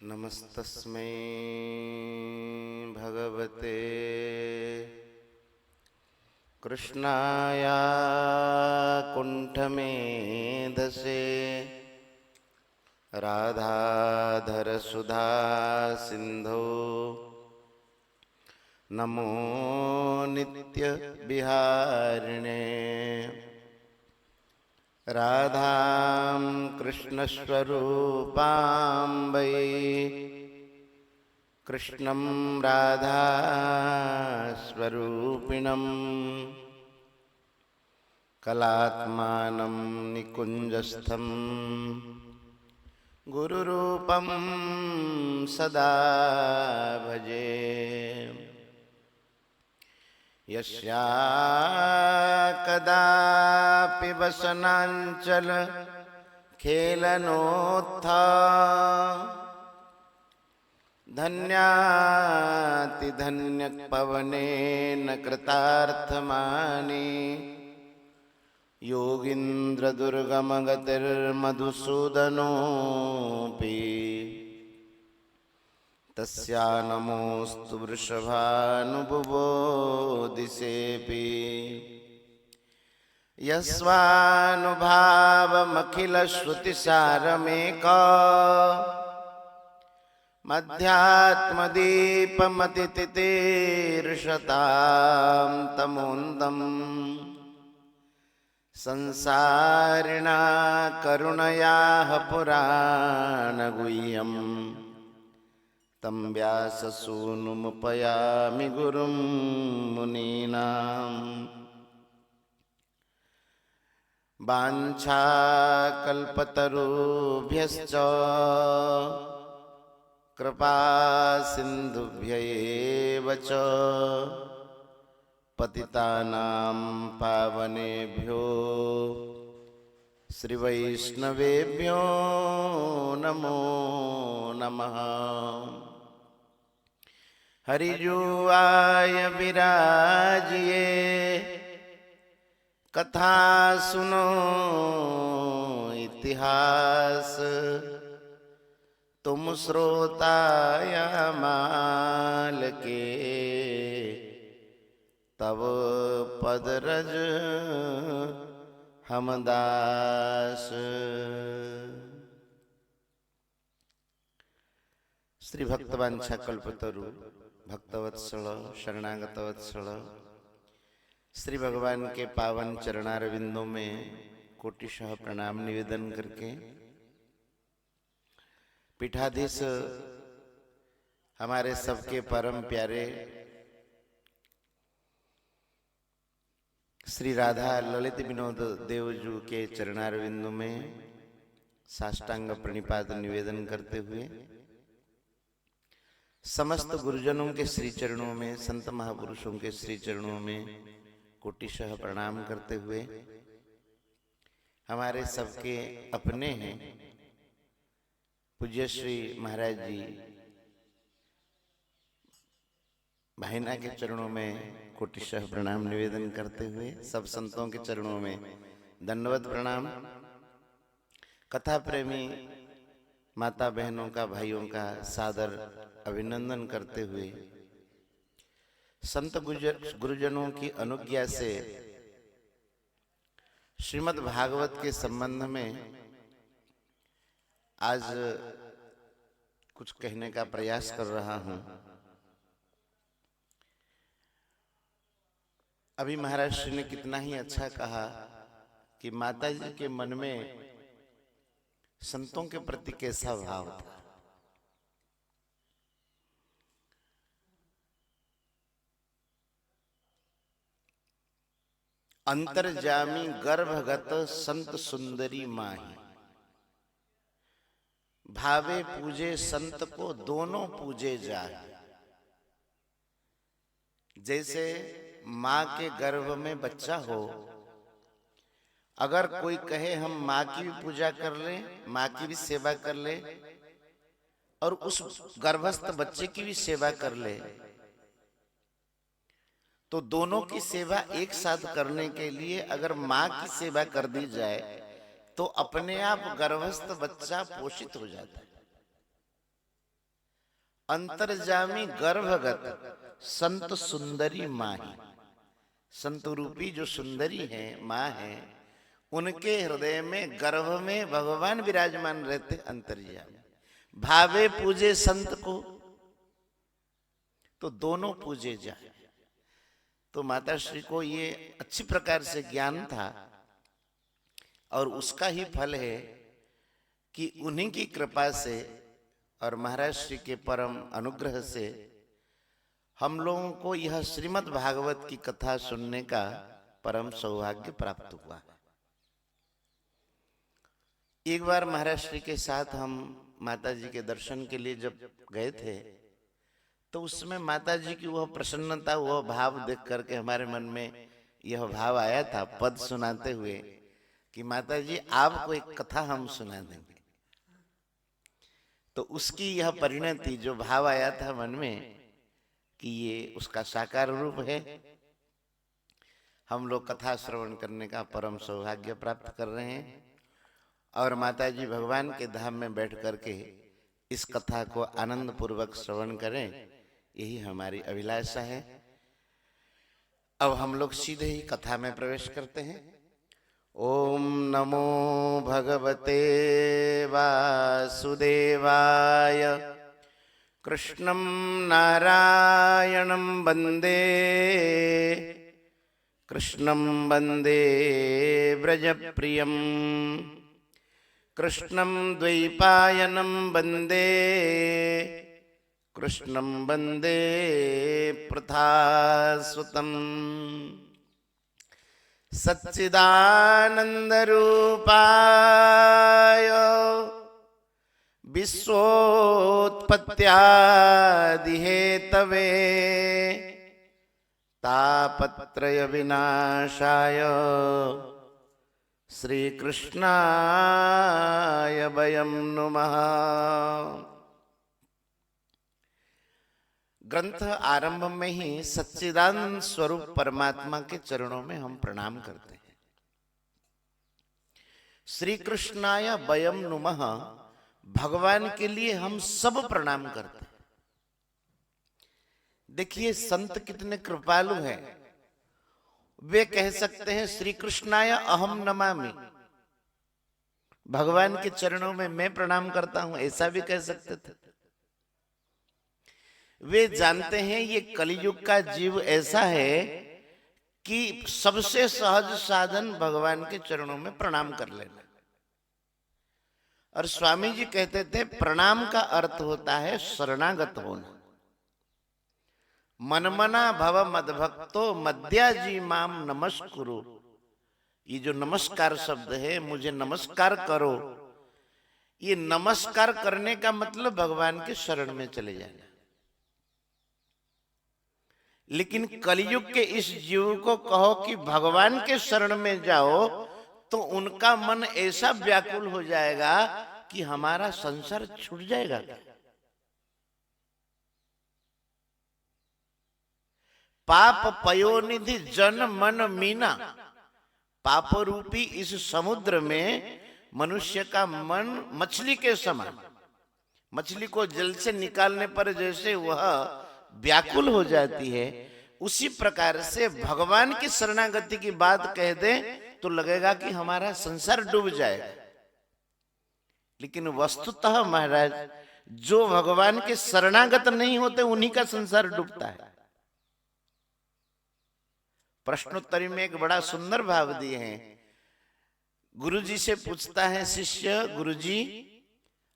नमस्तस्मै भगवते कृष्णाय कुण्ठमेधसे राधाधरसुधा सिन्धो नमो नित्यविहारिणे राधां कृष्णस्वरूपां वै कृष्णं राधास्वरूपिणं कलात्मानं निकुञ्जस्थं गुरुरूपं सदा भजे। यस्या कदापि वसनांचल खेलनोत्था धन्यातिधन्यपवनेन कृतार्थमानि योगीन्द्रदुर्गमगतिर्मधुसूदनोऽपि तस्या नमोस्तु वृषभानुबुबोधिसेऽपि यस्वानुभावमखिलश्रुतिसारमेका मध्यात्मदीपमतितितीर्षतां तमोन्दम् संसारिणा करुणयाः पुराणगुह्यम् तं व्याससूनुमुपयामि गुरुं मुनीनाम्। वाञ्छाकल्पतरुभ्यश्च कृपासिन्धुभ्यैव च पतितानां पावनेभ्यो श्रीवैष्णवेभ्यो नमो नमः। हरिजुआय विराजिए कथा सुनो इतिहास तुम श्रोताया माल के तब पदरज हमदास। श्री भक्तवांछा कल्पतरु भक्तवत्सल शरणागतवत्सल श्री भगवान के पावन चरणारविंदों में कोटिशः प्रणाम निवेदन करके पीठाधीश हमारे सबके परम प्यारे श्री राधा ललित विनोद देवजू के चरणारविंदों में साष्टांग प्रणिपात निवेदन करते हुए समस्त गुरुजनों के श्री चरणों में संत महापुरुषों के श्री चरणों में कोटिशः प्रणाम करते हुए हमारे सबके अपने हैं पूज्य श्री महाराज जी भाईना के चरणों में कोटिशः प्रणाम निवेदन करते हुए सब संतों के चरणों में दंडवत प्रणाम। कथा प्रेमी माता बहनों का भाइयों का सादर अभिनंदन करते हुए संत गुरुजनों की अनुज्ञा से श्रीमद् भागवत के संबंध में आज कुछ कहने का प्रयास कर रहा हूं। अभी महाराज श्री ने कितना ही अच्छा कहा कि माता जी के मन में संतों के प्रति कैसा भाव था। अंतर्जामी गर्भगत संत सुंदरी माही भावे पूजे संत को दोनों पूजे जाए। जैसे माँ के गर्भ में बच्चा हो, अगर कोई कहे हम माँ की भी पूजा कर लें, माँ की भी सेवा कर ले और उस गर्भस्थ बच्चे की भी सेवा कर ले, तो दोनों की सेवा एक साथ करने के लिए अगर माँ की सेवा कर दी जाए तो अपने आप गर्भस्थ बच्चा पोषित हो जाता है। अंतर्जामी गर्भगत संत सुंदरी माही। संत रूपी जो सुंदरी है, माँ है, उनके हृदय में, गर्भ में भगवान विराजमान रहते अंतर्यामी। भावे पूजे संत को तो दोनों पूजे जाए। तो माता श्री को ये अच्छी प्रकार से ज्ञान था और उसका ही फल है कि उन्हीं की कृपा से और महाराज श्री के परम अनुग्रह से हम लोगों को यह श्रीमद् भागवत की कथा सुनने का परम सौभाग्य प्राप्त हुआ। एक बार महाराज श्री के साथ हम माता जी के दर्शन के लिए जब गए थे, तो उसमें माता जी की वह प्रसन्नता, वह भाव देख करके हमारे मन में यह भाव आया था पद सुनाते हुए कि माता जी आपको एक कथा हम सुना देंगे। तो उसकी यह परिणति, जो भाव आया था मन में कि ये उसका साकार रूप है, हम लोग कथा श्रवण करने का परम सौभाग्य प्राप्त कर रहे हैं और माता जी भगवान के धाम में बैठ करके इस कथा को आनंद पूर्वक श्रवण करें, यही हमारी अभिलाषा है। अब हम लोग सीधे ही कथा में प्रवेश करते हैं। ओम नमो भगवते वासुदेवाय। कृष्णं नारायणं वन्दे, कृष्णं वन्दे व्रजप्रियं, कृष्णं द्वैपायनं वन्दे, कृष्णं वन्दे पृथासुतम्। सच्चिदानन्दरूपाय विश्वोत्पत्त्यादिहेतवे तापत्रय विनाशाय श्रीकृष्णाय वयं नुमः। ग्रंथ आरंभ में ही सच्चिदानंद स्वरूप परमात्मा के चरणों में हम प्रणाम करते हैं। श्री कृष्णाय वयं नुमः, भगवान के लिए हम सब प्रणाम करते हैं। देखिए संत कितने कृपालु हैं, वे कह सकते हैं श्री कृष्णाय अहम नमामि, भगवान के चरणों में मैं प्रणाम करता हूं, ऐसा भी कह सकते थे। वे जानते हैं ये कलियुग का जीव ऐसा है कि सबसे सहज साधन भगवान के चरणों में प्रणाम कर लेना। और स्वामी जी कहते थे प्रणाम का अर्थ होता है शरणागत होना। मनमना भव मद्भक्तो मद्याजी माम नमस्कुरु। ये जो नमस्कार शब्द है, मुझे नमस्कार करो, ये नमस्कार करने का मतलब भगवान के शरण में चले जाना। लेकिन कलियुग के इस जीव को कहो कि भगवान के शरण में जाओ, तो उनका मन ऐसा व्याकुल हो जाएगा कि हमारा संसार छूट जाएगा। पाप पयोनिधि जन मन मीना। पाप रूपी इस समुद्र में मनुष्य का मन मछली के समान, मछली को जल से निकालने पर जैसे वह व्याकुल हो जाती है, उसी प्रकार से भगवान की शरणागति की बात कह दे तो लगेगा कि हमारा संसार डूब जाएगा। लेकिन वस्तुतः महाराज, जो भगवान के शरणागत नहीं होते उन्हीं का संसार डूबता है। प्रश्नोत्तरी में एक बड़ा सुंदर भाव दिए हैं। गुरुजी से पूछता है शिष्य, गुरुजी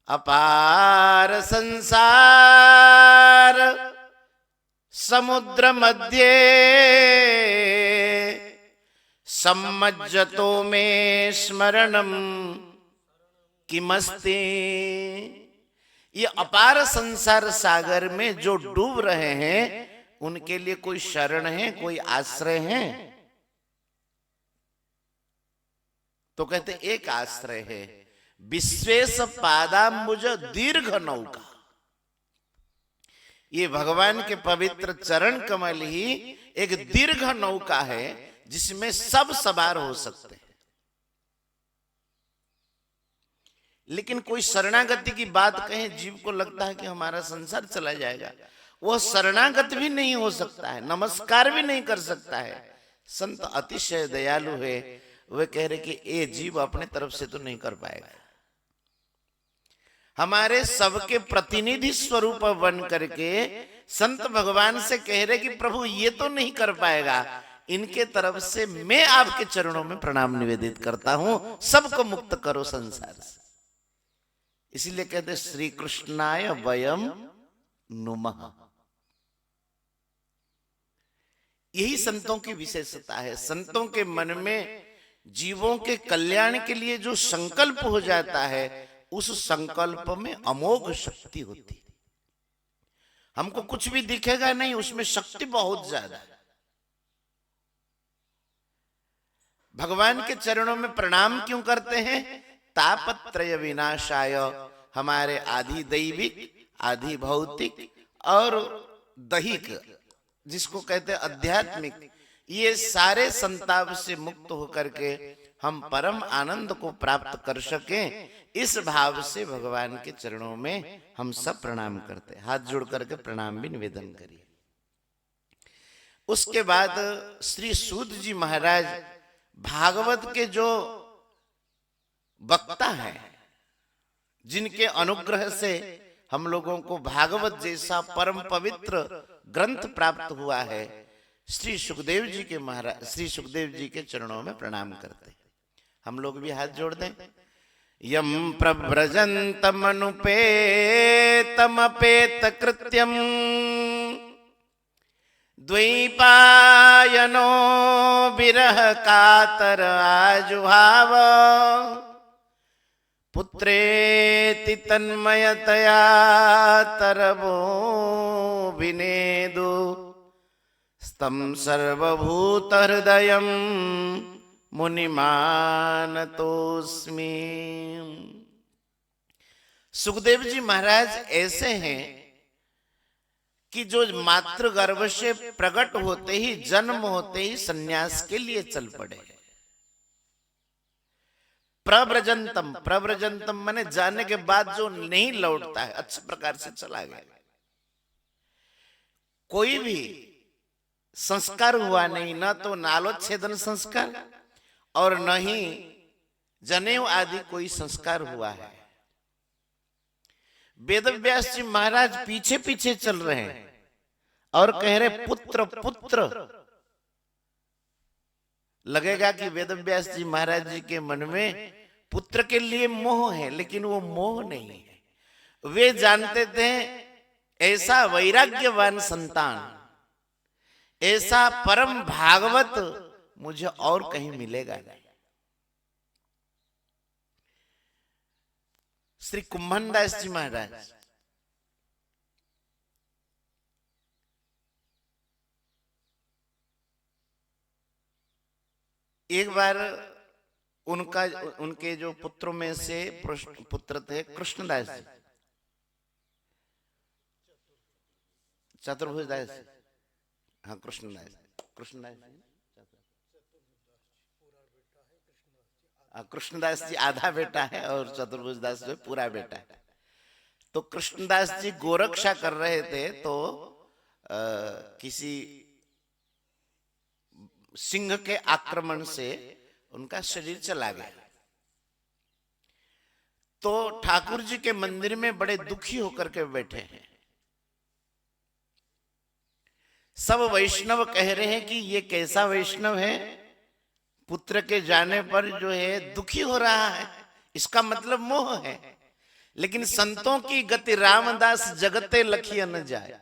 अपार संसार समुद्र मध्य सम्मज्जतो में स्मरणम किमस्ति। ये अपार संसार सागर में जो डूब रहे हैं, उनके लिए कोई शरण है, कोई आश्रय है? तो कहते एक आश्रय है, विश्वेश पादाम्बुज दीर्घ नौका। ये भगवान के पवित्र चरण कमल ही एक दीर्घ नौका है जिसमें सब सवार हो सकते हैं। लेकिन कोई शरणागति की बात कहे, जीव को लगता है कि हमारा संसार चला जाएगा, वह शरणागत भी नहीं हो सकता है, नमस्कार भी नहीं कर सकता है। संत अतिशय दयालु है, वे कह रहे कि ये जीव अपने तरफ से तो नहीं कर पाएगा। हमारे सबके प्रतिनिधि स्वरूप बन करके संत भगवान से कह रहे कि प्रभु ये तो नहीं कर पाएगा, इनके तरफ से मैं आपके चरणों में प्रणाम निवेदित करता हूं, सबको मुक्त करो संसार से। इसीलिए कहते श्री कृष्णाय वयम नुमः। यही संतों की विशेषता है। संतों के मन में जीवों के कल्याण के लिए जो संकल्प हो जाता है, उस संकल्प में अमोघ शक्ति होती है। हमको कुछ भी दिखेगा नहीं, उसमें शक्ति बहुत ज्यादा है। भगवान के चरणों में प्रणाम क्यों करते हैं? तापत्रय विनाशाय, हमारे आधि दैविक, आधि भौतिक और दैहिक, जिसको कहते हैं आध्यात्मिक, ये सारे संताप से मुक्त होकर के हम परम आनंद को प्राप्त कर सकें, इस भाव से भगवान के चरणों में हम सब प्रणाम करते हैं। हाथ जोड़ करके प्रणाम भी निवेदन करिए। उसके बाद श्री सूत जी महाराज भागवत के जो वक्ता हैं, जिनके अनुग्रह से हम लोगों को भागवत जैसा परम पवित्र ग्रंथ प्राप्त हुआ है, श्री सुखदेव जी के महाराज, श्री सुखदेव जी के चरणों में प्रणाम करते हैं। हम लोग भी हाथ जोड़ दें। यम प्रव्रजन्तमनुपेतमपेत कृत्यम द्वैपायनो विरह कातर आजुहाव पुत्रेति तन्मयतया तरवो विनेदु स्तम सर्वभूत हृदयम मुनिमानतोस्मि। सुखदेव जी महाराज ऐसे हैं कि जो मातृ गर्भ से प्रकट होते ही, जन्म होते ही सन्यास के लिए चल पड़े। प्रव्रजंतम, प्रव्रजंतम माने जाने के बाद जो नहीं लौटता है, अच्छे प्रकार से चला गया। कोई भी संस्कार हुआ नहीं, न तो नालोच्छेदन संस्कार और न ही जनेऊ आदि कोई संस्कार हुआ है। वेदव्यास जी महाराज पीछे पीछे चल रहे हैं और कह रहे पुत्र पुत्र। लगेगा कि वेदव्यास जी महाराज जी के मन में पुत्र के लिए मोह है, लेकिन वो मोह नहीं है। वे जानते थे ऐसा वैराग्यवान संतान, ऐसा परम भागवत मुझे और कहीं मिलेगा नहीं। श्री कुम्भनदास जी महाराज एक बार उनके जो पुत्रों में से पुत्र थे कृष्णदास जी, चतुर्भुज दास, हाँ कृष्णदास, कृष्णदास कृष्णदास जी आधा बेटा है और चतुर्भुज दास जो पूरा बेटा है। तो कृष्णदास जी गोरक्षा कर रहे थे, तो किसी सिंह के आक्रमण से उनका शरीर चला गया। तो ठाकुर जी के मंदिर में बड़े दुखी होकर के बैठे हैं। सब वैष्णव कह रहे हैं कि ये कैसा वैष्णव है, पुत्र के जाने पर जो है दुखी हो रहा है, इसका मतलब मोह है। लेकिन संतों की गति रामदास जगते लखिया न जाए।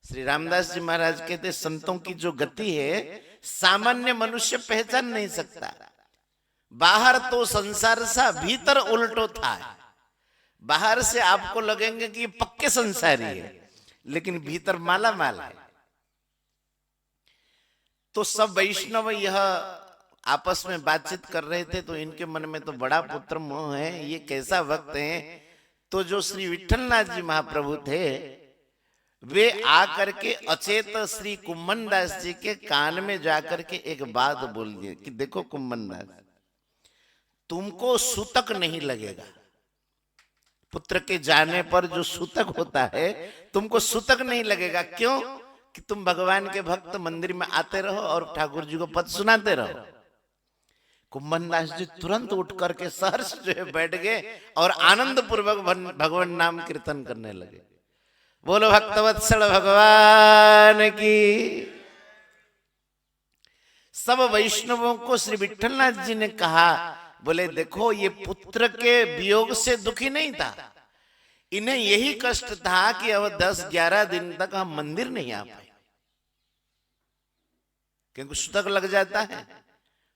श्री रामदास जी महाराज कहते संतों की जो गति है सामान्य मनुष्य पहचान नहीं सकता। बाहर तो संसार सा, भीतर उल्टो था। बाहर से आपको लगेंगे कि पक्के संसारी है, लेकिन भीतर माला माल है। तो सब वैष्णव यह आपस में बातचीत कर रहे थे, तो इनके मन में तो बड़ा पुत्र मोह है, ये कैसा वक्त है। तो जो श्री विठलनाथ जी महाप्रभु थे, वे आकर के अचेत श्री कुम्भनदास जी के कान में जाकर के एक बात बोल दिए कि देखो कुम्भनदास, तुमको सूतक नहीं लगेगा। पुत्र के जाने पर जो सूतक होता है तुमको सूतक नहीं लगेगा। क्यों? कि तुम भगवान के भक्त मंदिर में आते रहो और ठाकुर जी को पद सुनाते रहो। कुंभन दास जी तुरंत उठ करके सहर्ष जो है बैठ गए और आनंद पूर्वक भगवान नाम कीर्तन करने लगे। बोलो भक्तवत्सल भगवान की। सब वैष्णवों को श्री विठलनाथ जी ने कहा, बोले देखो ये पुत्र के वियोग से दुखी नहीं था, इन्हें यही कष्ट था कि अब 10-11 दिन तक हम मंदिर नहीं आ पाए, क्योंकि सूतक लग जाता है,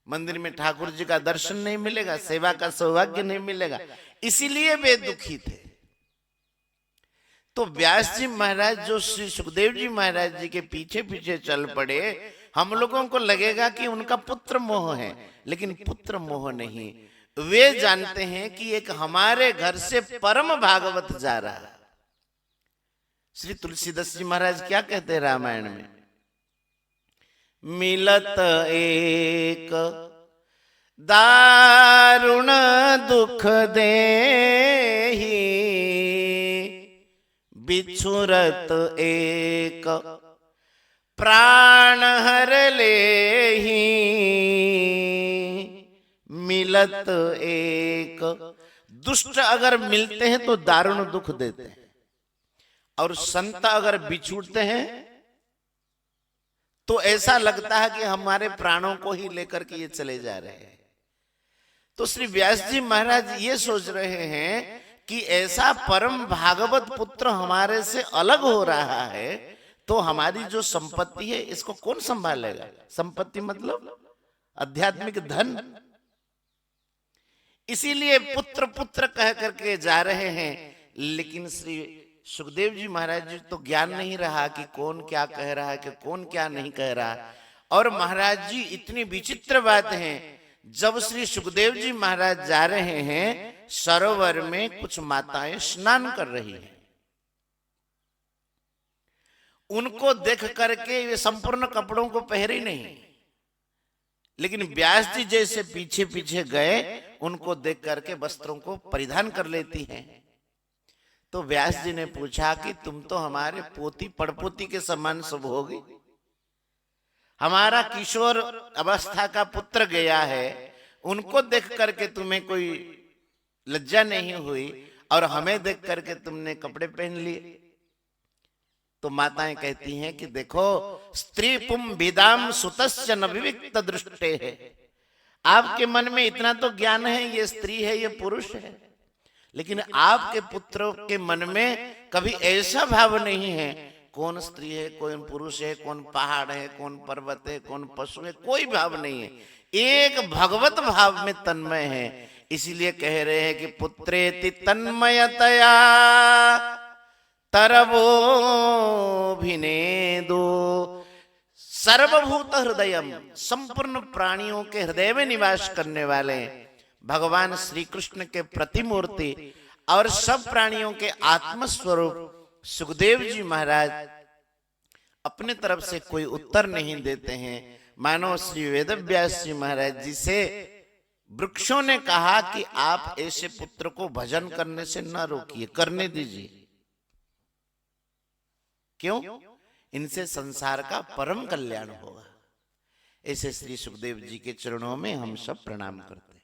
मंदिर में ठाकुर जी का दर्शन नहीं मिलेगा, सेवा का सौभाग्य नहीं मिलेगा, इसीलिए वे दुखी थे। तो व्यास जी महाराज जो श्री सुखदेव जी महाराज जी के पीछे पीछे चल पड़े, हम लोगों को लगेगा कि उनका पुत्र मोह है, लेकिन पुत्र मोह नहीं, वे जानते हैं कि एक हमारे घर से परम भागवत जा रहा है। श्री तुलसीदास जी महाराज क्या कहते हैं रामायण में, मिलत एक दारुण दुख देहि, बिछुरत एक प्राण हर लेहि, मिलत एक। दुष्ट अगर मिलते हैं तो दारुण दुख देते हैं, और संत अगर बिछुड़ते हैं तो ऐसा लगता है कि हमारे प्राणों को ही लेकर के ये चले जा रहे हैं। तो श्री व्यास जी महाराज ये सोच रहे हैं कि ऐसा परम भागवत पुत्र हमारे से अलग हो रहा है, तो हमारी जो संपत्ति है इसको कौन संभालेगा। संपत्ति मतलब आध्यात्मिक धन। इसीलिए पुत्र पुत्र कह करके जा रहे हैं। लेकिन श्री सुखदेव जी महाराज जी तो ज्ञान नहीं रहा कि कौन क्या कह रहा है, कि कौन क्या नहीं कह रहा। और महाराज जी इतनी विचित्र बात है, जब श्री सुखदेव जी महाराज जा रहे हैं, सरोवर में कुछ माताएं स्नान कर रही हैं। उनको देख करके वे संपूर्ण कपड़ों को पहरी नहीं, लेकिन व्यास जी जैसे पीछे पीछे गए, उनको देख करके वस्त्रों को परिधान कर लेती हैं। तो व्यास जी ने पूछा कि तुम तो हमारे पोती पड़पोती के समान सब होगी, हमारा किशोर अवस्था का पुत्र गया है, उनको देख करके तुम्हें कोई लज्जा नहीं हुई, और हमें देख करके तुमने कपड़े पहन लिए। तो माताएं कहती हैं कि देखो, स्त्री पुम विदाम सुतस्य न विविक्त दृष्टे है। आपके मन में इतना तो ज्ञान है, ये स्त्री है, ये पुरुष है, लेकिन आपके पुत्रों के मन में कभी ऐसा भाव नहीं है कौन स्त्री है, कौन पुरुष है, कौन पहाड़ है, कौन पर्वत है, कौन पशु है, कोई भाव नहीं है, एक भगवत भाव में तन्मय है। इसीलिए कह रहे हैं कि पुत्रेति तन्मयतया तरवो भिनेदो। सर्वभूत हृदयम, संपूर्ण प्राणियों के हृदय में निवास करने वाले भगवान श्री कृष्ण के प्रतिमूर्ति और सब प्राणियों के आत्मस्वरूप सुखदेव जी महाराज अपने तरफ से कोई उत्तर नहीं देते हैं। मानो श्री वेदव्यास जी महाराज जी से वृक्षों ने कहा कि आप ऐसे पुत्र को भजन करने से न रोकिए, करने दीजिए। क्यों? इनसे संसार का परम कल्याण होगा। ऐसे श्री सुखदेव जी के चरणों में हम सब प्रणाम करते हैं।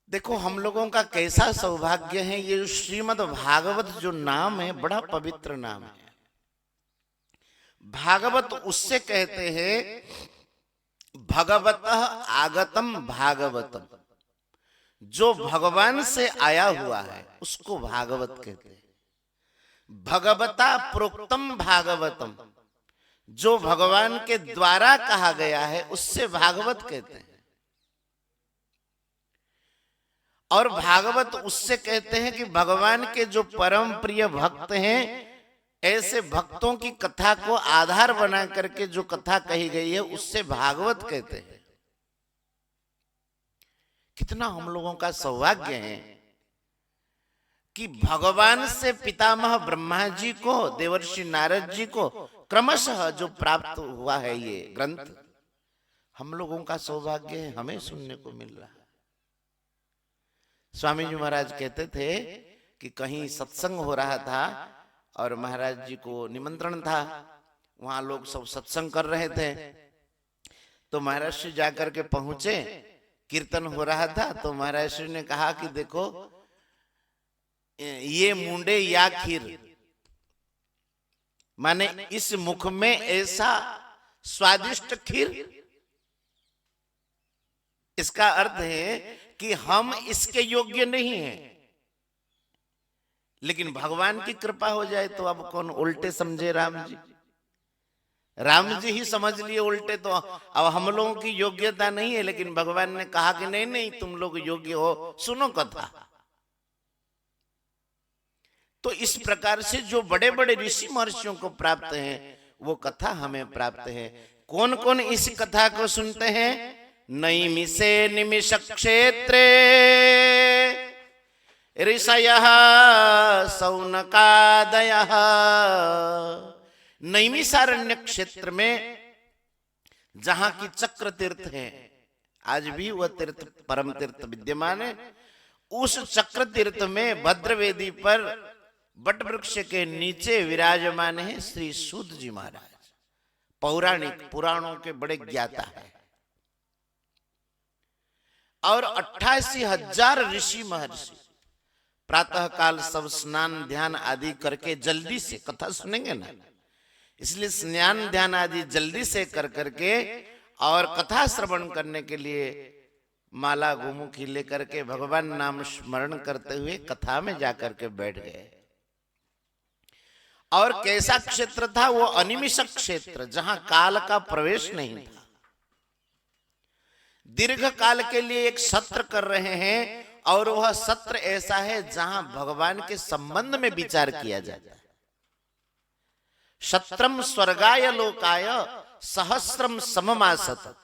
देखो हम लोगों का कैसा सौभाग्य है, ये श्रीमद् भागवत जो नाम है बड़ा पवित्र नाम है। भागवत उससे कहते हैं, भगवतः आगतम भागवतम, जो भगवान से आया हुआ है उसको भागवत कहते हैं। भगवता प्रोक्तम भागवतम, जो भगवान के द्वारा कहा गया है उससे भागवत कहते हैं। और भागवत उससे कहते हैं कि भगवान के जो परम प्रिय भक्त हैं, ऐसे भक्तों की कथा को आधार बना करके जो कथा कही गई है उससे भागवत कहते हैं। कितना हम लोगों का सौभाग्य है कि भगवान से पितामह ब्रह्मा जी को, देवर्षि नारद जी को क्रमशः जो प्राप्त हुआ है ये ग्रंथ, हम लोगों का सौभाग्य है, हमें सुनने को मिल रहा है। स्वामी जी महाराज कहते थे कि कहीं सत्संग हो रहा था और महाराज जी को निमंत्रण था, वहां लोग सब सत्संग कर रहे थे, तो महाराज श्री जाकर के पहुंचे, कीर्तन हो रहा था, तो महाराज श्री ने कहा कि देखो ये मुंडे या खीर, माने इस मुख में ऐसा स्वादिष्ट खीर, इसका अर्थ है कि हम इसके योग्य नहीं हैं, लेकिन भगवान की कृपा हो जाए तो अब कौन उल्टे समझे। राम जी ही समझ लिए उल्टे, तो अब हम लोगों की योग्यता नहीं है, लेकिन भगवान ने कहा कि नहीं नहीं तुम लोग योग्य हो, सुनो कथा। तो इस प्रकार से जो बड़े बड़े ऋषि महर्षियों को प्राप्त है वो कथा हमें प्राप्त है। कौन कौन इस कथा को सुनते हैं? नैमिषे निमिष क्षेत्रे ऋषयः सौनकादयः। नैमिषारण्य क्षेत्र में जहां की चक्र तीर्थ है, आज भी वह तीर्थ परम तीर्थ विद्यमान है, उस चक्र तीर्थ में भद्रवेदी पर बट वृक्ष के नीचे विराजमान है श्री सूत जी महाराज। पौराणिक पुराणों के बड़े ज्ञाता है और 88,000 ऋषि महर्षि प्रातः काल सब स्नान ध्यान आदि करके जल्दी से कथा सुनेंगे ना, इसलिए स्नान ध्यान आदि जल्दी से कर करके और कथा श्रवण करने के लिए माला गोमुखी लेकर के भगवान नाम स्मरण करते हुए कथा में जाकर के बैठ गए। और कैसा क्षेत्र था वो? अनिमिष क्षेत्र, जहां काल का प्रवेश नहीं था। दीर्घ काल के लिए एक सत्र कर रहे हैं और वह सत्र ऐसा है जहां भगवान के संबंध में विचार किया जाता है। शत्रम स्वर्गाय लोकाय सहस्रम सममासत।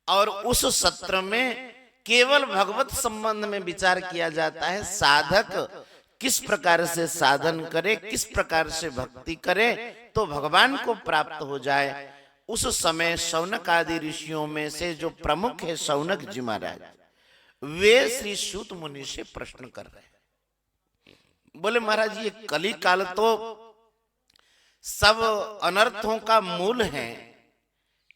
और उस सत्र में केवल भगवत संबंध में विचार किया जाता है। साधक किस प्रकार से साधन करे, किस प्रकार से भक्ति करे तो भगवान को प्राप्त हो जाए। उस समय शौनक आदि ऋषियों में से जो प्रमुख है शौनक जी महाराज, वे श्री सूत मुनि से प्रश्न कर रहे हैं। बोले महाराज ये कली काल तो सब अनर्थों का मूल है,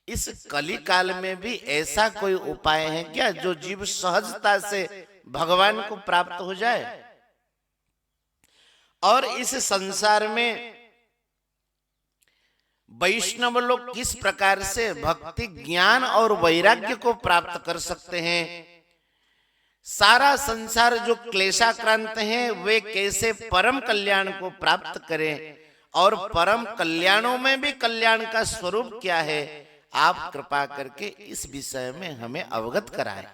इस कली काल में भी ऐसा कोई उपाय है क्या जो जीव सहजता से भगवान को प्राप्त हो जाए? और इस संसार में वैष्णव लोग किस प्रकार से भक्ति ज्ञान और वैराग्य को प्राप्त कर सकते हैं? सारा संसार जो क्लेशाक्रांत है वे कैसे परम कल्याण को प्राप्त करें और परम कल्याणों में भी कल्याण का स्वरूप क्या है, आप कृपा करके इस विषय में हमें अवगत कराएं।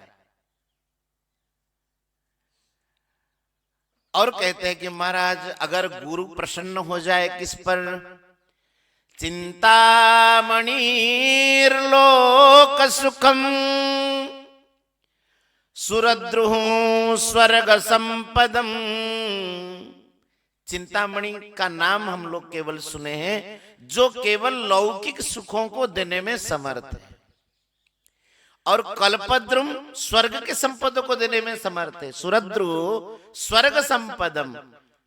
और कहते हैं कि महाराज अगर गुरु प्रसन्न हो जाए किस पर? चिंतामणिर्लोक सुखम सुरद्रुः स्वर्ग संपदम। चिंतामणि का नाम हम लोग केवल सुने हैं, जो केवल लौकिक सुखों को देने में समर्थ है, और कल्पद्रुम स्वर्ग के संपदों को देने में समर्थ है। सुरद्रु स्वर्ग संपदम।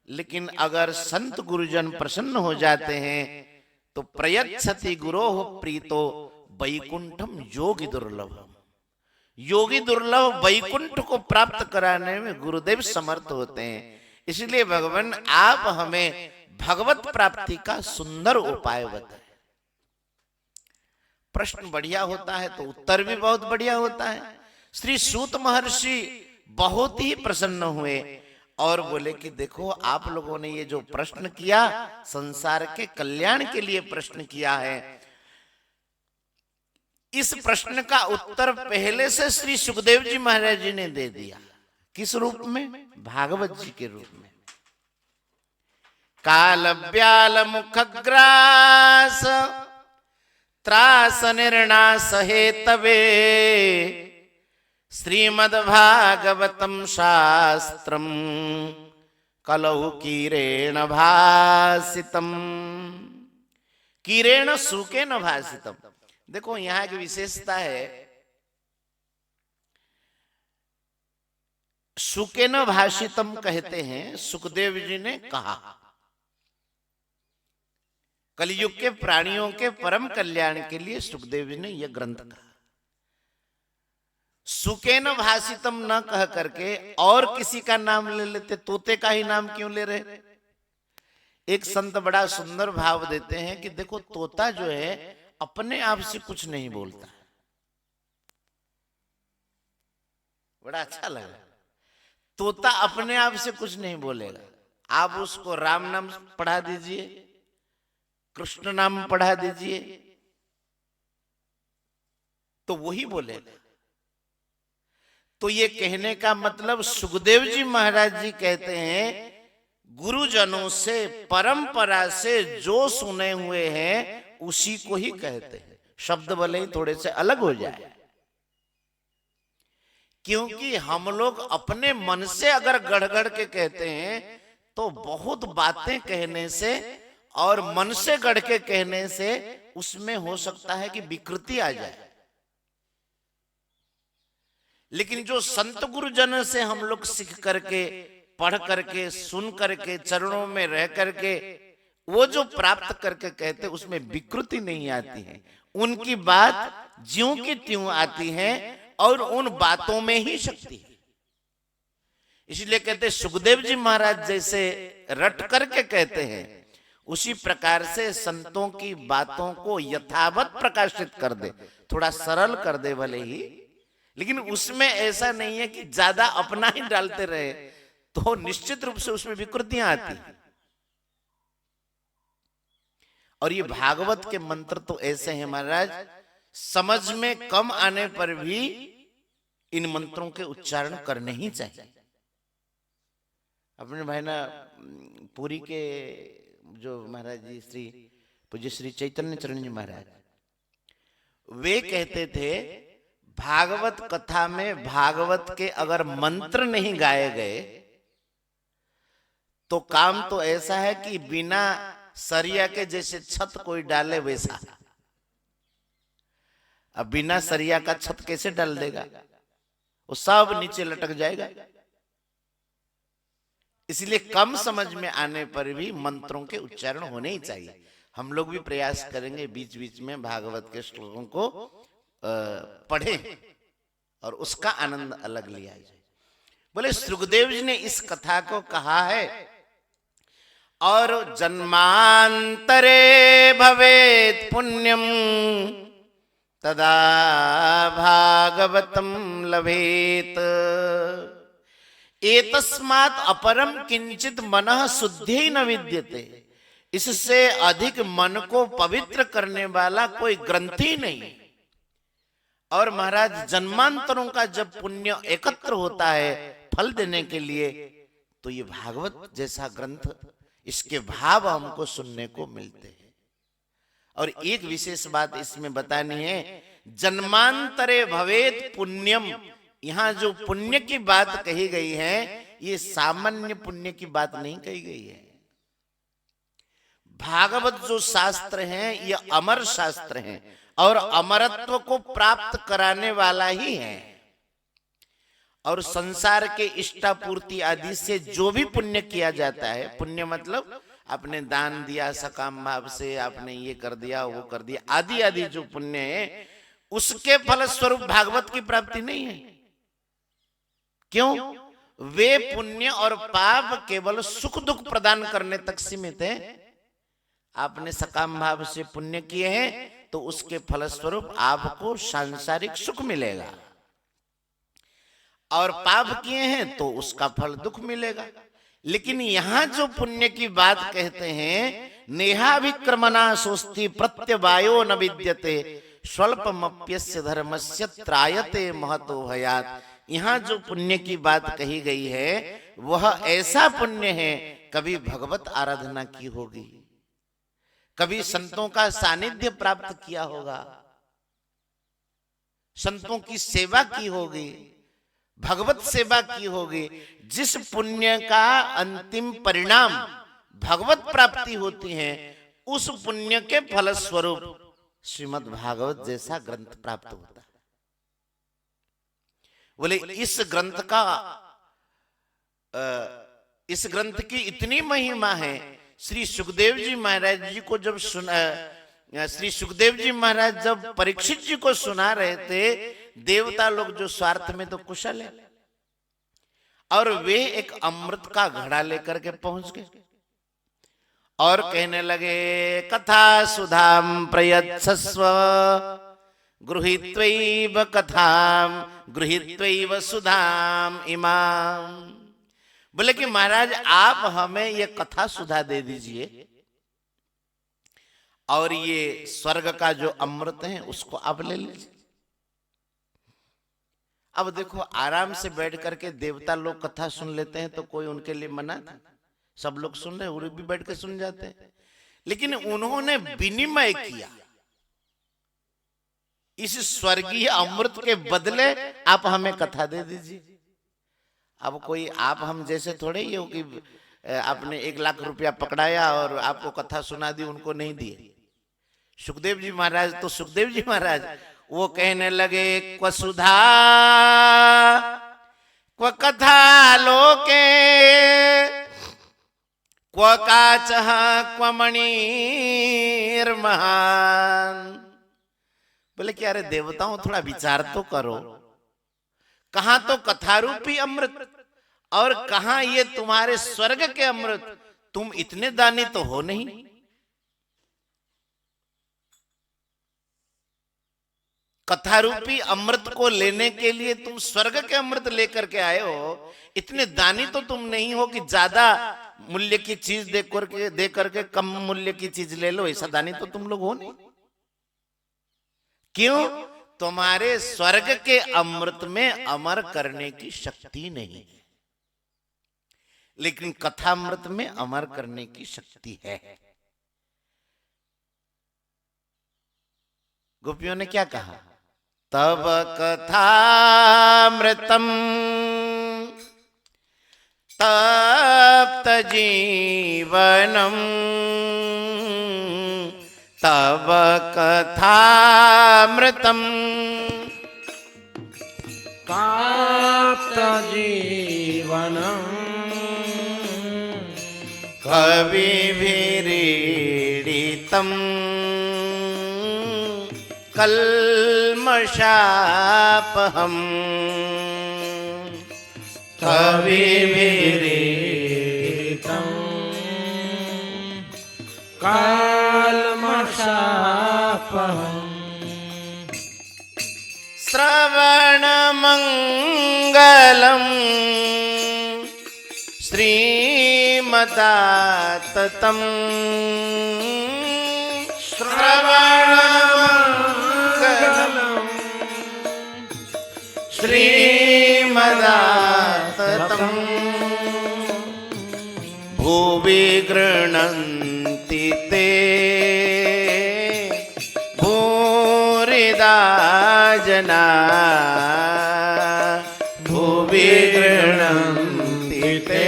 लेकिन अगर संत गुरुजन प्रसन्न हो जाते हैं तो प्रयच्छति गुरोः प्रीतो वैकुंठम योगी दुर्लभम। योगी दुर्लभ वैकुंठ को प्राप्त कराने में गुरुदेव समर्थ होते हैं। इसलिए भगवान आप हमें भगवत प्राप्ति का सुंदर उपाय बताएं। प्रश्न बढ़िया होता है तो उत्तर भी बहुत बढ़िया होता है। श्री सूत महर्षि बहुत ही प्रसन्न हुए और बोले कि देखो आप लोगों ने ये जो प्रश्न किया संसार के कल्याण के लिए प्रश्न किया है, इस प्रश्न का उत्तर पहले से श्री सुखदेव जी महाराज जी ने दे दिया। किस रूप में? भागवत जी के रूप में। काल ब्याल मुखग्रास त्रास निर्णास हेतवे श्रीमद्भागवतम शास्त्रम कलौ कीरेण भासितम। कीरेण सुकेन भासितम। देखो यहाँ की विशेषता है, सुकेन भाषितम कहते हैं, सुखदेव जी ने कहा। कलयुग के प्राणियों के परम कल्याण के लिए सुखदेव जी ने यह ग्रंथ कहा। सुकेन भाषितम न कह करके और किसी का नाम ले लेते, तोते का ही नाम क्यों ले रहे? एक संत बड़ा सुंदर भाव देते हैं कि देखो, तोता जो है अपने आप से कुछ नहीं बोलता। बड़ा अच्छा लगा। तोता अपने आप से कुछ नहीं बोलेगा। आप उसको राम नाम पढ़ा दीजिए, कृष्ण नाम पढ़ा दीजिए, तो वही बोलेगा। तो ये कहने का मतलब सुखदेव जी महाराज जी कहते हैं, गुरुजनों से परंपरा से जो सुने हुए हैं उसी को ही कहते हैं। शब्द भले ही थोड़े से अलग हो जाए, क्योंकि हम लोग अपने मन से अगर गढ़ के कहते हैं तो बहुत बातें कहने से और मन से गढ़ के कहने से उसमें हो सकता है कि विकृति आ जाए। लेकिन जो संत गुरुजन से हम लोग सीख करके, पढ़ करके, सुन करके, चरणों में रह करके वो जो प्राप्त करके कहते, उसमें विकृति नहीं आती है। उनकी बात ज्यों की त्यों आती है और उन बातों में ही शक्ति है। इसलिए कहते सुखदेव जी महाराज जैसे रट करके कहते हैं, उसी प्रकार से संतों की बातों को यथावत प्रकाशित कर दे, थोड़ा सरल कर दे भले ही, लेकिन उसमें ऐसा नहीं है कि ज्यादा अपना ही डालते रहे, तो निश्चित रूप से उसमें विकृतियां आती हैं। और ये भागवत के मंत्र तो ऐसे हैं महाराज, समझ में कम आने पर भी इन मंत्रों के उच्चारण करने ही चाहिए। अपने भाई ना पुरी के जो महाराज जी श्री पूज्य श्री चैतन्य चरण जी महाराज, वे कहते थे भागवत कथा में भागवत के अगर मंत्र नहीं गाए गए तो काम तो ऐसा है कि बिना सरिया के जैसे छत कोई डाले वैसा। अब बिना सरिया का छत कैसे डाल देगा? वो सब नीचे लटक जाएगा। इसलिए कम समझ में आने पर भी मंत्रों के उच्चारण होने ही चाहिए। हम लोग भी प्रयास करेंगे बीच बीच में भागवत के श्लोकों को पढ़ें और उसका आनंद अलग लिया जाए। बोले सुखदेव जी ने इस कथा को कहा है, और जन्मांतरे भवेत पुण्यम तदा भागवतम लभेत, एतस्मात् अपरम किंचित मनः शुद्धि न विद्यते। इससे अधिक मन को पवित्र करने वाला कोई ग्रंथ ही नहीं। और महाराज जन्मांतरों का जब पुण्य एकत्र होता है फल देने के लिए, तो ये भागवत जैसा ग्रंथ, इसके भाव हमको सुनने को मिलते हैं। और एक विशेष बात इसमें बतानी है, जन्मांतरे भवेत पुण्यम, यहाँ जो पुण्य की बात कही गई है ये सामान्य पुण्य की बात नहीं कही गई है। भागवत जो शास्त्र हैं ये अमर शास्त्र हैं और अमरत्व को प्राप्त कराने वाला ही है। और संसार के इष्टापूर्ति आदि से जो भी पुण्य किया जाता है, पुण्य मतलब आपने दान दिया सकाम भाव से, आपने ये कर दिया वो कर दिया आदि आदि जो पुण्य है, उसके फल स्वरूप भागवत की प्राप्ति नहीं है। क्यों? वे पुण्य और पाप केवल सुख दुख प्रदान करने तक सीमित है। आपने सकाम भाव से पुण्य किए हैं तो उसके फलस्वरूप आपको सांसारिक सुख मिलेगा, और पाप किए हैं तो उसका फल दुख मिलेगा। लेकिन यहां जो पुण्य की बात कहते हैं, नेहाभिक्रमणा सोस्ति प्रत्यवायो न विद्यते स्वल्पमप्यस्य धर्मस्य त्रायते महतो भयात्। यहाँ जो पुण्य की बात कही गई है वह ऐसा पुण्य है, कभी भगवत आराधना की होगी, कभी संतों का सानिध्य प्राप्त किया होगा, संतों की सेवा की होगी, भगवत सेवा की होगी, जिस पुण्य का अंतिम परिणाम भगवत प्राप्ति होती है, उस पुण्य के फल स्वरूप श्रीमद् भागवत जैसा ग्रंथ प्राप्त होता है। बोले इस ग्रंथ का इस ग्रंथ की इतनी महिमा है। श्री सुखदेव जी महाराज जी को जब श्री सुखदेव जी महाराज जब परीक्षित जी को सुना रहे थे, देवता लोग जो स्वार्थ में तो कुशल है, और वे एक अमृत का घड़ा लेकर के पहुंच गए और कहने लगे, कथा सुधाम प्रयच्छस्व गृहीत्वैव कथाम गृहीत्वैव सुधाम इमाम। बोले कि महाराज आप हमें ये कथा सुधा दे दीजिए और ये स्वर्ग का जो अमृत है उसको आप ले लीजिए। अब देखो, आराम से बैठ करके देवता लोग कथा सुन लेते हैं तो कोई उनके लिए मना था, सब लोग सुन रहे, वो भी बैठ के सुन जाते हैं। लेकिन उन्होंने विनिमय किया, इस स्वर्गीय अमृत के बदले आप हमें कथा दे दीजिए। अब कोई आप हम जैसे थोड़े ही हो कि आपने 1 लाख रुपया पकड़ाया और आपको कथा सुना दी, उनको नहीं दिए। सुखदेव जी महाराज तो सुखदेव जी महाराज वो कहने लगे, क्व सुधा क्व कथा लोके क्व काचः क्व मणिर्महान। बोले कि अरे देवताओं थोड़ा विचार तो करो, कहां तो कथारूपी अमृत और कहां ये तुम्हारे स्वर्ग के अमृत। तुम इतने दानी तो हो नहीं, कथारूपी अमृत को लेने के लिए तुम स्वर्ग के अमृत लेकर के आए हो। इतने दानी तो तुम नहीं हो कि ज्यादा मूल्य की चीज दे करके कम मूल्य की चीज ले लो, ऐसा दानी तो तुम लोग हो नहीं। क्यों? तुम्हारे स्वर्ग के अमृत में अमर करने की शक्ति नहीं, लेकिन कथामृत में अमर करने की शक्ति है। गोपियों ने क्या कहा? तब कथामृतम तप्त जीवनम तब कथामृतम तप्त जीवनम कविभिरीडितम कल्मषापहम् कविभिरीडितं कल्मषापहम् श्रवणमङ्गलम् श्रीमदाततम् श्रवणमङ्गलम् श्रीमदाततम् भुवि गृह्णन्ति ते भूरिदा जना भुवि गृह्णन्ति ते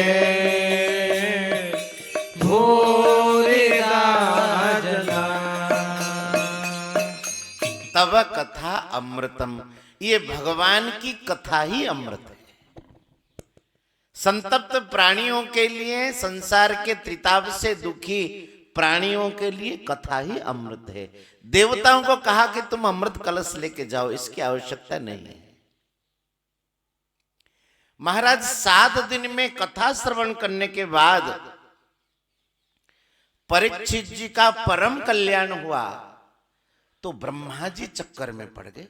भूरिदा जना। तव कथा अमृतम, ये भगवान की कथा ही अमृत है। संतप्त प्राणियों के लिए, संसार के त्रिताप से दुखी प्राणियों के लिए कथा ही अमृत है। देवताओं को कहा कि तुम अमृत कलश लेके जाओ, इसकी आवश्यकता नहीं है। महाराज 7 दिन में कथा श्रवण करने के बाद परीक्षित जी का परम कल्याण हुआ, तो ब्रह्मा जी चक्कर में पड़ गए।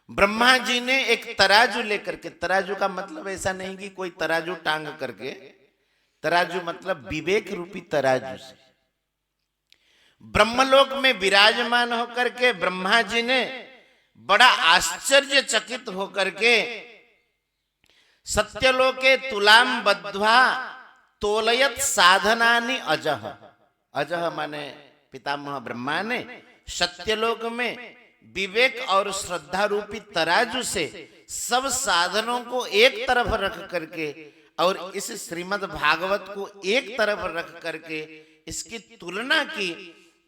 ब्रह्मा जी ने एक तराजू लेकर के, तराजू का मतलब ऐसा नहीं कि कोई तराजू टांग करके, तराजू मतलब विवेक रूपी तराजू से ब्रह्मलोक में विराजमान होकर के ब्रह्मा जी ने बड़ा आश्चर्यचकित होकर के सत्यलोके तुलाम बद्ध्वा तोलयत साधनानि अजह। अजह माने पितामह ब्रह्मा ने सत्यलोक में विवेक और श्रद्धा रूपी तराजू से सब साधनों को एक तरफ रख करके और इस श्रीमद् भागवत को एक तरफ रख करके इसकी तुलना की,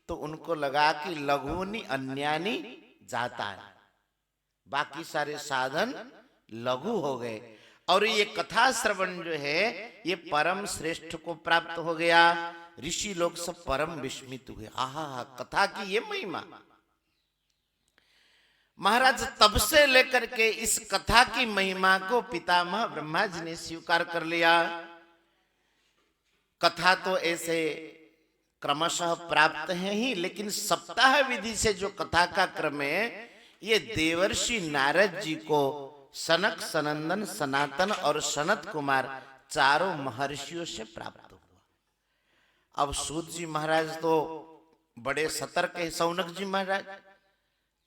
तो उनको लगा कि लघुनि अन्यानि जाता है, बाकी सारे साधन लघु हो गए। और ये कथा श्रवण जो है ये परम श्रेष्ठ को प्राप्त हो गया। ऋषि लोग सब परम विस्मित हुए, आहा कथा की ये महिमा। महाराज तब से लेकर के इस कथा की महिमा को पितामह ब्रह्मा जी ने स्वीकार कर लिया। कथा तो ऐसे क्रमशः प्राप्त है ही, लेकिन सप्ताह विधि से जो कथा का क्रम है ये देवर्षि नारद जी को सनक, सनंदन, सनातन और सनत कुमार चारों महर्षियों से प्राप्त हुआ। अब सूत जी महाराज तो बड़े सतर्क है। सौनक जी महाराज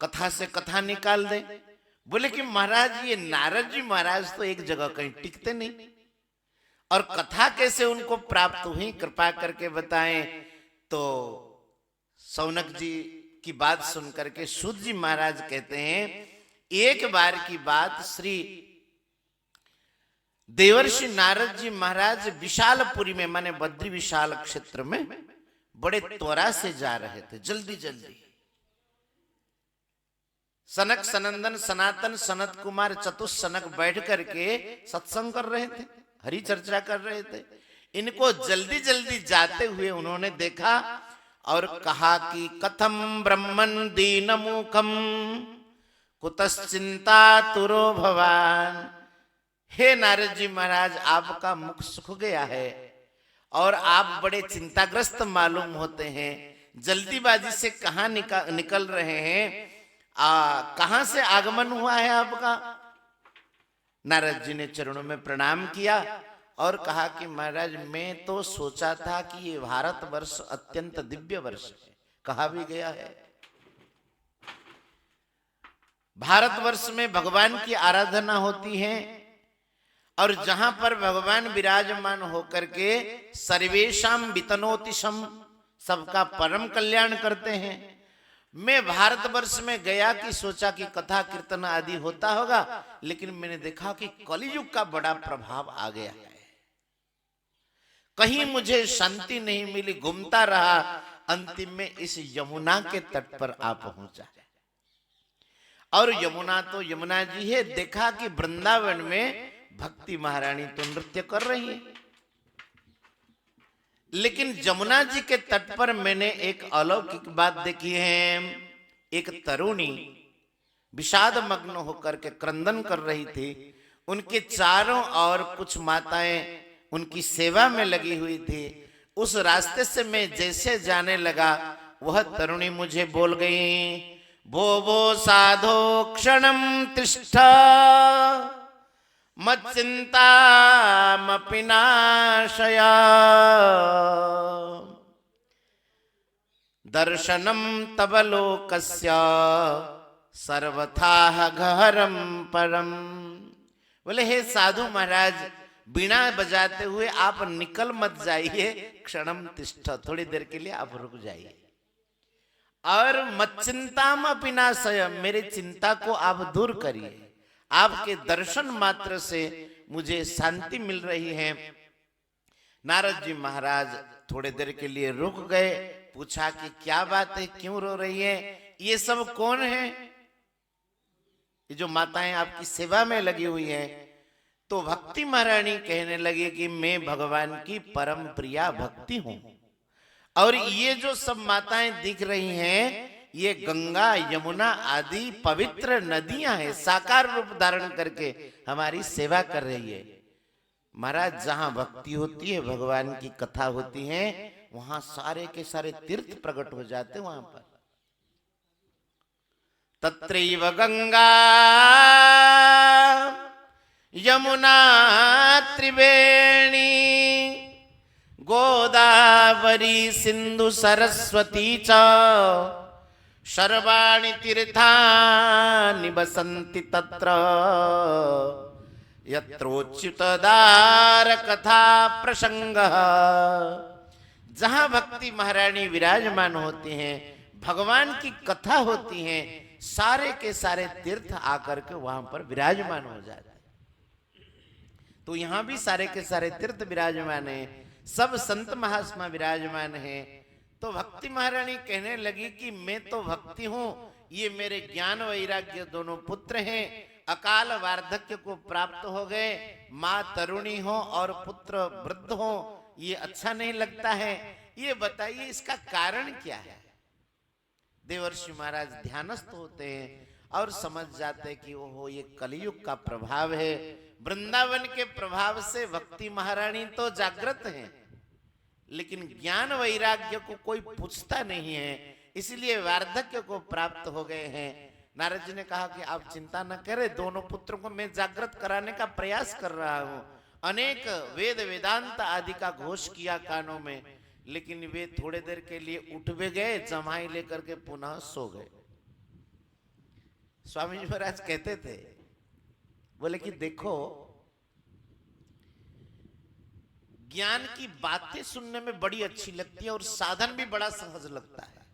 कथा से कथा निकाल दे, बोले कि महाराज ये नारद जी महाराज तो एक जगह कहीं टिकते नहीं, और कथा कैसे उनको प्राप्त हुई, कृपा करके बताएं। तो सौनक जी की बात सुनकर के सूत जी महाराज कहते हैं, एक बार की बात, श्री देवर्षि नारद जी महाराज विशालपुरी में, माने बद्री विशाल क्षेत्र में बड़े त्वरा से जा रहे थे, जल्दी जल्दी। सनक, सनंदन, सनातन, सनत कुमार चतुस्सनक बैठ करके सत्संग कर रहे थे, हरि चर्चा कर रहे थे। इनको जल्दी जल्दी जाते हुए उन्होंने देखा और कहा कि कथम ब्रह्मन दीन मुखम कुतश्चिंता तुरो भवान। हे नारद जी महाराज, आपका मुख सूख गया है और आप बड़े चिंताग्रस्त मालूम होते हैं, जल्दीबाजी से कहाँ निकल रहे हैं, कहाँ से आगमन हुआ है आपका। नारद जी ने चरणों में प्रणाम किया और कहा कि महाराज मैं तो सोचा था कि ये भारतवर्ष अत्यंत दिव्य वर्ष है, कहा भी गया है भारतवर्ष में भगवान की आराधना होती है, और जहां पर भगवान विराजमान होकर के सर्वेशम वितनोतिशम, सबका परम कल्याण करते हैं। मैं भारतवर्ष में गया कि सोचा कि कथा कीर्तन आदि होता होगा, लेकिन मैंने देखा कि कलियुग का बड़ा प्रभाव आ गया है, कहीं मुझे शांति नहीं मिली, घूमता रहा, अंतिम में इस यमुना के तट पर आ पहुंचा। और यमुना तो यमुना जी है, देखा कि वृंदावन में भक्ति महारानी तो नृत्य कर रही है, लेकिन यमुना जी के तट पर मैंने एक अलौकिक बात देखी है। एक तरुणी विषाद मग्न होकर के क्रंदन कर रही थी, उनके चारों ओर कुछ माताएं उनकी सेवा में लगी हुई थी। उस रास्ते से मैं जैसे जाने लगा, वह तरुणी मुझे बोल गई, भो भो साधो क्षणम तिष्ठ मच्चिंता मपि नाशया दर्शनम तव लोकस्य सर्वथा गहरम परम। बोले हे साधु महाराज, बिना बजाते हुए आप निकल मत जाइए, क्षणम तिष्ठ, थोड़ी देर के लिए आप रुक जाइए, और मच्चिंताम अपि नाशय, मेरे चिंता को आप दूर करिए, आपके दर्शन मात्र से मुझे शांति मिल रही है। नारद जी महाराज थोड़े देर के लिए रुक गए, पूछा कि क्या बात है, क्यों रो रही है, ये सब कौन है, ये जो माताएं आपकी सेवा में लगी हुई हैं। तो भक्ति महारानी कहने लगी कि मैं भगवान की परम प्रिया भक्ति हूं, और ये जो सब माताएं दिख रही हैं ये गंगा यमुना आदि पवित्र नदियां हैं, साकार रूप धारण करके हमारी सेवा कर रही है। महाराज जहां भक्ति होती है, भगवान की कथा होती है, वहां सारे के सारे तीर्थ प्रकट हो जाते, वहां पर तत्रैव गंगा यमुना त्रिवेणी गोदावरी सिंधु सरस्वती च सर्वाणि तीर्थानि वसन्ति तत्र यत्रोच्युतदार कथा प्रसंगः। जहां भक्ति महारानी विराजमान होती हैं, भगवान की कथा होती है, सारे के सारे तीर्थ आकर के वहां पर विराजमान हो जाते हैं। तो यहां भी सारे के सारे तीर्थ विराजमान है, सब संत महात्मा विराजमान है। तो भक्ति महारानी कहने लगी कि मैं तो भक्ति हूं, ये मेरे ज्ञान वैराग्य दोनों पुत्र हैं, अकाल वार्धक्य को प्राप्त हो गए, माँ तरुणी हो और पुत्र वृद्ध हो, ये अच्छा नहीं लगता है। ये बताइए इसका कारण क्या है। देवर्षि महाराज ध्यानस्थ होते हैं और समझ जाते हैं कि ओहो ये कलयुग का प्रभाव है। वृंदावन के प्रभाव से भक्ति महारानी तो जागृत हैं, लेकिन ज्ञान वैराग्य को कोई पूछता नहीं है, इसलिए वार्धक्य को प्राप्त हो गए हैं। नारद जी ने कहा कि आप चिंता न करें, दोनों पुत्रों को मैं जागृत कराने का प्रयास कर रहा हूं। अनेक वेद वेदांत आदि का घोष किया कानों में, लेकिन वे थोड़े देर के लिए उठ भी गए, जमाई लेकर के पुनः सो गए। स्वामी जी महाराज कहते थे, बोले कि देखो ज्ञान की बातें सुनने में बड़ी अच्छी लगती है और साधन भी बड़ा सहज लगता है।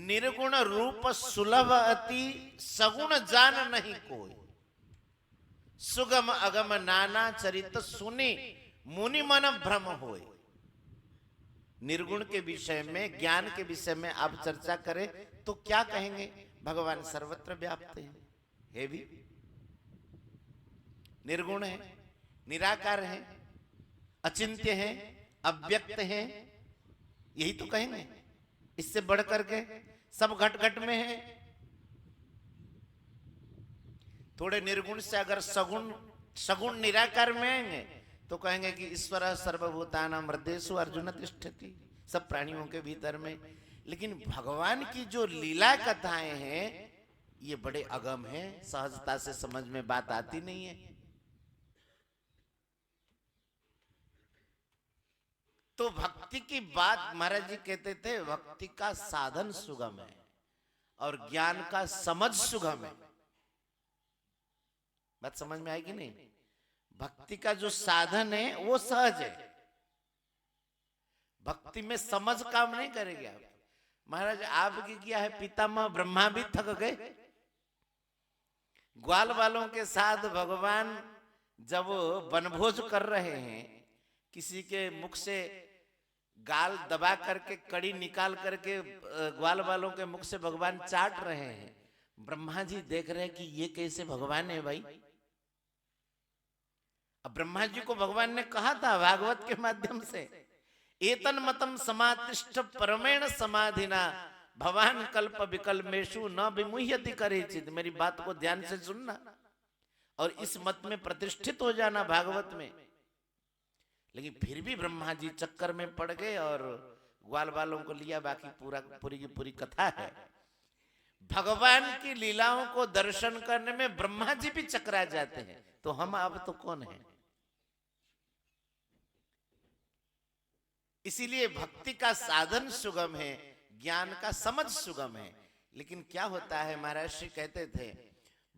निर्गुण रूप सुलभ अति, सगुण जान नहीं कोई। सुगम अगम नाना चरित सुनी, मुनि मन भ्रम होए। निर्गुण के विषय में, ज्ञान के विषय में आप चर्चा करें तो क्या कहेंगे? भगवान सर्वत्र व्याप्त है भी, निर्गुण है, निराकार है, अचिंत्य है, अव्यक्त है, यही तो कहेंगे। इससे बढ़ करके सब घट घट में है। थोड़े निर्गुण से अगर सगुण निराकार में आएंगे तो कहेंगे कि ईश्वर सर्वभूतानां हृदयेषु अर्जुन तिष्ठति, सब प्राणियों के भीतर में। लेकिन भगवान की जो लीला कथाएं हैं ये बड़े अगम है, सहजता से समझ में बात आती नहीं है। तो भक्ति की बात महाराज जी कहते थे, भक्ति का साधन सुगम है और ज्ञान का समझ सुगम है। बात समझ में आएगी नहीं? भक्ति का जो साधन है वो सहज है, भक्ति में समझ काम नहीं करेगी आप। महाराज आपकी क्या है, पितामह ब्रह्मा भी थक गए। ग्वाल वालों के साथ भगवान जब वनभोज कर रहे हैं, किसी के मुख से गाल दबा करके कड़ी निकाल करके ग्वाल वालों के मुख से भगवान चाट रहे हैं। ब्रह्मा जी देख रहे हैं कि ये कैसे भगवान है भाई। अब ब्रह्मा जी को भगवान ने कहा था भागवत के माध्यम से, एतन मतम समातिष्ठ परमेण समाधिना भवान कल्प विकल्पेषु न विमुह्यति करेचित। मेरी बात को ध्यान से सुनना और इस मत में प्रतिष्ठित हो जाना भागवत में। लेकिन फिर भी ब्रह्मा जी चक्कर में पड़ गए और ग्वाल वालों को लिया, बाकी पूरी की पूरी कथा है। भगवान की लीलाओं को दर्शन करने में ब्रह्मा जी भी चकरा जाते हैं, तो हम अब तो कौन है। इसीलिए भक्ति का साधन सुगम है, ज्ञान का समझ सुगम है। लेकिन क्या होता है, महाराज श्री कहते थे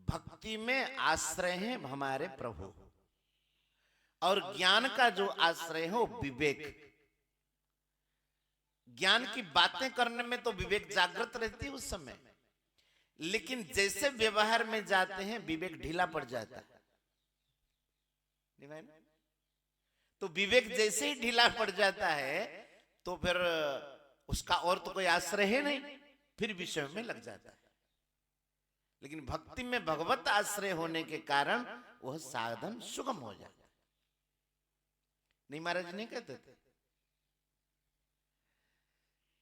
भक्ति में आश्रय है हमारे प्रभु, और ज्ञान का जो आश्रय है वो विवेक। ज्ञान की बातें करने में तो विवेक जागृत रहती है उस समय, लेकिन जैसे व्यवहार में जाते हैं विवेक ढीला पड़ जाता है। तो विवेक जैसे ही ढीला पड़ जाता है तो फिर उसका और तो कोई आश्रय है नहीं, फिर विषय में लग जाता है। लेकिन भक्ति में भगवत आश्रय होने के कारण वह साधन सुगम हो जाता है। नहीं महाराज नहीं कहते थे?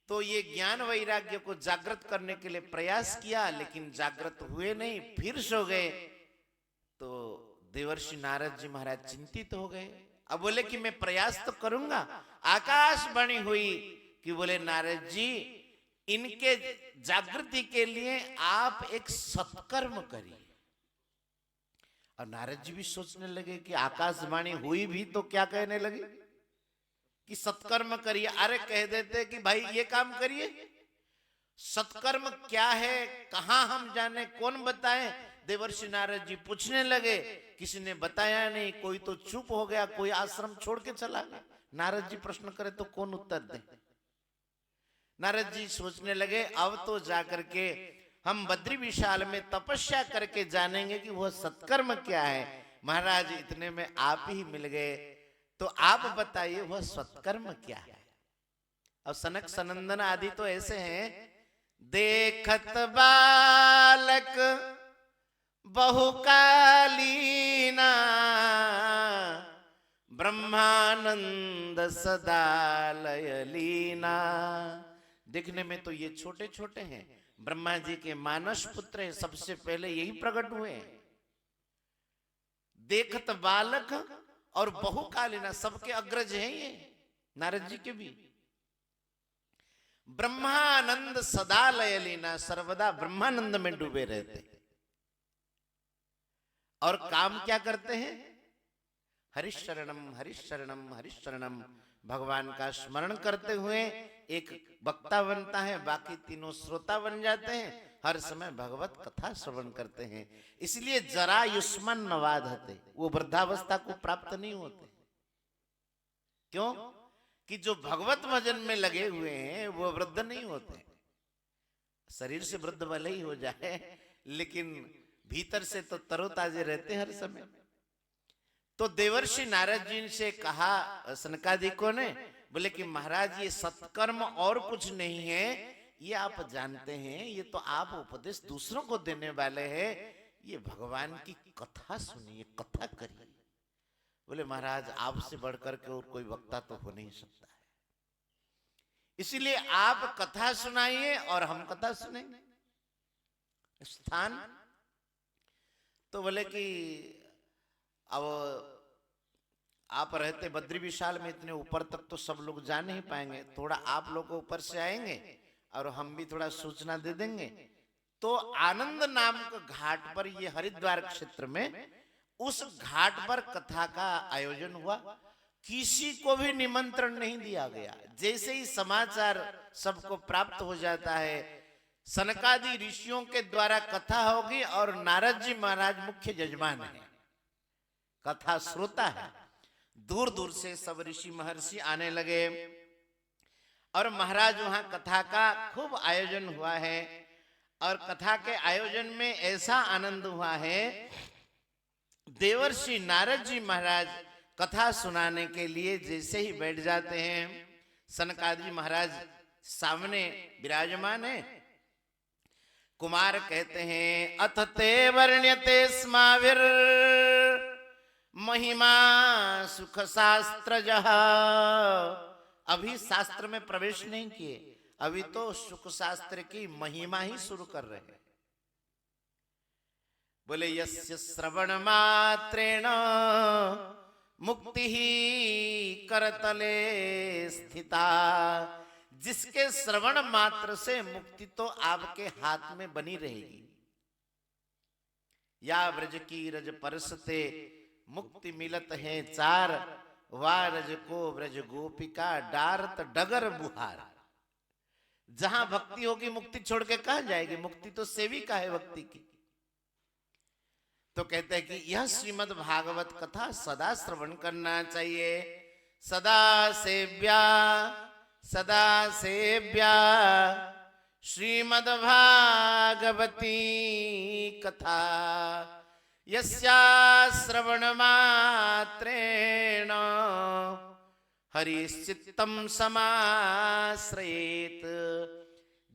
तो ये ज्ञान वैराग्य को जागृत करने के लिए प्रयास किया, लेकिन जागृत हुए नहीं, फिर सो गए। तो देवर्षि नारद जी महाराज चिंतित हो गए। अब बोले कि मैं प्रयास तो करूंगा। आकाशवाणी हुई कि बोले नारद जी इनके जागृति के लिए आप एक सत्कर्म करिए। और नारद जी भी सोचने लगे कि आकाशवाणी हुई भी तो क्या कहने लगे कि सत्कर्म करिए। अरे कह देते कि भाई ये काम करिए। सत्कर्म क्या है, कहां हम जाने, कौन बताए। देवर्षि नारद जी पूछने लगे, किसी ने बताया नहीं। कोई तो चुप हो गया, कोई आश्रम छोड़ के चला गया। नारद जी प्रश्न करे तो कौन उत्तर दे। नारद जी सोचने लगे अब तो जाकर के हम बद्री विशाल में तपस्या करके जानेंगे कि वह सत्कर्म क्या है। महाराज इतने में आप ही मिल गए, तो आप बताइए वह सत्कर्म क्या है। अब सनक सनंदन आदि तो ऐसे हैं, देखत बालक बहुकालीना ब्रह्मानंद सदा लय लीना। देखने में तो ये छोटे छोटे हैं, ब्रह्मा जी के मानस पुत्र हैं, सबसे पहले यही प्रकट हुए हैं। देखत बालक और बहुकालीना, सबके अग्रज हैं ये, नारद जी के भी। ब्रह्मानंद सदा लय लीना, सर्वदा ब्रह्मानंद में डूबे रहते। और काम क्या करते हैं? हरिशरणम हरिशरणम हरिशरणम, भगवान का स्मरण करते हुए एक वक्ता बनता है, बाकी तीनों श्रोता बन जाते हैं, हर समय भगवत कथा श्रवण करते हैं। इसलिए जरा युष्मन नवाधते, वो वृद्धावस्था को प्राप्त नहीं होते। क्यों? कि जो भगवत भजन में लगे हुए हैं वो वृद्ध नहीं होते। शरीर से वृद्ध भले ही हो जाए, लेकिन भीतर से तो तरोताजे रहते हर समय। तो देवर्षि नारद जी से कहा सनकादिकों ने, बोले कि महाराज ये सत्कर्म और कुछ नहीं है, ये आप जानते हैं, ये तो आप उपदेश दूसरों को देने वाले हैं, ये भगवान की कथा सुनिए, कथा करिए। बोले महाराज आपसे बढ़कर के और कोई वक्ता तो हो नहीं सकता है, इसीलिए आप कथा सुनाइए और हम कथा सुनेंगे। स्थान तो बोले कि अब आप रहते बद्री विशाल में, इतने ऊपर तक तो सब लोग जा नहीं पाएंगे, थोड़ा आप लोग ऊपर से आएंगे और हम भी थोड़ा सूचना दे देंगे। तो आनंद नाम के घाट पर, ये हरिद्वार क्षेत्र में, उस घाट पर कथा का आयोजन हुआ। किसी को भी निमंत्रण नहीं दिया गया। जैसे ही समाचार सबको प्राप्त हो जाता है, सनकादि ऋषियों के द्वारा कथा होगी और नारद जी महाराज मुख्य यजमान है, कथा श्रोता है। दूर दूर से सब ऋषि महर्षि आने लगे और महाराज वहां कथा का खूब आयोजन हुआ है। और कथा के आयोजन में ऐसा आनंद हुआ है, देवर्षि नारद जी महाराज कथा सुनाने के लिए जैसे ही बैठ जाते हैं, सनकादि महाराज सामने विराजमान है। कुमार कहते हैं, अथ ते वर्ण्यते स्माविर महिमा सुख शास्त्र जहा। अभी शास्त्र में प्रवेश नहीं किए, अभी तो सुख शास्त्र की महिमा ही शुरू कर रहे हैं। बोले यस्य श्रवण मात्रेण मुक्ति ही करतले स्थिता। जिसके श्रवण मात्र से मुक्ति तो आपके हाथ में बनी रहेगी। या व्रज की रज परसते मुक्ति मिलत है चार, वारज को व्रज गोपिका डारत डगर बुहार। जहां भक्ति होगी मुक्ति छोड़ के कहां जाएगी? मुक्ति तो सेविका है भक्ति की। तो कहते हैं कि यह श्रीमद् भागवत कथा सदा श्रवण करना चाहिए। सदा सेव्या सदा सेव्या श्रीमद् भागवती कथा, यस्या श्रवण मात्रेण हरिश्चित्तम समाश्रयेत।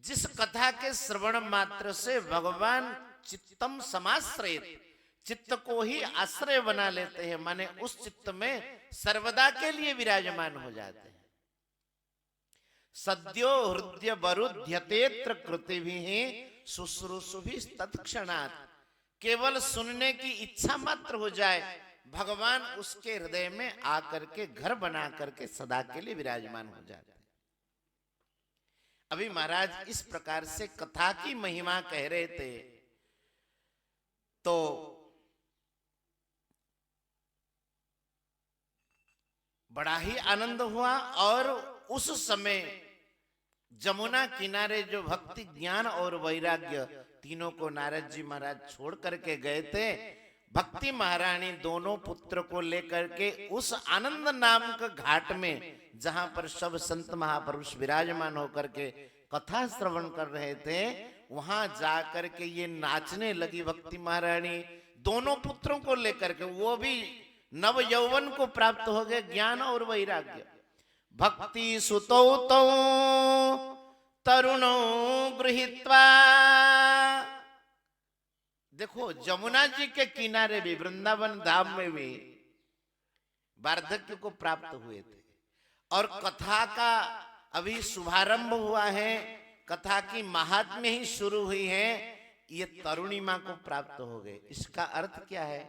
जिस कथा के श्रवण मात्र से भगवान चित्तम समाश्रयेत, चित्त को ही आश्रय बना लेते हैं, माने उस चित्त में सर्वदा के लिए विराजमान हो जाते हैं। सद्यो हृदय बरुध्यतेत्र कृतिभिः शुश्रूषुभिः तत्क्षणात्। केवल सुनने की इच्छा मात्र हो जाए, भगवान उसके हृदय में आकर के घर बना करके सदा के लिए विराजमान हो जाते हैं। अभी महाराज इस प्रकार से कथा की महिमा कह रहे थे, तो बड़ा ही आनंद हुआ। और उस समय जमुना किनारे जो भक्ति ज्ञान और वैराग्य तीनों को नारद जी महाराज छोड़ करके गए थे, भक्ति महारानी दोनों पुत्र को लेकर के उस आनंद नाम के घाट में, जहां पर सब संत महापुरुष विराजमान होकर के कथा श्रवण कर रहे थे, वहां जाकर के ये नाचने लगी भक्ति महारानी दोनों पुत्रों को लेकर के। वो भी नव यौवन को प्राप्त हो गए, ज्ञान और वैराग्य। भक्ति सुतौ तौ तरुणो गृहीत्वा, देखो जमुना जी के किनारे भी, वृंदावन धाम में भी वार्धक्य को प्राप्त हुए थे, और कथा का अभी शुभारंभ हुआ है, कथा की महात्म्य ही शुरू हुई है, ये तरुणिमा को प्राप्त हो गए। इसका अर्थ क्या है?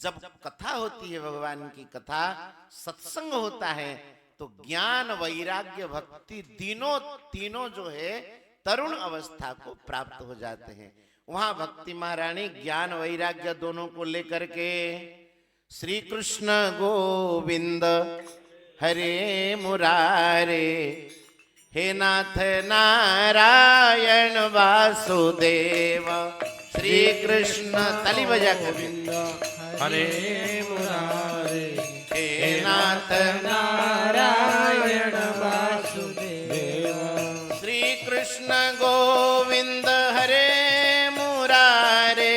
जब कथा होती है, भगवान की कथा, सत्संग होता है, तो ज्ञान वैराग्य भक्ति तीनों जो है तरुण अवस्था को प्राप्त हो जाते हैं। वहां भक्ति महारानी ज्ञान वैराग्य दोनों को लेकर के श्री कृष्ण गोविंद हरे मुरारे, हे नाथ नारायण वासुदेव, श्री कृष्ण ताली बजा गोविंद हरे मुरारे, हे नाथ नारायण वासुदेव, श्री कृष्ण गोविंद हरे मुरारे,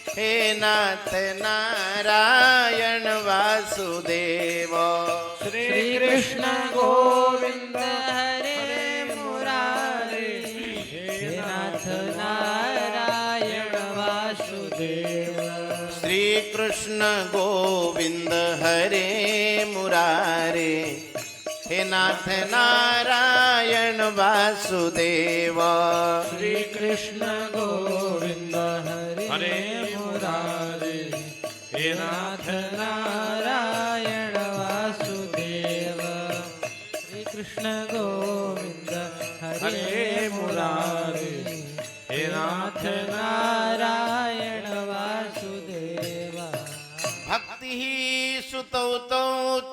हे नाथ नारायण वासुदेव, श्री कृष्ण गोविंद हरे मुरारे, हे नाथ नारायण वासुदेव, श्री कृष्ण गोविंद हरे मुरारे, हे नाथ नारायण वासुदेव, श्री कृष्ण गोविंद हरे मुरारे, हे नाथ नारायण वासुदेव, श्री कृष्ण गोविंद हरे मुरारे, हे नाथ नारायण वासुदेव। भक्ति ही सुतौ तौ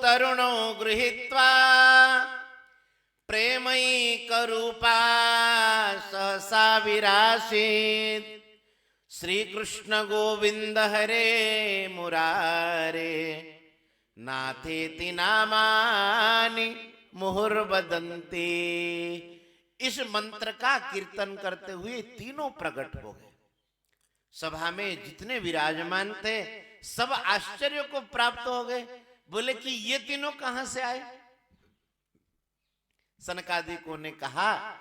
तरुणौ गृहीत्वा, प्रेमैकरूपा सहसा विरासीत्, श्री कृष्ण गोविंद हरे मुरारे, नाथेति नामानि मुहुर्वदन्ति। इस मंत्र का कीर्तन करते हुए तीनों प्रकट हो गए। सभा में जितने विराजमान थे सब आश्चर्य को प्राप्त हो गए, बोले कि ये तीनों कहां से आए? सनकादिकों ने कहा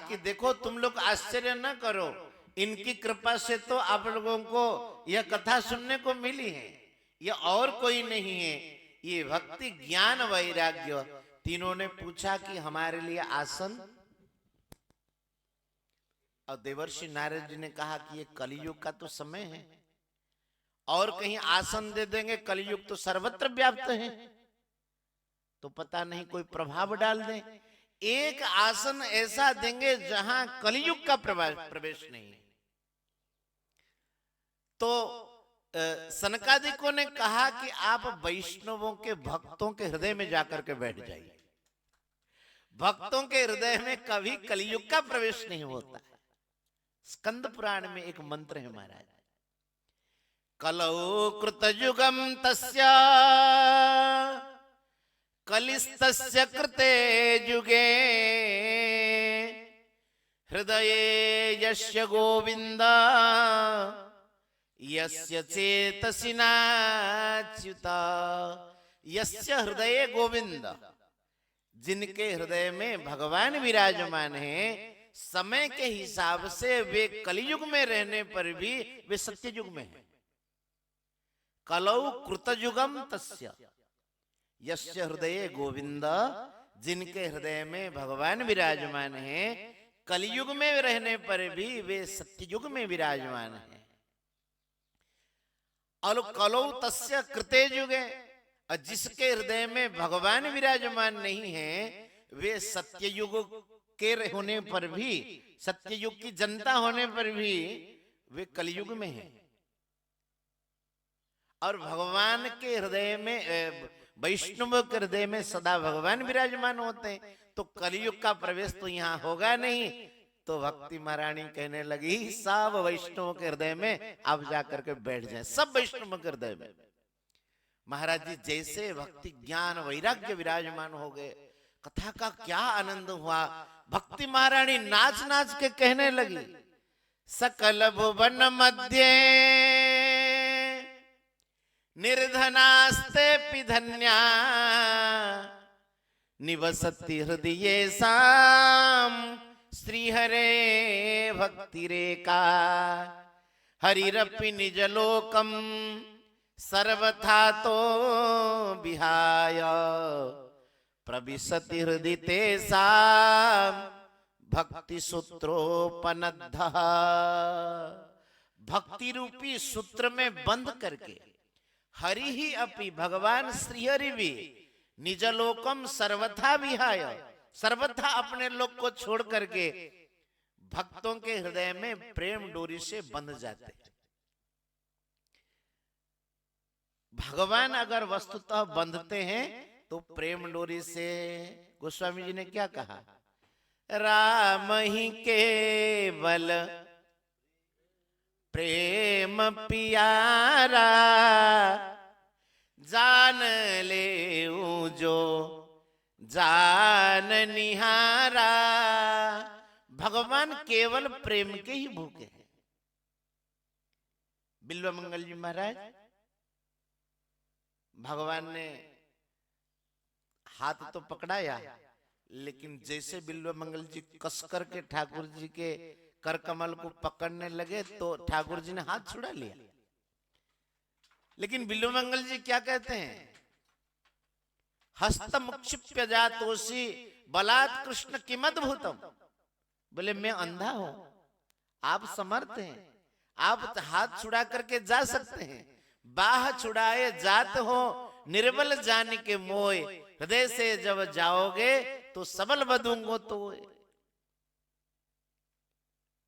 कि देखो तुम लोग आश्चर्य न करो, इनकी कृपा से तो आप लोगों को यह कथा सुनने को मिली है, यह और कोई नहीं है, ये भक्ति ज्ञान वैराग्य। तीनों ने पूछा कि हमारे लिए आसन, और देवर्षि नारद जी ने कहा कि ये कलयुग का तो समय है, और कहीं आसन दे देंगे, कलयुग तो सर्वत्र व्याप्त है, तो पता नहीं कोई प्रभाव डाल दे। एक आसन ऐसा देंगे जहां कलयुग का प्रवेश नहीं है। तो सनकादिकों ने कहा कि आप वैष्णवों के भक्तों के हृदय में जाकर के बैठ जाइए, भक्तों के हृदय में कभी कलयुग का प्रवेश नहीं होता है। स्कंद पुराण में एक मंत्र है महाराज, कलौ कृतयुगम तस्य कलिस्तस्य कृते युगे, हृदये यस्य गोविंद यस्य चेतसि नाच्युत। यस्य हृदये गोविंद, जिनके हृदय में भगवान विराजमान हैं, समय के हिसाब से वे कलयुग में रहने पर भी वे सत्ययुग में हैं। कलौ कृतयुगम तस्य, यस्य हृदये गोविंद, जिनके हृदय में भगवान विराजमान हैं, कलयुग में रहने पर भी वे सत्ययुग में विराजमान हैं। और कलौ तस्य कृते युगे, और जिसके हृदय में भगवान विराजमान नहीं है, वे सत्ययुग के होने पर भी, सत्ययुग की जनता होने पर भी वे कलयुग में हैं। और भगवान के हृदय में, वैष्णव के हृदय में सदा भगवान विराजमान होते हैं, तो कलयुग का प्रवेश तो यहाँ होगा नहीं। तो भक्ति महारानी कहने लगी, सब वैष्णव के हृदय में आप जाकर के बैठ जाएं, सब वैष्णव के हृदय में। महाराज जी जैसे भक्ति ज्ञान वैराग्य विराजमान हो गए, कथा का क्या आनंद हुआ। भक्ति महारानी नाच नाच के कहने लगी, सकल भुवन मध्य निर्धनास्ते पिधन्या, निवसति हृदये साम श्रीहरे भक्तिरेका हरिरपि निजलोकम सर्वथा तो विहाय प्रविशति हृदि तेषां भक्ति सूत्रोपनद्धः। भक्ति रूपी सूत्र में बंद करके हरि ही अपि भगवान श्रीहरि भी निजलोकम सर्वथा विहाय, सर्वथा अपने लोक को छोड़ करके भक्तों के हृदय में प्रेम डोरी से बंध जाते। भगवान अगर वस्तुतः बंधते हैं तो प्रेम डोरी से, गोस्वामी जी ने क्या कहा, राम ही केवल प्रेम पियारा जान ले जो जान निहारा। भगवान केवल प्रेम के ही भूखे हैं। बिल्व मंगल जी महाराज, भगवान ने हाथ तो पकड़ाया, लेकिन जैसे बिल्व मंगल जी कस करके ठाकुर जी के कर कमल को पकड़ने लगे तो ठाकुर जी ने हाथ छुड़ा लिया। लेकिन बिल्व मंगल जी क्या कहते हैं, हस्तमुक्षिप्य जातोषी बलात् कृष्ण किमद्भुतम। बोले मैं अंधा हूं, आप समर्थ हैं, आप हाथ छुड़ा करके जा सकते हैं। बाह छुड़ाए जात हो निर्बल जान के मोय, हृदय से जब जाओगे तो सबल बदूंगो तो।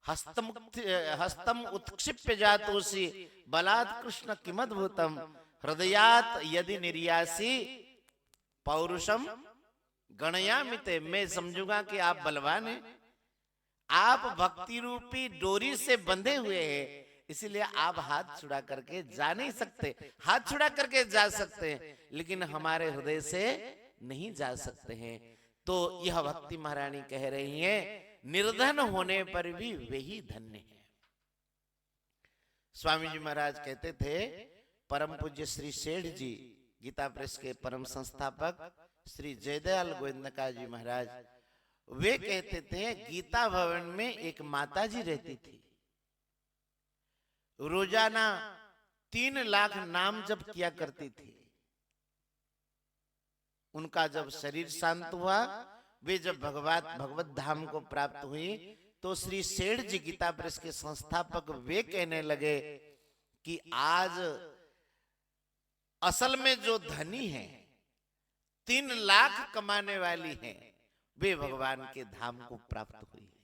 हस्तम उत्क्षिप्य जातोषी बलात् कृष्ण किमद्भुतम हृदयात यदि निर्यासी पौरुषम गणयामिते। मैं समझूंगा कि आप बलवान हैं, आप भक्ति रूपी डोरी से बंधे हुए हैं, इसलिए आप हाथ छुड़ा करके जा नहीं सकते। हाथ छुड़ा करके जा सकते हैं, लेकिन हमारे हृदय से नहीं जा सकते हैं। तो यह भक्ति महारानी कह रही हैं, निर्धन होने पर भी वही धन्य है। स्वामी जी महाराज कहते थे, परम पूज्य श्री सेठ जी गीता प्रेस के परम संस्थापक श्री जयदयाल गोविंदका जी महाराज, वे कहते थे गीता भवन में एक माता जी रहती थी, रोजाना 3 लाख नाम जप किया करती थी। उनका जब शरीर शांत हुआ, वे जब भगवत धाम को प्राप्त हुई, तो श्री सेठ जी गीता प्रेस के संस्थापक वे कहने लगे कि आज असल में जो धनी है, 3 लाख कमाने वाली है, वे भगवान के धाम को प्राप्त हुई है।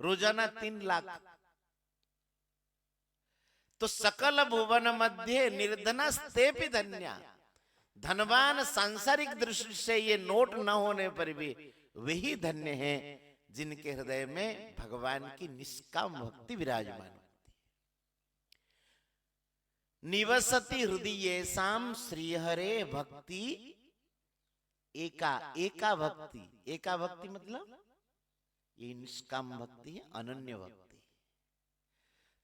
रोजाना 3 लाख। तो सकल भुवन मध्य निर्धनस्तेपि धन्या। धनवान सांसारिक दृष्टि से ये नोट न होने पर भी वही धन्य हैं जिनके हृदय में भगवान की निष्काम भक्ति विराजमान होती है। निवसति हृदयेषां श्रीहरे भक्ति एका। एका भक्ति, एका भक्ति मतलब ये निष्काम भक्ति है, अनन्य भक्ति।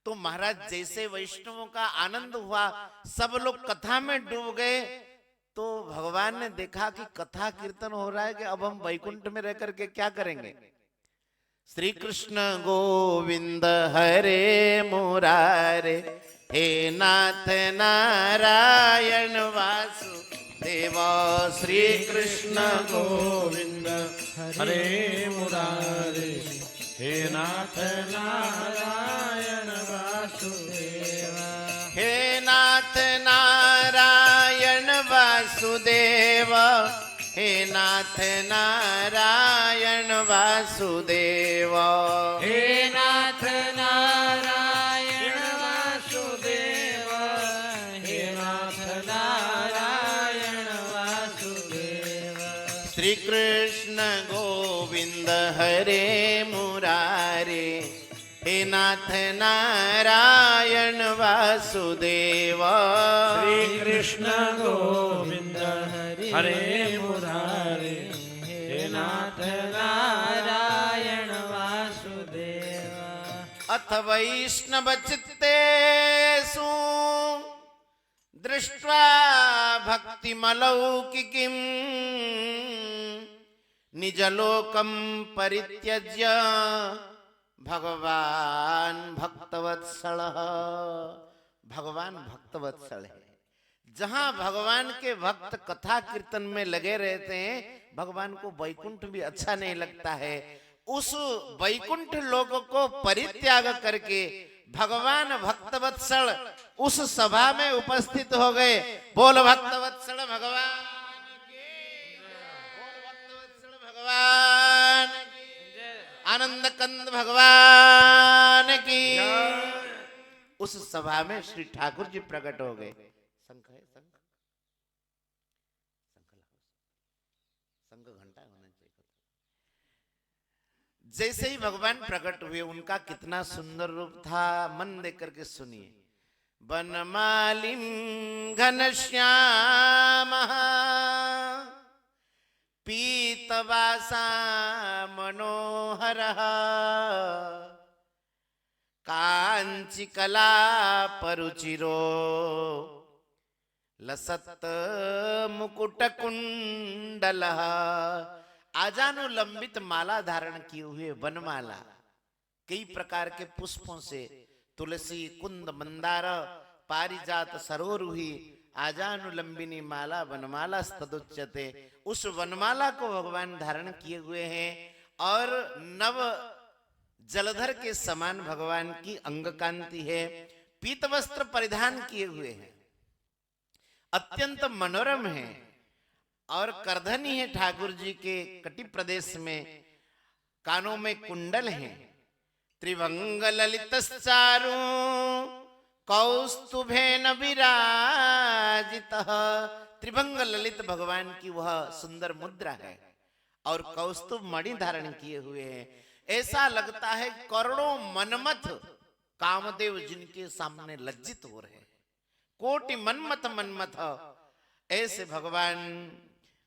तो महाराज जैसे वैष्णवों का आनंद हुआ, सब लोग कथा में डूब गए, तो भगवान ने देखा कि कथा कीर्तन हो रहा है कि अब हम वैकुंठ में रह करके क्या करेंगे। श्री कृष्ण गोविंद हरे मुरारे, हे नाथ नारायण वासुदेव। श्री कृष्ण गोविंद हरे मुरारे, हे नाथ नारायण वासुदेव। हे नाथ नारायण वासुदेव, हे नाथ नारायण वासुदेव। हे नाथ नारायण वासुदेव, हे नाथ नारायण वासुदेव। श्री कृष्ण गोविंद हरे मुरारे, हे नाथ नारायण वासुदेव। श्री कृष्ण गोविंद हरे मुरारे, हे नाथ नारायण वासुदेव। अथ वैष्णव चित्तेषु दृष्ट्वा भक्तिमलौकिकीं निजलोकम परित्यज्य भगवान भक्तवत्सल। भगवान भक्तवत्सल है। जहां भगवान के भक्त कथा कीर्तन में लगे रहते हैं, भगवान को वैकुंठ भी अच्छा नहीं लगता है। उस वैकुंठ लोक को परित्याग करके भगवान भक्तवत्सल उस सभा में उपस्थित हो गए। बोल भक्तवत्सल भगवान की, बोल भक्तवत्सल भगवान की, आनंद कंद भगवान की। उस सभा में श्री ठाकुर जी प्रकट हो गए। शंख है, शंख, शंख घंटा होना चाहिए। जैसे ही भगवान प्रकट हुए, उनका कितना सुंदर रूप था, मन देख करके सुनिए। वनमालिं घनश्याम पीतवासा मनोहर कांची कला परुचिरो लसत मुकुट कुंडल। आजानुलंबित माला धारण किए हुए वनमाला, कई प्रकार के पुष्पों से, तुलसी कुंद मंदार पारिजात सरोरुही आजानुलंबिनी माला वनमाला स्तदुच्यते। उस वनमाला को भगवान धारण किए हुए हैं और नव जलधर के समान भगवान की अंग कांति है। पीत वस्त्र परिधान किए हुए हैं, अत्यंत मनोरम है। और करधनी है ठाकुर जी के कटि प्रदेश में, कानों में कुंडल हैं। त्रिभंग ललित चारु कौस्तुभेन विराजित। त्रिभंग ललित भगवान की वह सुंदर मुद्रा है और कौस्तुभ मणि धारण किए हुए हैं। ऐसा लगता है करोड़ों मनमथ कामदेव जिनके सामने लज्जित हो रहे हैं। कोटि मनमथ मनमथ ऐसे भगवान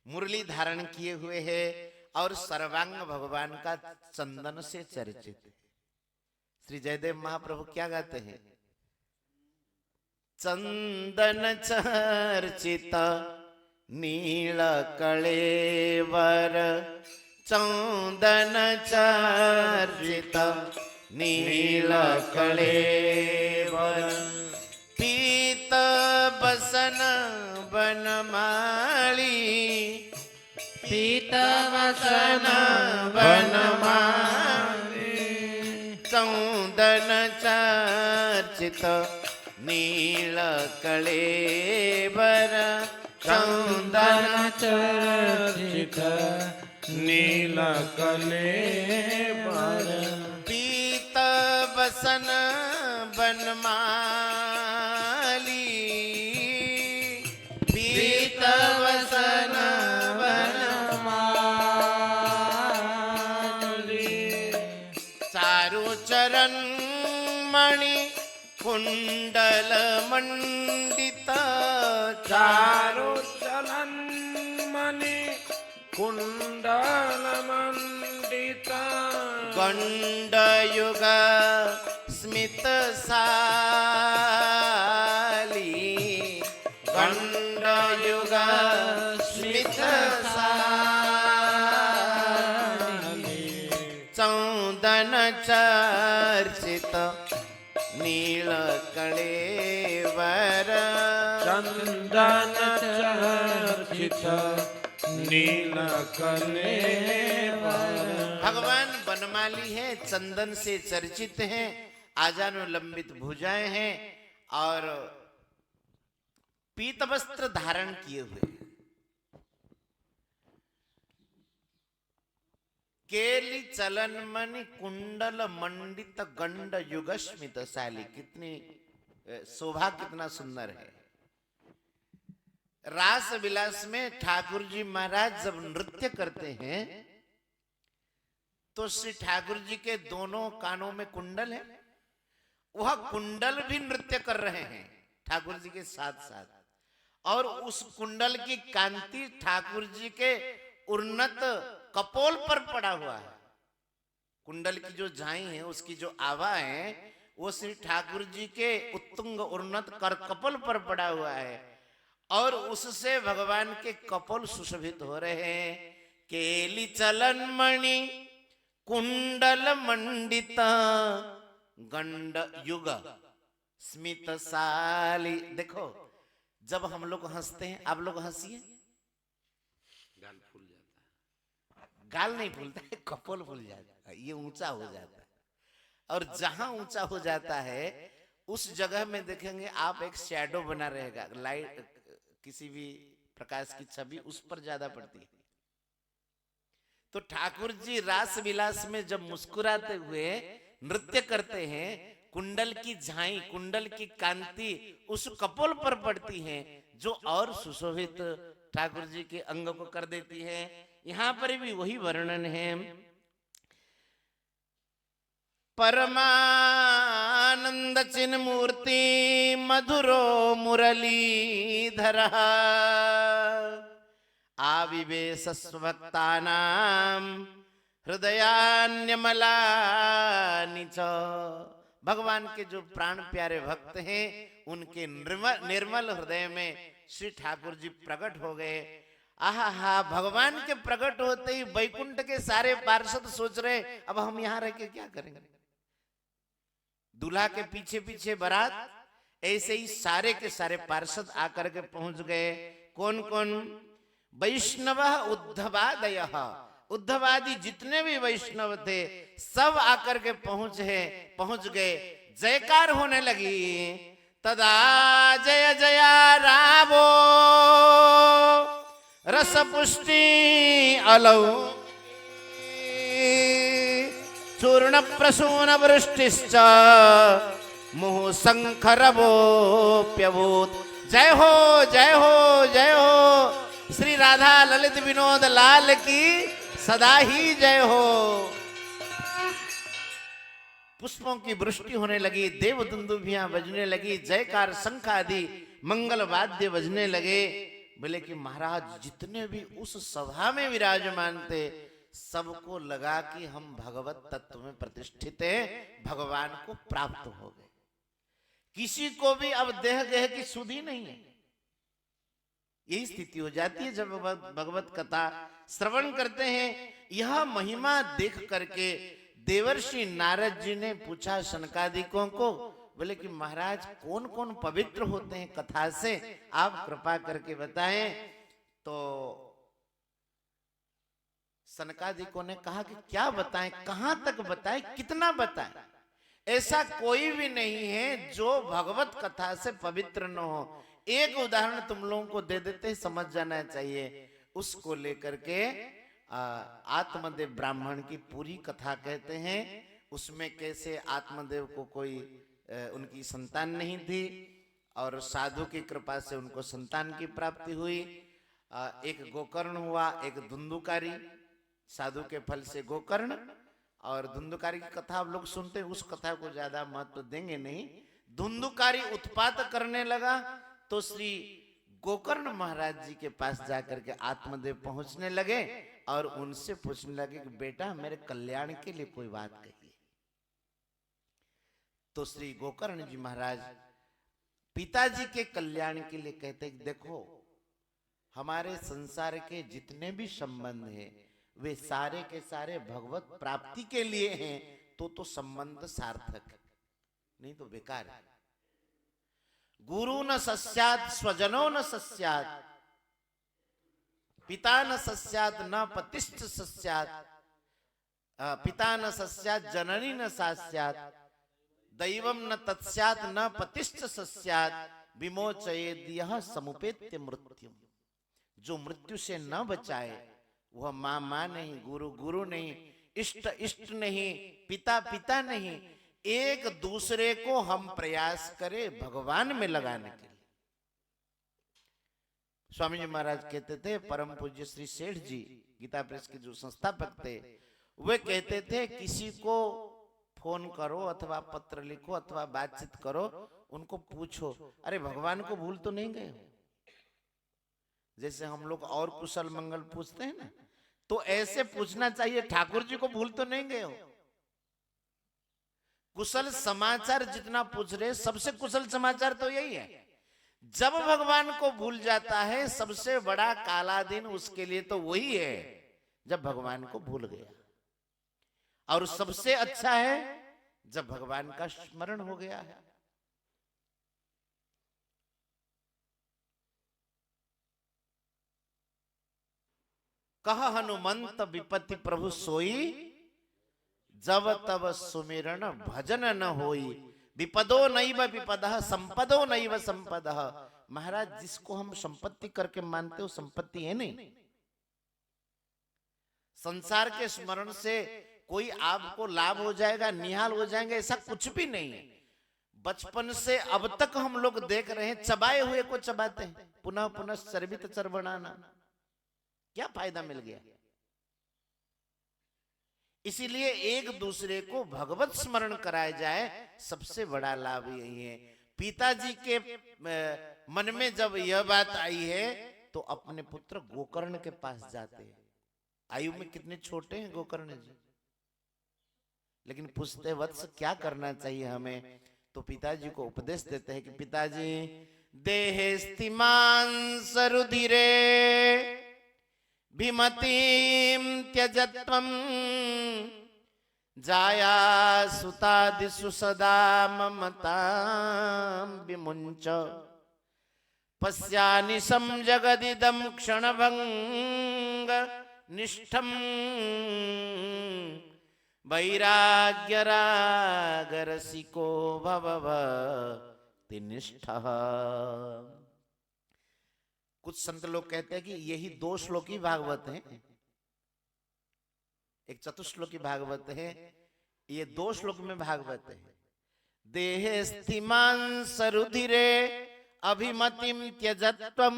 मुरली धारण किए हुए हैं और सर्वांग भगवान का चंदन से चर्चित। श्री जयदेव महाप्रभु क्या गाते हैं? चंदन चर्चित नील कलेवर, चंदन चर्चित नील कलेवर, पीत बसन बनमाली, पीत वसन बनमाली, चंदन चर्चित नील कलेवर, चंदन चर्चित नील कलेवर, पीत बसन बनमाली, पीत बसन बनमाली, चारु चरण मणि कुंडल मंडित, चारु चलन मणि कुंडल मंडित, गंडयुग स्मित साली, गंडयुग स्मित साली, चंदन चर्चित नील कलेवर, चंदन चर्चित नील कलेवर। भगवान बनमाली है, चंदन से चर्चित हैं, आजानुलंबित भुजाएं हैं और पीत वस्त्र धारण किए हुए। केली चलन मणि कुंडल मंडित गंड युगस्मित शाली। कितनी शोभा, कितना सुंदर है। रास विलास में ठाकुर जी महाराज जब नृत्य करते हैं तो श्री ठाकुर जी के दोनों कानों में कुंडल है। वह कुंडल भी नृत्य कर रहे हैं ठाकुर जी के साथ साथ, और उस कुंडल की कांति ठाकुर जी के उन्नत कपोल पर पड़ा हुआ है। कुंडल की जो झाई है, उसकी जो आभा है, वो श्री ठाकुर जी के उत्तुंग उन्नत कर कपोल पर पड़ा हुआ है और उससे भगवान के कपोल सुशोभित हो रहे हैं। केली चलन मणि कुंडल मंडिता गंड युग स्मित साली। देखो जब हम लोग हंसते हैं, आप लोग हंसिए, गाल फूल जाता है। गाल नहीं फूलता है, कपोल फूल जाता है, ये ऊंचा हो जाता है। और जहां ऊंचा हो जाता है उस जगह में देखेंगे आप एक शैडो बना रहेगा, लाइट किसी भी प्रकाश की छवि उस पर ज्यादा पड़ती है। तो ठाकुर जी रास विलास में जब मुस्कुराते हुए नृत्य करते हैं, कुंडल की झाई, कुंडल की कांति उस कपोल पर पड़ती है, जो और सुशोभित ठाकुर जी के अंग को कर देती है। यहां पर भी वही वर्णन है। परमानंद चिन्ह मूर्ति मधुरो मुरलीधर आविवेश स्वभक्तानां हृदयान्यमलानि च। भगवान के जो प्राण प्यारे भक्त हैं उनके निर्मल हृदय में श्री ठाकुर जी प्रकट हो गए। आहा, भगवान के प्रकट होते ही वैकुंठ के सारे पार्षद सोच रहे अब हम यहाँ रह के क्या करेंगे। दूल्हा के पीछे पीछे बारात, ऐसे ही सारे के सारे पार्षद आकर के पहुंच गए। कौन कौन? वैष्णव उद्धवादय, उद्धवादी जितने भी वैष्णव थे सब आकर के पहुंच गए। जयकार होने लगी। तदा जय जया रावो रस पुष्टि अलौ चूर्ण प्रसून वृष्टिश्च मुह शंखरवोप्यभूत। जय हो जय हो जय हो, श्री राधा ललित विनोद लाल की सदा ही जय हो। पुष्पों की वृष्टि होने लगी, देव दुंदुभियां बजने लगी, जयकार शंख आदि मंगल वाद्य बजने लगे। बोले कि महाराज जितने भी उस सभा में विराजमान थे सबको लगा कि हम भगवत तत्व में प्रतिष्ठित हैं, भगवान को प्राप्त हो गए। किसी को भी अब देह गेह की सुधि नहीं है। यही स्थिति हो जाती है जब भगवत कथा श्रवण करते हैं। यह महिमा देख करके देवर्षि नारद जी ने पूछा शनकादिकों को, बोले कि महाराज कौन कौन पवित्र होते हैं कथा से, आप कृपा करके बताएं। तो शनकादिकों ने कहा कि क्या बताएं, कहां तक बताएं, कितना बताएं। ऐसा कोई भी नहीं है जो भगवत कथा से पवित्र न हो। एक उदाहरण तुम लोगों को दे देते हैं, समझ जाना चाहिए। उसको लेकर के आत्मदेव ब्राह्मण की पूरी कथा कहते हैं। उसमें कैसे आत्मदेव को कोई उनकी संतान नहीं थी और साधु की कृपा से उनको संतान की प्राप्ति हुई। एक गोकर्ण हुआ, एक धुंधुकारी, साधु के फल से गोकर्ण और धुंधुकारी की कथा आप लोग सुनते हैं, उस कथा को ज्यादा महत्व देंगे नहीं। धुंधुकारी उत्पात करने लगा तो श्री गोकर्ण महाराज जी के पास जाकर के आत्मदेव पहुंचने लगे और उनसे पूछने लगे कि बेटा मेरे कल्याण के लिए कोई बात कहिए। तो श्री गोकर्ण जी महाराज पिताजी के कल्याण के लिए कहते कि देखो हमारे संसार के जितने भी संबंध हैं वे सारे के सारे भगवत प्राप्ति के लिए हैं, तो संबंध सार्थक है, नहीं तो बेकार है। गुरु न सस्यात् स्वजनो न सस्यात्, पिता न सस्यात् न पतिश्च सस्यात्, पिता न सस्यात् जननी न सस्यात्, दैवम न तत्स्यात् न पतिश्च सस्यात्, विमोचयेद् यः समुपेत्य मृत्युम। जो मृत्यु से न बचाए वह माँ नहीं, गुरु गुरु नहीं, इष्ट इष्ट नहीं, पिता पिता नहीं, एक दूसरे को हम प्रयास करें भगवान में लगाने के लिए। स्वामी जी महाराज कहते थे, परम पूज्य श्री सेठ जी गीता प्रेस के जो संस्थापक थे, वे कहते थे किसी को फोन करो अथवा पत्र लिखो अथवा बातचीत करो, उनको पूछो अरे भगवान को भूल तो नहीं गए हो। जैसे हम लोग और कुशल मंगल पूछते हैं ना, तो ऐसे पूछना चाहिए ठाकुर जी को भूल तो नहीं गए हो। कुशल समाचार जितना पूछ रहे, सबसे कुशल समाचार तो यही है। जब भगवान को भूल जाता है सबसे बड़ा काला दिन उसके लिए तो वही है जब भगवान को भूल गया, और सबसे अच्छा है जब भगवान का स्मरण हो गया है। कह हनुमंत विपत्ति प्रभु सोई, जब तब सुमिरन भजन न होई, विपदो नैव विपदः संपदो नैव संपदः। महाराज, जिसको हम संपत्ति करके मानते हो संपत्ति है नहीं। संसार के स्मरण से कोई आपको लाभ हो जाएगा, निहाल हो जाएंगे, ऐसा कुछ भी नहीं है। बचपन से अब तक हम लोग देख रहे हैं, चबाए हुए को चबाते हैं, पुनः पुनः चर्बित चर्वणाना, क्या फायदा मिल गया? इसीलिए एक दूसरे को भगवत स्मरण कराया जाए, सबसे बड़ा लाभ यही है। पिताजी के मन में जब यह बात आई है तो अपने पुत्र गोकर्ण के पास जाते हैं। आयु में कितने छोटे हैं गोकर्ण जी, लेकिन पूछते वत्स क्या करना चाहिए हमें, तो पिताजी को उपदेश देते हैं कि पिताजी, देहे स्थिमान सरुधिरे विमतिम त्यजत्वम, जाया सुतादिषु सदा ममतां विमुञ्च, पश्यानिशं जगदिदं क्षणभंग निष्ठं, वैराग्यरागरसिको भवभक्ति निष्ठः। कुछ संत लोग कहते हैं कि यही 2 श्लोकी भागवत हैं, एक चतुश्लोकी भागवत है, ये 2 श्लोक में भागवत है। देहे स्थिमान सरुधिरे अभिमतिम त्यजत्वम।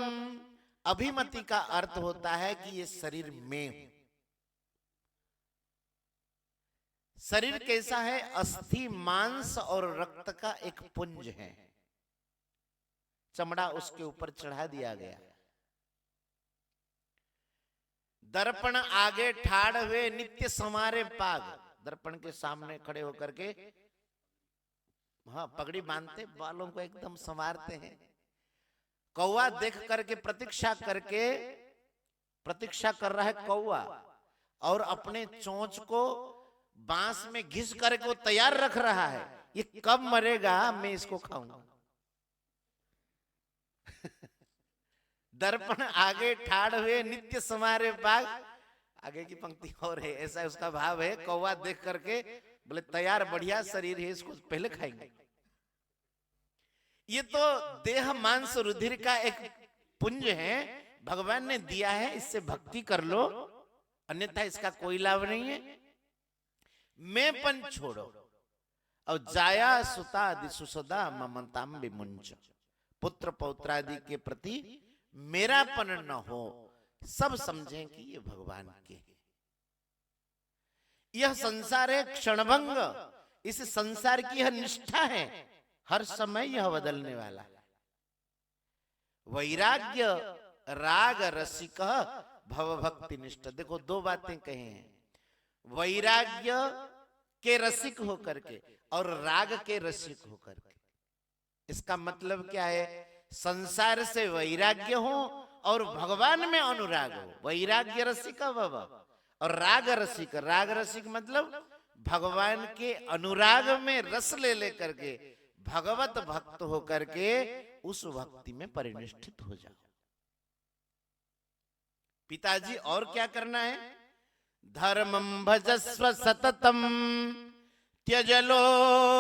अभिमति का अर्थ होता है कि ये शरीर में, शरीर कैसा है? अस्थि मांस और रक्त का एक पुंज है, चमड़ा उसके ऊपर चढ़ा दिया गया। दर्पण आगे ठाड़ हुए नित्य समारे पाग, दर्पण के सामने खड़े होकर के, हाँ, पगड़ी बांधते, बालों को एकदम संवारते हैं। कौवा देख करके प्रतीक्षा कर रहा है कौवा, और अपने चोंच को बांस में घिस करके वो तैयार रख रहा है, ये कब मरेगा मैं इसको खाऊंगा। दर्पण आगे ठाड़ हुए नित्य समारे बाग, आगे की पंक्ति और है, ऐसा उसका भाव है। कौवा देख करके बोले तैयार, बढ़िया शरीर है, इसको पहले खाएंगे। ये तो देह मांस रुधिर का एक पुंज है, भगवान ने दिया है, इससे भक्ति कर लो, अन्यथा इसका कोई लाभ नहीं है। मैंपन छोड़ो और जाया सुता दिशु सदा ममताम विमुंच, पुत्र पौत्रादि के प्रति मेरापन न हो, सब समझें कि ये भगवान के हैं। यह संसार है क्षणभंग, इस संसार की यह निष्ठा है, हर समय यह बदलने वाला है। वैराग्य राग रसिक भव भक्ति निष्ठ। देखो 2 बातें कहे हैं, वैराग्य के रसिक होकर के और राग के रसिक होकर के। इसका मतलब क्या है? संसार से वैराग्य हो और भगवान में अनुराग हो, वैराग्य रसिक भव, और राग रसिक। राग रसिक मतलब भगवान के अनुराग में रस ले लेकर के भगवत भक्त होकर के उस भक्ति में परिनिष्ठित हो जाओ। पिताजी और क्या करना है? धर्मं भजस्व सततम त्यजलोक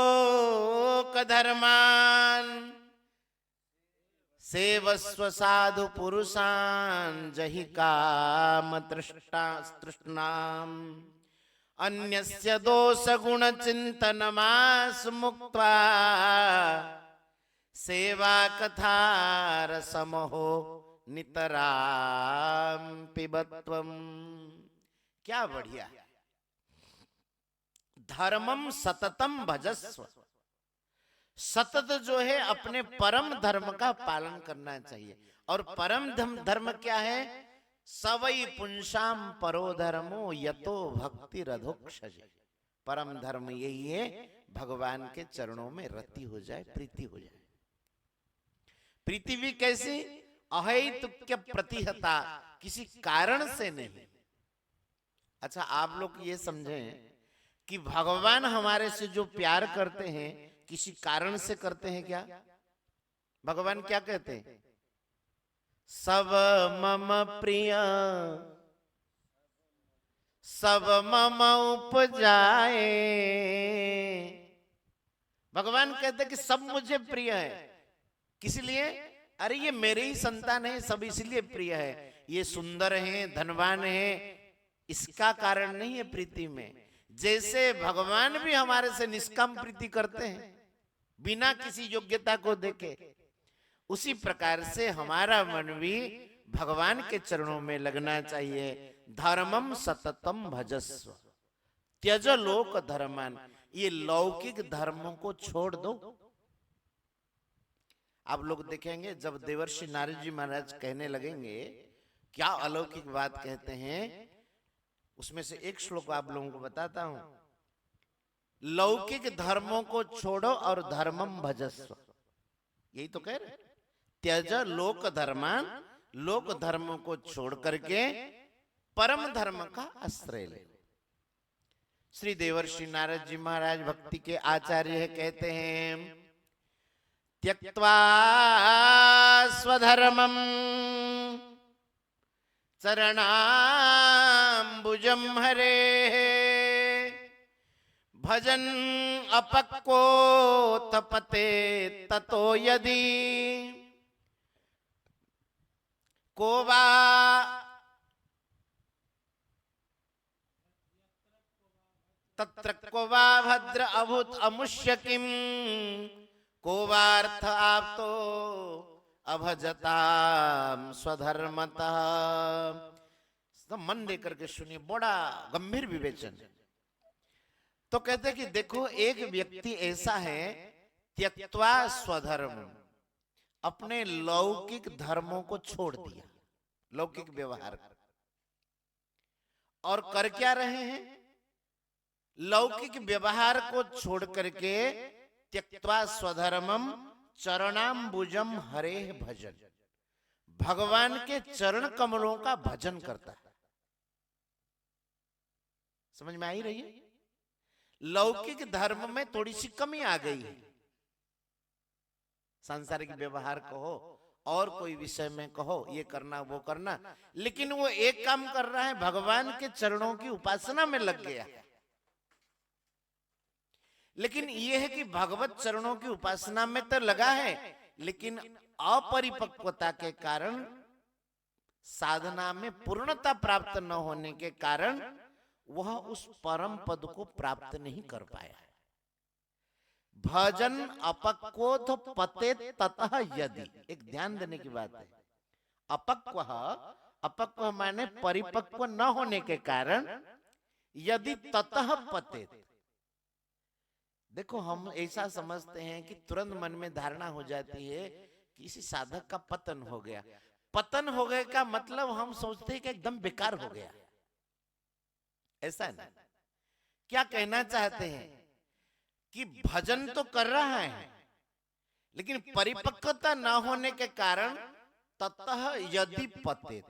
धर्मान, सेवस्व साधु पुरुषान जहि काम तृष्णाम, अन्यस्य दोष गुण चिंतनमास मुक्त्वा, सेवा कथा रसमहो नितराम पिबत्वम। क्या बढ़िया! धर्मम सततम भजस्व, सतत जो है अपने परम धर्म का पालन करना चाहिए। और परम धर्म क्या है? सवई पुंसाम परो धर्मो यतो भक्ति रधोक्षज। परम धर्म यही है, भगवान के चरणों में रति हो जाए, प्रीति हो जाए। प्रीति भी कैसी? अहैतुक्य प्रतिहता, किसी कारण से नहीं। अच्छा, आप लोग ये समझें कि भगवान हमारे से जो प्यार करते हैं किसी कारण से करते हैं क्या? भगवान क्या कहते हैं? सब मम प्रिय सब मम उपजाए। भगवान कहते हैं कि सब मुझे प्रिय है। किस लिए? अरे ये मेरे ही संतान है, सब इसलिए प्रिय है। ये सुंदर हैं, धनवान हैं, इसका कारण नहीं है प्रीति में। जैसे भगवान भी हमारे से निष्काम प्रीति करते हैं बिना किसी योग्यता को देखे, उसी प्रकार से हमारा मन भी भगवान के चरणों में लगना चाहिए। धर्मम सततम भजस्व त्यज लोक धर्मान। ये लौकिक धर्मों को छोड़ दो। आप लोग देखेंगे जब देवर्षि नारद जी महाराज कहने लगेंगे, क्या अलौकिक बात कहते हैं। उसमें से एक श्लोक आप लोगों को बताता हूं। लौकिक धर्मों को छोड़ो और धर्मम भजस्व, यही तो कह रहे। त्यज लोक धर्मान, लोक धर्मों को छोड़ करके परम धर्म का आश्रय ले। श्री देवर्षि नारद जी महाराज भक्ति के आचार्य है, कहते हैं त्यक्त्वा स्वधर्मम चरणाम्बुजं हरे भजन अपक्को तपते ततो यदि को वा तत्र को वा भद्र अभूत अमुष्य किम को वार्थ आप्तो अभजताम स्वधर्मतः। सब मन लेकर के सुनिए, बड़ा गंभीर विवेचन। तो कहते कि देखो, एक व्यक्ति ऐसा है त्यक्त्वा स्वधर्म, अपने लौकिक धर्मों को छोड़ दिया, लौकिक व्यवहार, और कर क्या रहे हैं? लौकिक व्यवहार को छोड़ करके त्यक्त्वा स्वधर्मम चरणाम्बुजम हरे भजन, भगवान के चरण कमलों का भजन करता है। समझ में आ ही रही है? लौकिक धर्म में थोड़ी सी कमी आ गई है। सांसारिक व्यवहार कहो और कोई विषय में कहो, ये करना वो करना, लेकिन वो एक काम कर रहा है, भगवान के चरणों की उपासना में लग गया है। लेकिन ये है कि भगवत चरणों की उपासना में तो लगा है, लेकिन अपरिपक्वता के कारण, साधना में पूर्णता प्राप्त न होने के कारण वह उस परम पद को प्राप्त नहीं कर पाया। भजन अपक्वोथ पते ततः यदि, एक ध्यान देने की बात है। अपक्व, अपक्व माने परिपक्व न होने के कारण, यदि ततः पते। देखो, हम ऐसा समझते हैं कि तुरंत मन में धारणा हो जाती है कि किसी साधक का पतन हो गया। पतन हो गए का मतलब हम सोचते हैं कि एकदम बेकार हो गया। ऐसा नहीं। क्या कहना चाहते हैं कि भजन तो कर रहा है, लेकिन परिपक्वता न होने के कारण ततः यदि पते,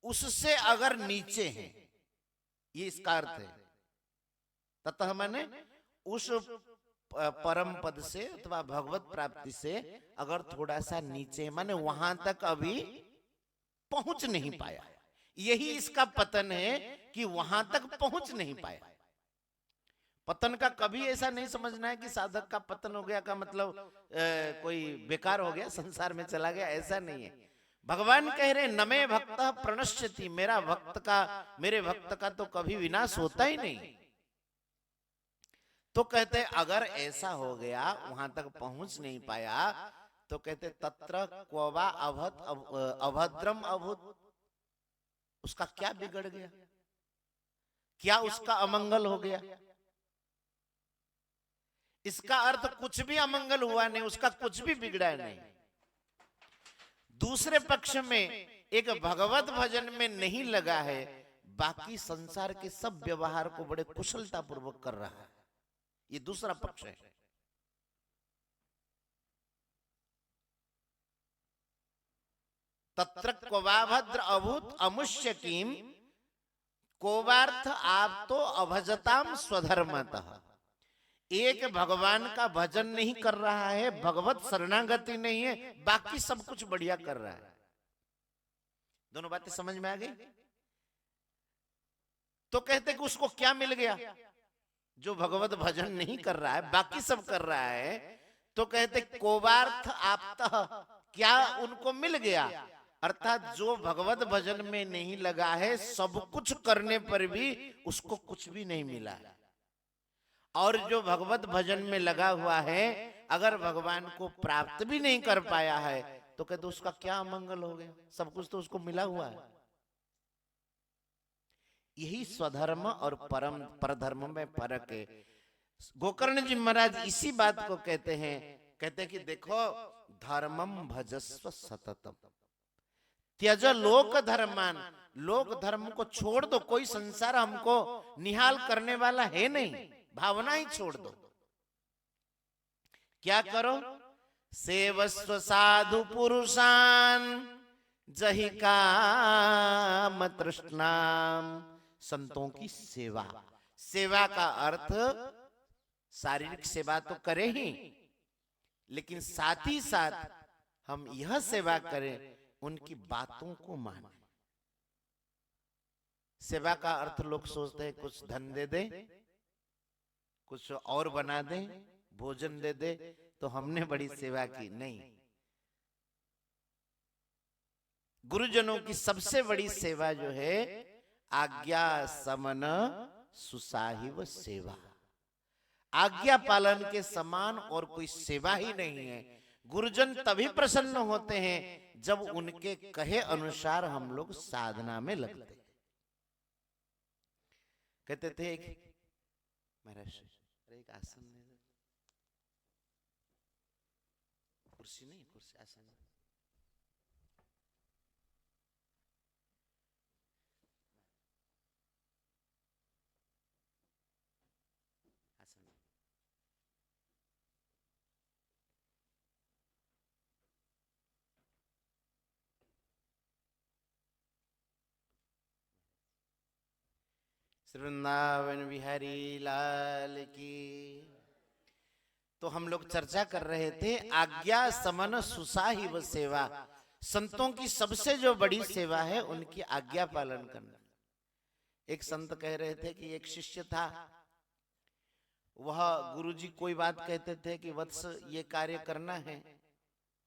उससे अगर नीचे हैं, ये इसका अर्थ है। ततः माने उस परम पद से अथवा भगवत प्राप्ति से अगर थोड़ा सा नीचे, माने वहां तक अभी पहुंच नहीं पाया। यही इसका पतन है कि वहां तक पहुंच नहीं पाया। पतन का कभी ऐसा नहीं समझना है कि साधक का पतन हो गया का मतलब कोई बेकार हो गया, संसार में चला गया, ऐसा नहीं है। भगवान कह रहे नमे भक्त प्रणश्यति, मेरे भक्त का तो कभी विनाश होता ही नहीं। तो कहते अगर ऐसा हो गया, वहां तक पहुंच नहीं पाया, तो कहते तत्र क्ववा अभद्रम अभूत, उसका क्या बिगड़ गया? क्या उसका अमंगल हो गया? इसका अर्थ कुछ भी अमंगल हुआ नहीं, उसका कुछ भी बिगड़ा नहीं। दूसरे पक्ष में एक भगवत भजन में नहीं लगा है, बाकी संसार के सब व्यवहार को बड़े कुशलता पूर्वक कर रहा है, ये दूसरा पक्ष है। तत्र क्वभद्र अभूत अमुष्य किम कोवार्थ आप तो अभजताम स्वधर्मतः, एक भगवान का भजन नहीं कर रहा है, भगवत शरणागति नहीं है, बाकी सब कुछ बढ़िया कर रहा है। दोनों बातें समझ में आ गई? तो कहते कि उसको क्या मिल गया? जो भगवत भजन नहीं कर रहा है, बाकी सब कर रहा है, तो कहते कोवार्थ आपतः, क्या उनको मिल गया? अर्थात जो भगवत भजन में नहीं लगा है, सब कुछ करने पर भी उसको कुछ भी नहीं मिला है। और जो भगवत भजन में लगा हुआ है, अगर भगवान को प्राप्त भी नहीं कर पाया है, तो कहते उसका क्या अमंगल हो गया? सब कुछ तो उसको मिला हुआ है। यही स्वधर्म और परम परधर्म में फर्क है। गोकर्ण जी महाराज इसी बात को कहते हैं, कहते कि देखो, धर्मम भजस्व सततम, त्यज लोक धर्मान, लोक धर्म को छोड़ दो, कोई संसार हमको निहाल करने वाला है नहीं, भावना ही छोड़ दो। क्या करो? सेवस्व साधु पुरुषान जहि काम तृष्णाम, संतों की सेवा। सेवा का अर्थ शारीरिक सेवा तो करें ही, लेकिन साथ ही साथ हम यह सेवा करें, उनकी बातों को माने। सेवा का अर्थ लोग सोचते हैं कुछ धन दे दे, कुछ और बना दे, भोजन दे दे तो हमने बड़ी सेवा की। नहीं, गुरुजनों की सबसे बड़ी सेवा जो है, आज्ञा समन सुसाहिव सेवा। आज्ञा पालन के समान और कोई सेवा ही नहीं है। गुरुजन तभी प्रसन्न होते हैं जब उनके कहे अनुसार हम लोग साधना में लगते। कहते थे महाराज, एक आसन दे दो, कुर्सी नहीं, कुर्सी, आसन। वृंदावन बिहारी लाल की। तो हम लोग चर्चा कर रहे थे आज्ञा समन सुसाहिव सेवा। संतों की सबसे जो बड़ी सेवा है, उनकी आज्ञा पालन करना। एक संत कह रहे थे कि एक शिष्य था, वह गुरुजी कोई बात कहते थे कि वत्स ये कार्य करना है,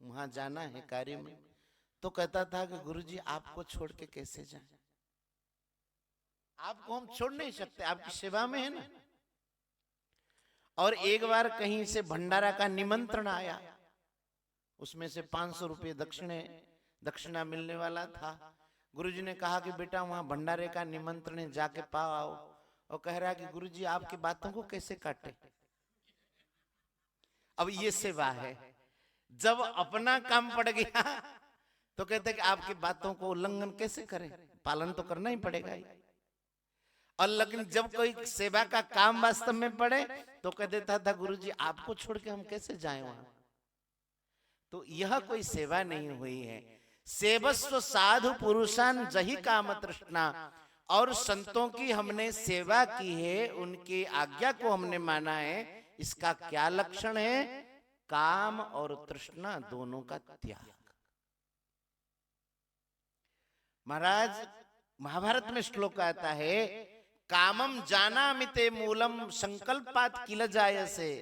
वहां जाना है कार्य में, तो कहता था कि गुरुजी आपको छोड़ के कैसे जाए, आपको हम छोड़ नहीं सकते, आपकी सेवा में है ना। और एक बार कहीं से भंडारा का निमंत्रण आया, उसमें से 500 रुपये दक्षिणा मिलने वाला था। गुरुजी ने कहा कि बेटा वहां भंडारे का निमंत्रण है, जाके पाओ। और कह रहा है कि गुरुजी आपकी बातों को कैसे काटे। अब ये सेवा है। जब अपना काम पड़ गया तो कहते कि आपकी बातों को उल्लंघन कैसे करें, पालन तो करना ही पड़ेगा ही। और लेकिन जब कोई सेवा का काम वास्तव में पड़े तो कह देता था गुरुजी आपको छोड़ के हम कैसे जाएं वहां। तो यह कोई सेवा नहीं हुई है। सेवस्व साधु पुरुषान जहि काम तृष्णा, और संतों की हमने सेवा की है, उनकी आज्ञा को हमने माना है। इसका क्या लक्षण है? काम और तृष्णा दोनों का त्याग। महाराज महाभारत में श्लोक आता है, कामम जानामिते मूलम संकल्पात किल जायसे।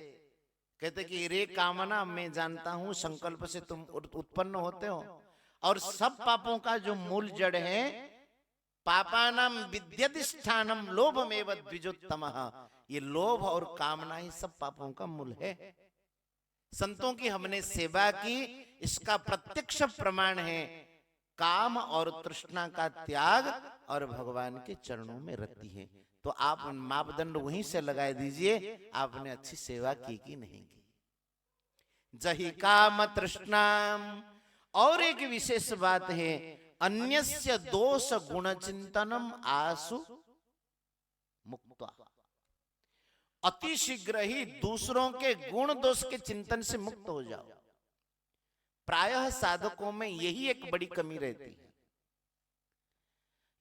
कहते कि रे कामना, मैं जानता हूं संकल्प से तुम उत्पन्न होते हो, और सब पापों का जो मूल जड़ है, पापानाम विद्यधिष्ठानम लोभमेव द्विजोत्तमः, ये लोभ और कामना ही सब पापों का मूल है। संतों की हमने सेवा की, इसका प्रत्यक्ष प्रमाण है काम और तृष्णा का त्याग और भगवान के चरणों में रति है। तो आप मापदंड वहीं से लगा दीजिए, आपने अच्छी सेवा की कि नहीं की। जहि काम तृष्णा। और एक विशेष बात है, अन्यस्य दोष गुण चिंतनम आसु मुक्त्वा। अति शीघ्र ही दूसरों के गुण दोष के चिंतन से मुक्त हो जाओ। प्रायः साधकों में यही एक बड़ी कमी रहती है।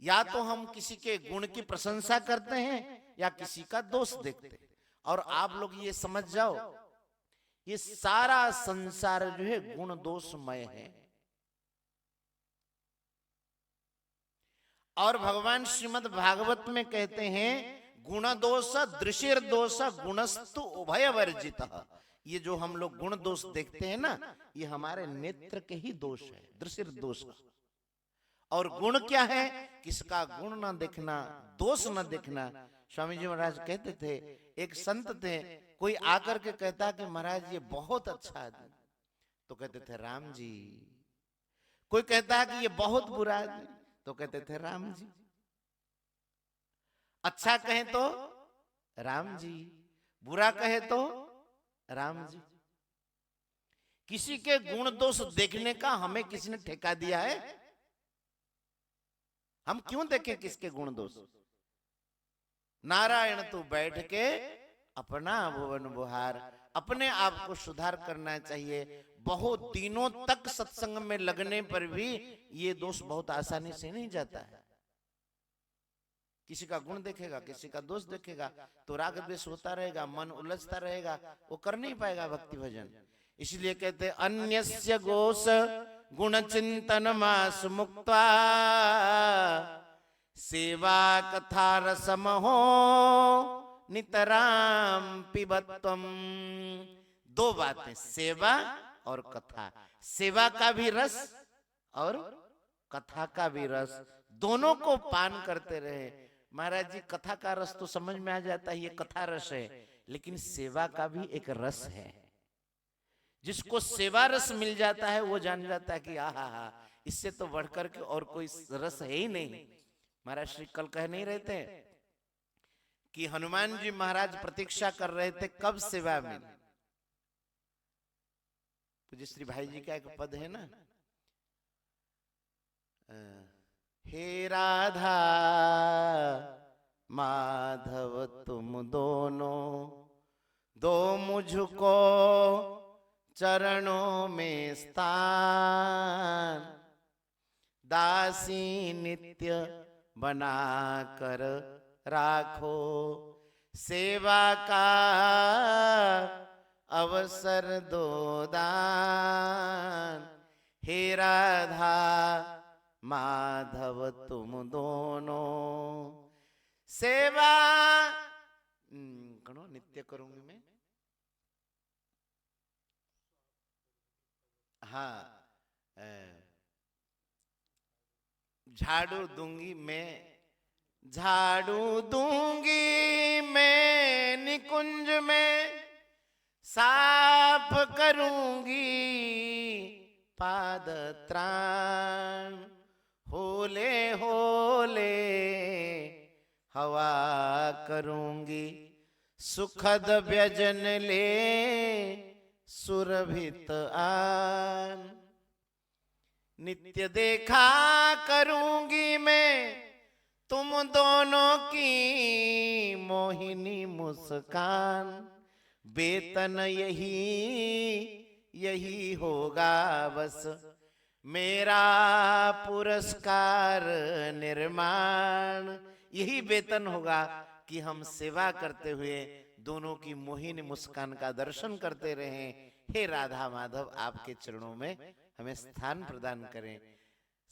या तो हम किसी के गुण की प्रशंसा करते हैं या किसी का दोष देखते हैं। और आप लोग ये समझ जाओ, ये सारा संसार जो है गुण दोषमय है। और भगवान श्रीमद् भागवत में कहते हैं गुण दोष दृशिर दोष गुणस्तु उभय वर्जित। ये जो हम लोग गुण दोष देखते हैं ना, ये हमारे नेत्र के ही दोष है, दृशिर दोष। और गुण क्या है? किसका गुण ना देखना, दोष ना देखना। स्वामी जी महाराज कहते थे, एक संत थे, कोई आकर के कहता कि महाराज ये बहुत अच्छा आदमी, तो कहते थे राम जी। कोई कहता कि ये बहुत बुरा आदमी, तो कहते थे राम जी। अच्छा कहे तो राम जी, बुरा कहे तो राम जी। किसी के गुण दोष देखने का हमें किसी ने ठेका दिया है? हम क्यों देखें किसके गुण दोष? नारायण तू बैठ के अपना भुवन बुहार, अपने आप को सुधार करना चाहिए। बहुत दिनों तक सत्संग में लगने पर भी ये दोष बहुत आसानी से नहीं जाता है। किसी का गुण देखेगा, किसी का दोष देखेगा तो राग द्वेष होता रहेगा, मन उलझता रहेगा, वो कर नहीं पाएगा भक्ति भजन। इसलिए कहते अन्यस्य गोष गुण चिंतन मास मुक्त्वा सेवा कथा रसमहो नितराम पिबत्वम। दो बातें, सेवा और कथा। सेवा का भी रस और कथा का भी रस, दोनों को पान करते रहे। महाराज जी कथा का रस तो समझ में आ जाता है, ये कथा रस है, लेकिन सेवा का भी एक रस है। जिसको सेवा रस मिल जाता है वो जान जाता है कि आहा हा, इससे तो बढ़कर के और कोई रस है ही नहीं। महाराज श्री कल कह नहीं रहे थे कि हनुमान जी महाराज प्रतीक्षा कर रहे थे कब सेवा मिले। पूज्य श्री भाई जी का एक पद है ना, हे राधा माधव तुम दोनों दो मुझको चरणों में स्थान, दासी नित्य बना कर राखो, सेवा का अवसर दो दान। हे राधा माधव तुम दोनों सेवा करो नित्य करूंगी मैं। हाँ, झाड़ू दूंगी मैं, झाड़ू दूंगी मैं निकुंज में, साफ करूंगी पाद त्राण, होले होले हवा करूंगी, सुखद व्यजन ले सुरभित आन। नित्य देखा करूंगी मैं तुम दोनों की मोहिनी मुस्कान, वेतन यही होगा बस मेरा पुरस्कार निर्माण। यही वेतन होगा कि हम सेवा करते हुए दोनों की मोहिनी मुस्कान का दर्शन करते रहें। हे राधा माधव आपके चरणों में हमें स्थान प्रदान करें।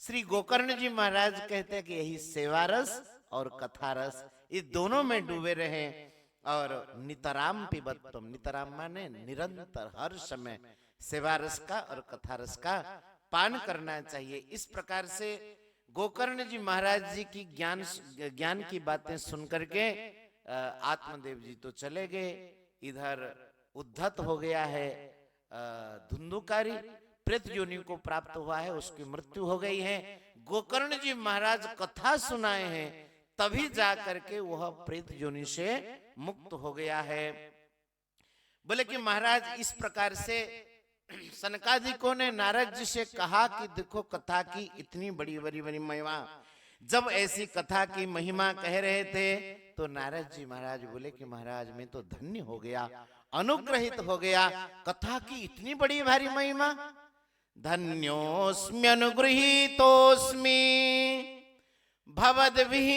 श्री गोकर्ण जी महाराज कहते हैं कि यही सेवा रस और कथा रस, ये दोनों में डूबे रहें। और नितराम पिबत्वम, नितराम माने निरंतर, हर समय सेवा रस का और कथा रस का पान करना चाहिए। इस प्रकार से गोकर्ण जी महाराज जी की ज्ञान की बातें सुन करके आत्मदेव जी तो चले गए। इधर उद्धत हो गया है, धुंधुकारी प्रेत योनि को प्राप्त हुआ है, उसकी मृत्यु हो गई है। गोकर्ण जी महाराज कथा सुनाए हैं, तभी जा करके वह प्रेत योनि से मुक्त हो गया है। बोले कि महाराज इस प्रकार से सनकादिकों ने नारद जी से कहा कि देखो कथा की इतनी बड़ी बड़ी बड़ी महिमा। जब ऐसी कथा की महिमा कह रहे थे तो नारद जी महाराज बोले कि महाराज मैं तो धन्य हो गया, अनुग्रहित हो गया, कथा की इतनी बड़ी भारी महिमा। धन्योस्म्य अनुगृहीतोस्मि भवद्भिः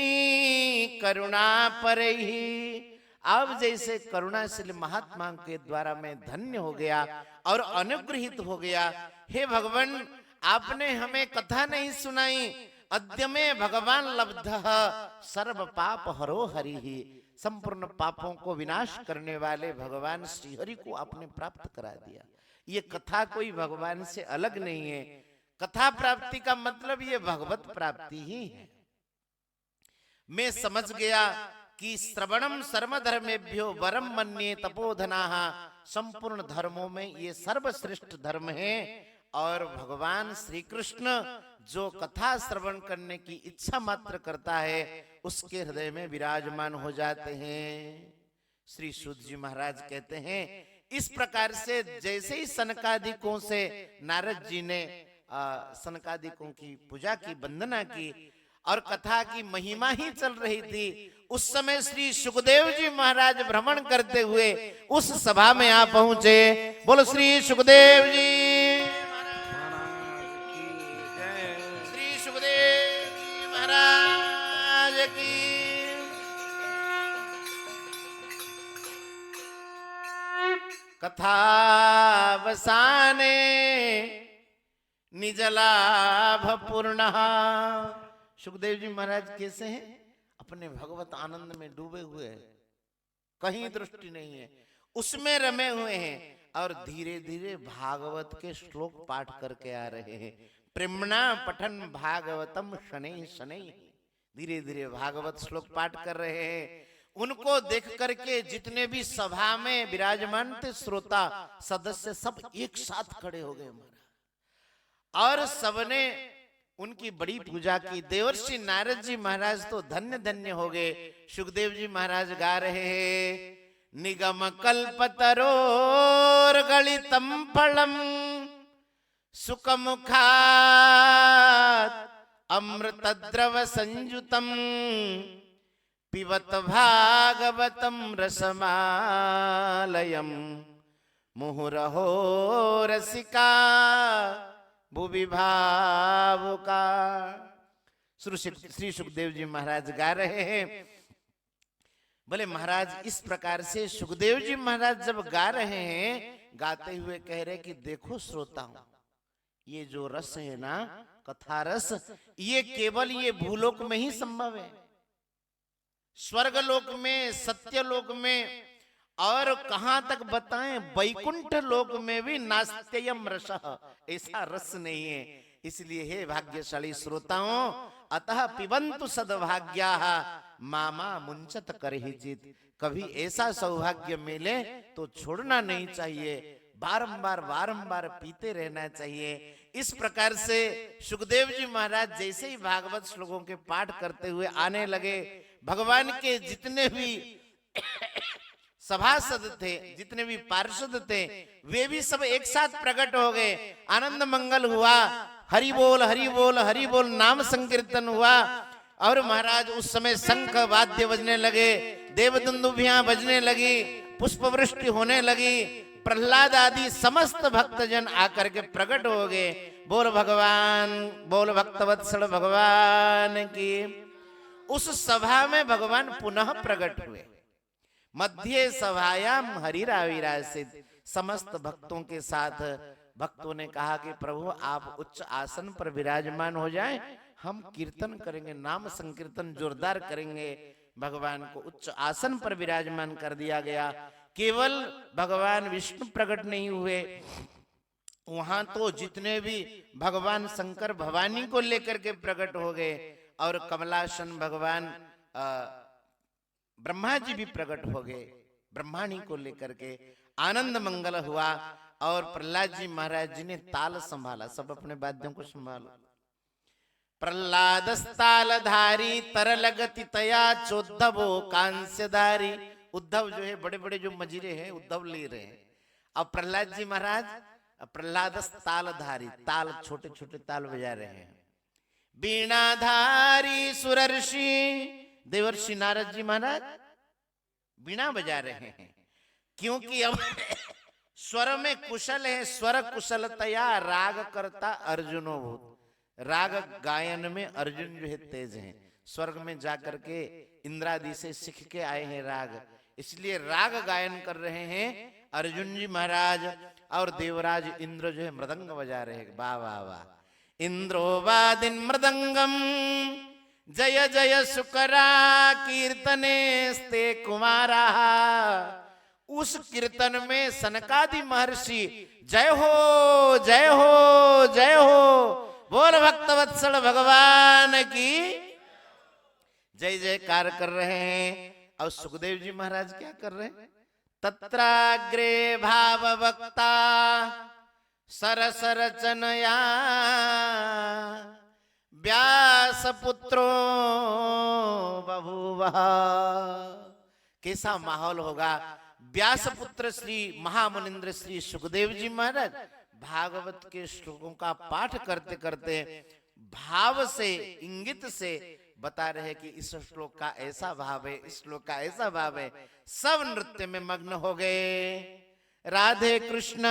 करुणा परैहि। अब जैसे करुणाशील महात्मा के द्वारा मैं धन्य हो गया और अनुग्रहित हो गया। हे भगवान, आपने हमें कथा नहीं सुनाई। अद्य में भगवान लब्धः सर्व पाप हरो हरिहि। संपूर्ण पापों को विनाश करने वाले भगवान श्री हरि को आपने प्राप्त करा दिया। ये कथा कोई भगवान से अलग नहीं है। कथा प्राप्ति का मतलब ये भगवत प्राप्ति ही है। मैं समझ गया कि श्रवणम सर्वधर्मेभ्यो वरम मन्ये तपोधनाः। संपूर्ण धर्मों में ये सर्वश्रेष्ठ धर्म है। और भगवान श्री कृष्ण जो कथा श्रवण करने की इच्छा मात्र करता है उसके हृदय में विराजमान हो जाते हैं। श्री सूत जी महाराज कहते हैं, इस प्रकार से जैसे ही सनकादिकों से नारद जी ने सनकादिकों की पूजा की, वंदना की और कथा की महिमा ही चल रही थी, उस समय श्री सुखदेव जी महाराज भ्रमण करते हुए उस सभा में आ पहुंचे। बोलो श्री सुखदेव जी महाराज की जय। श्री सुखदेव जी महाराज की। कथावसाने निज लाभ पूर्ण। सुखदेव जी महाराज कैसे हैं? अपने भगवत आनंद में डूबे हुए हैं, कहीं दृष्टि नहीं है, उसमें रमे हुए हैं और धीरे धीरे भागवत के श्लोक पाठ करके आ रहे हैं। प्रेमणा पठन भागवतम शनै शनै। धीरे धीरे भागवत श्लोक पाठ कर रहे हैं। उनको देख करके जितने भी सभा में विराजमान थे श्रोता सदस्य सब एक साथ खड़े हो गए महाराज और सबने उनकी बड़ी पूजा की। देवर्षि नारद जी महाराज तो धन्य धन्य हो गए। सुखदेव जी महाराज गा रहे हैं, निगम कल्पतरोर गलितम फलम सुखमुखात अमृतद्रव संयुतम पिबत भागवतम रसमालयम मुहुरहो रसिका भुवि भावुका। श्री सुखदेव जी महाराज गा रहे हैं। बोले महाराज, इस प्रकार से सुखदेव जी महाराज जब गा रहे हैं, गाते हुए कह रहे कि देखो श्रोताओं, ये जो रस है ना, कथा रस, ये केवल ये भूलोक में ही संभव है। स्वर्गलोक में, सत्यलोक में और कहां तक बताएं, वैकुंठ लोक में भी नास्त्ययम रसः, ऐसा रस नहीं है। इसलिए हे भाग्यशाली श्रोताओं, अतः पिबंतु सद्भाग्याः मामा मुंचत करहिचित। कभी ऐसा सौभाग्य मिले तो छोड़ना नहीं चाहिए, बारंबार बारंबार पीते रहना चाहिए। इस प्रकार से सुखदेव जी महाराज जैसे ही भागवत श्लोकों के पाठ करते हुए आने लगे, भगवान के जितने भी सभासद थे, जितने भी पार्षद थे, वे भी सब एक साथ प्रकट हो गए। आनंद मंगल हुआ, हरि बोल हरि बोल हरि बोल नाम संकीर्तन हुआ। और महाराज उस समय शंख वाद्य बजने लगे, देवदुंदुभियां बजने लगी, पुष्प वृष्टि होने लगी। प्रहलाद आदि समस्त भक्तजन आकर के प्रकट हो गए। बोल भगवान, बोल भक्तवत्सल भगवान की। उस सभा में भगवान पुनः प्रकट हुए। मध्य सभायाम हरिराविरासित। समस्त भक्तों के साथ भक्तों ने कहा कि प्रभु आप उच्च आसन पर विराजमान हो जाएं, हम कीर्तन करेंगे, नाम संकीर्तन जोरदार करेंगे। भगवान को उच्च आसन पर विराजमान कर दिया गया। केवल भगवान विष्णु प्रकट नहीं हुए, वहां तो जितने भी भगवान शंकर भवानी को लेकर के प्रकट हो गए और कमलासन भगवान ब्रह्मा जी भी प्रकट हो गए। ब्रह्माणी को लेकर के आनंद मंगल हुआ और प्रहलाद जी महाराज जी ने ताल संभाला। सब अपने वाद्यों को संभालो। प्रहलाद तालधारी तरलगति तया चोद्धवो कांस्यधारी। उद्धव जो है बड़े बड़े जो मजीरे हैं, उद्धव ले रहे हैं। अब प्रहलाद जी महाराज प्रहलाद तालधारी, ताल छोटे छोटे ताल बजा रहे हैं। बीणाधारी सुरर्षि, देवर्षि नारद जी महाराज बीणा बजा रहे हैं, क्योंकि अब स्वर में कुशल है। स्वर कुशलतया राग करता अर्जुनो भूत। राग गायन में अर्जुन जो है तेज हैं, स्वर्ग में जाकर के इंद्रादि से सीख के आए हैं राग, इसलिए राग गायन कर रहे हैं अर्जुन जी महाराज। और देवराज इंद्र जो है मृदंग बजा रहे हैं। वाह वाह वाह। इंद्रो वादिन मृदंगम जय जय शुकरा कीर्तने स्ते कुमारा। उस कीर्तन में सनकादि महर्षि जय हो जय हो जय हो बोल भक्तवत्सल भगवान की जय जयकार कर रहे हैं। और सुखदेव जी महाराज क्या कर रहे हैं? तत्राग्रे भाववक्ता सरस रचनया व्यास पुत्रो बभूवः। कैसा माहौल होगा? व्यास पुत्र श्री महामुनिंद्र श्री सुखदेव जी महाराज भागवत के श्लोकों का पाठ करते करते भाव से इंगित से बता रहे कि इस श्लोक का ऐसा भाव है, इस श्लोक का ऐसा भाव है। सब नृत्य में मग्न हो गए। राधे कृष्ण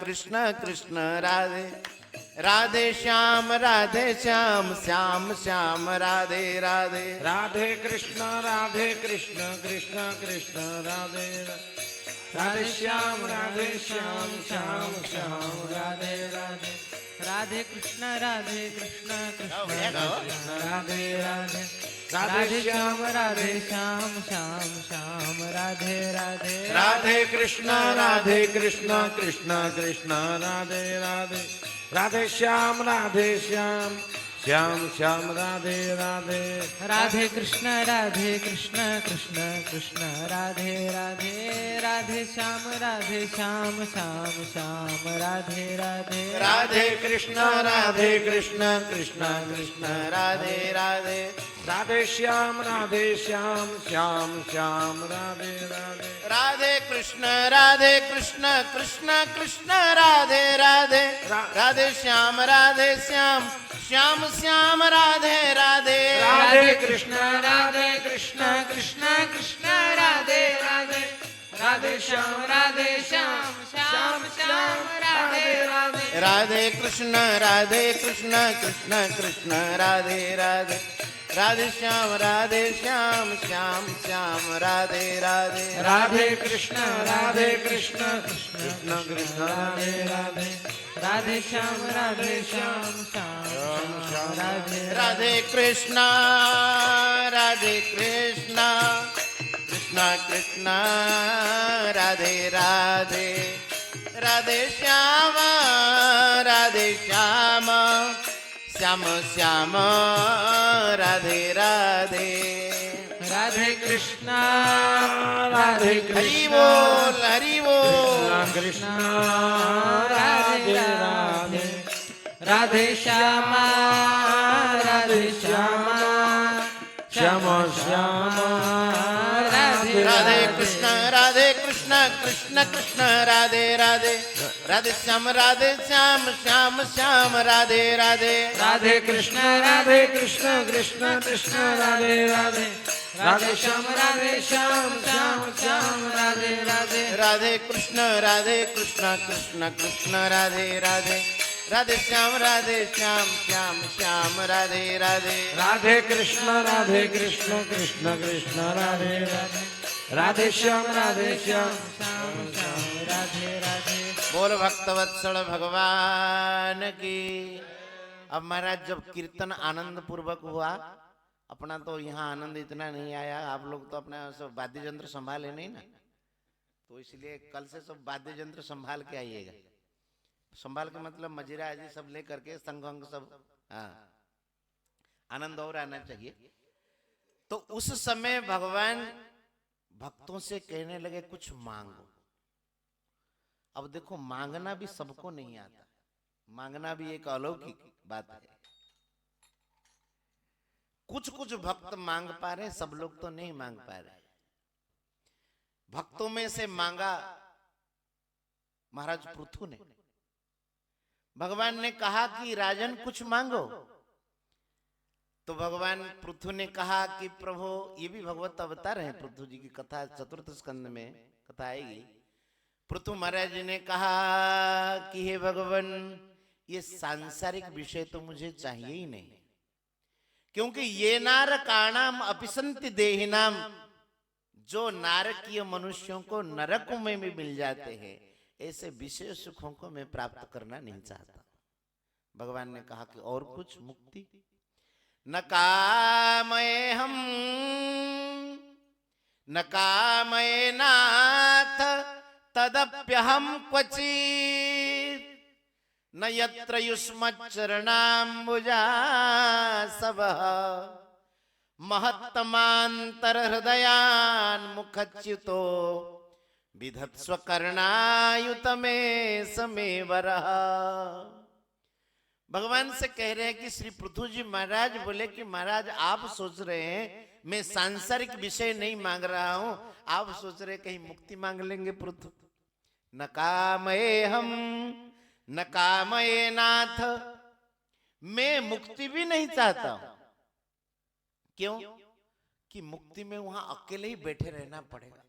कृष्ण कृष्ण राधे राधे श्याम श्याम श्याम राधे राधे। राधे कृष्ण कृष्ण कृष्ण राधे राधे श्याम श्याम श्याम राधे राधे। राधे कृष्ण कृष्ण कृष्ण राधे राधे राधे श्याम श्याम श्याम राधे राधे। राधे कृष्ण कृष्ण कृष्ण राधे राधे राधे श्याम श्याम श्याम राधे राधे। राधे कृष्ण कृष्ण कृष्ण राधे राधे राधे श्याम श्याम श्याम राधे राधे। राधे कृष्ण कृष्ण कृष्ण राधे राधे राधे श्याम श्याम श्याम राधे राधे। राधे कृष्ण कृष्ण कृष्ण राधे राधे राधे श्याम श्याम श्याम राधे राधे। राधे कृष्ण कृष्ण कृष्ण राधे राधे राधे श्याम श्याम श्याम राधे राधे। राधे कृष्ण कृष्ण कृष्ण राधे राधे राधे श्याम श्याम श्याम राधे राधे। राधे कृष्ण कृष्ण कृष्ण राधे राधे राधे श्याम श्याम राधे राधे कृष्ण कृष्ण कृष्ण राधे राधे राधे श्याम श्याम श्याम राधे राधे। राधे कृष्ण हरि बोल हरि बोल। कृष्ण राधे राधे राधे श्याम श्याम श्याम राधे कृष्ण कृष्ण कृष्ण राधे राधे राधे श्याम श्याम श्याम राधे राधे। राधे कृष्ण कृष्ण कृष्ण राधे राधे राधे श्याम श्याम श्याम राधे राधे। राधे कृष्ण कृष्ण कृष्ण राधे राधे राधे श्याम श्याम श्याम राधे राधे। राधे कृष्ण कृष्ण कृष्ण राधे राधे राधे श्याम श्याम राधे राधे। बोल भक्तवत्सल भगवान की। अब महाराज जब कीर्तन आनंद पूर्वक हुआ, अपना तो यहाँ आनंद इतना नहीं आया। आप लोग तो अपना सब वाद्य यंत्र संभाले नहीं ना, तो इसलिए कल से सब वाद्य यंत्र संभाल के आइएगा। संभाल के मतलब मजीरा आदि सब ले करके संग अंग सब, हाँ, आनंद और आना चाहिए। तो उस समय भगवान भक्तों से कहने लगे कुछ मांगो। अब देखो मांगना भी सबको नहीं आता, मांगना भी एक अलौकिक बात है। कुछ कुछ भक्त मांग पा रहे, सब लोग तो नहीं मांग पा रहे। भक्तों में से मांगा महाराज पृथु ने। भगवान ने कहा कि राजन कुछ मांगो, तो भगवान पृथु ने कहा कि प्रभु, ये भी भगवत अवतार है, पृथु जी की कथा चतुर्थ स्कंद में कथा आएगी। पृथु महाराज ने कहा कि हे भगवान, ये सांसारिक विषय तो मुझे चाहिए ही नहीं, क्योंकि ये नारकाणाम अपिसंति देहिनाम, जो नारकीय मनुष्यों को नरकों में भी मिल जाते हैं, ऐसे विशेष सुखों को मैं प्राप्त करना नहीं चाहता। भगवान ने कहा कि और कुछ मुक्ति, न कामये हम न कामये नाथ तदप्यहम क्वचित् न यत्र युष्मच्चरणाम्बुजासवः महत्तमांतर हृदयान् मुखच्युतो विधत्स्व कर्णायुत में समेवरः। भगवान से कह रहे हैं कि श्री पृथु जी महाराज बोले कि महाराज आप सोच रहे हैं मैं सांसारिक विषय नहीं मांग रहा हूं, आप सोच रहे कहीं मुक्ति मांग लेंगे पृथु। न कामये हम न कामये नाथ, मैं मुक्ति भी नहीं चाहता हूं। क्यों? कि मुक्ति में वहां अकेले ही बैठे रहना पड़ेगा।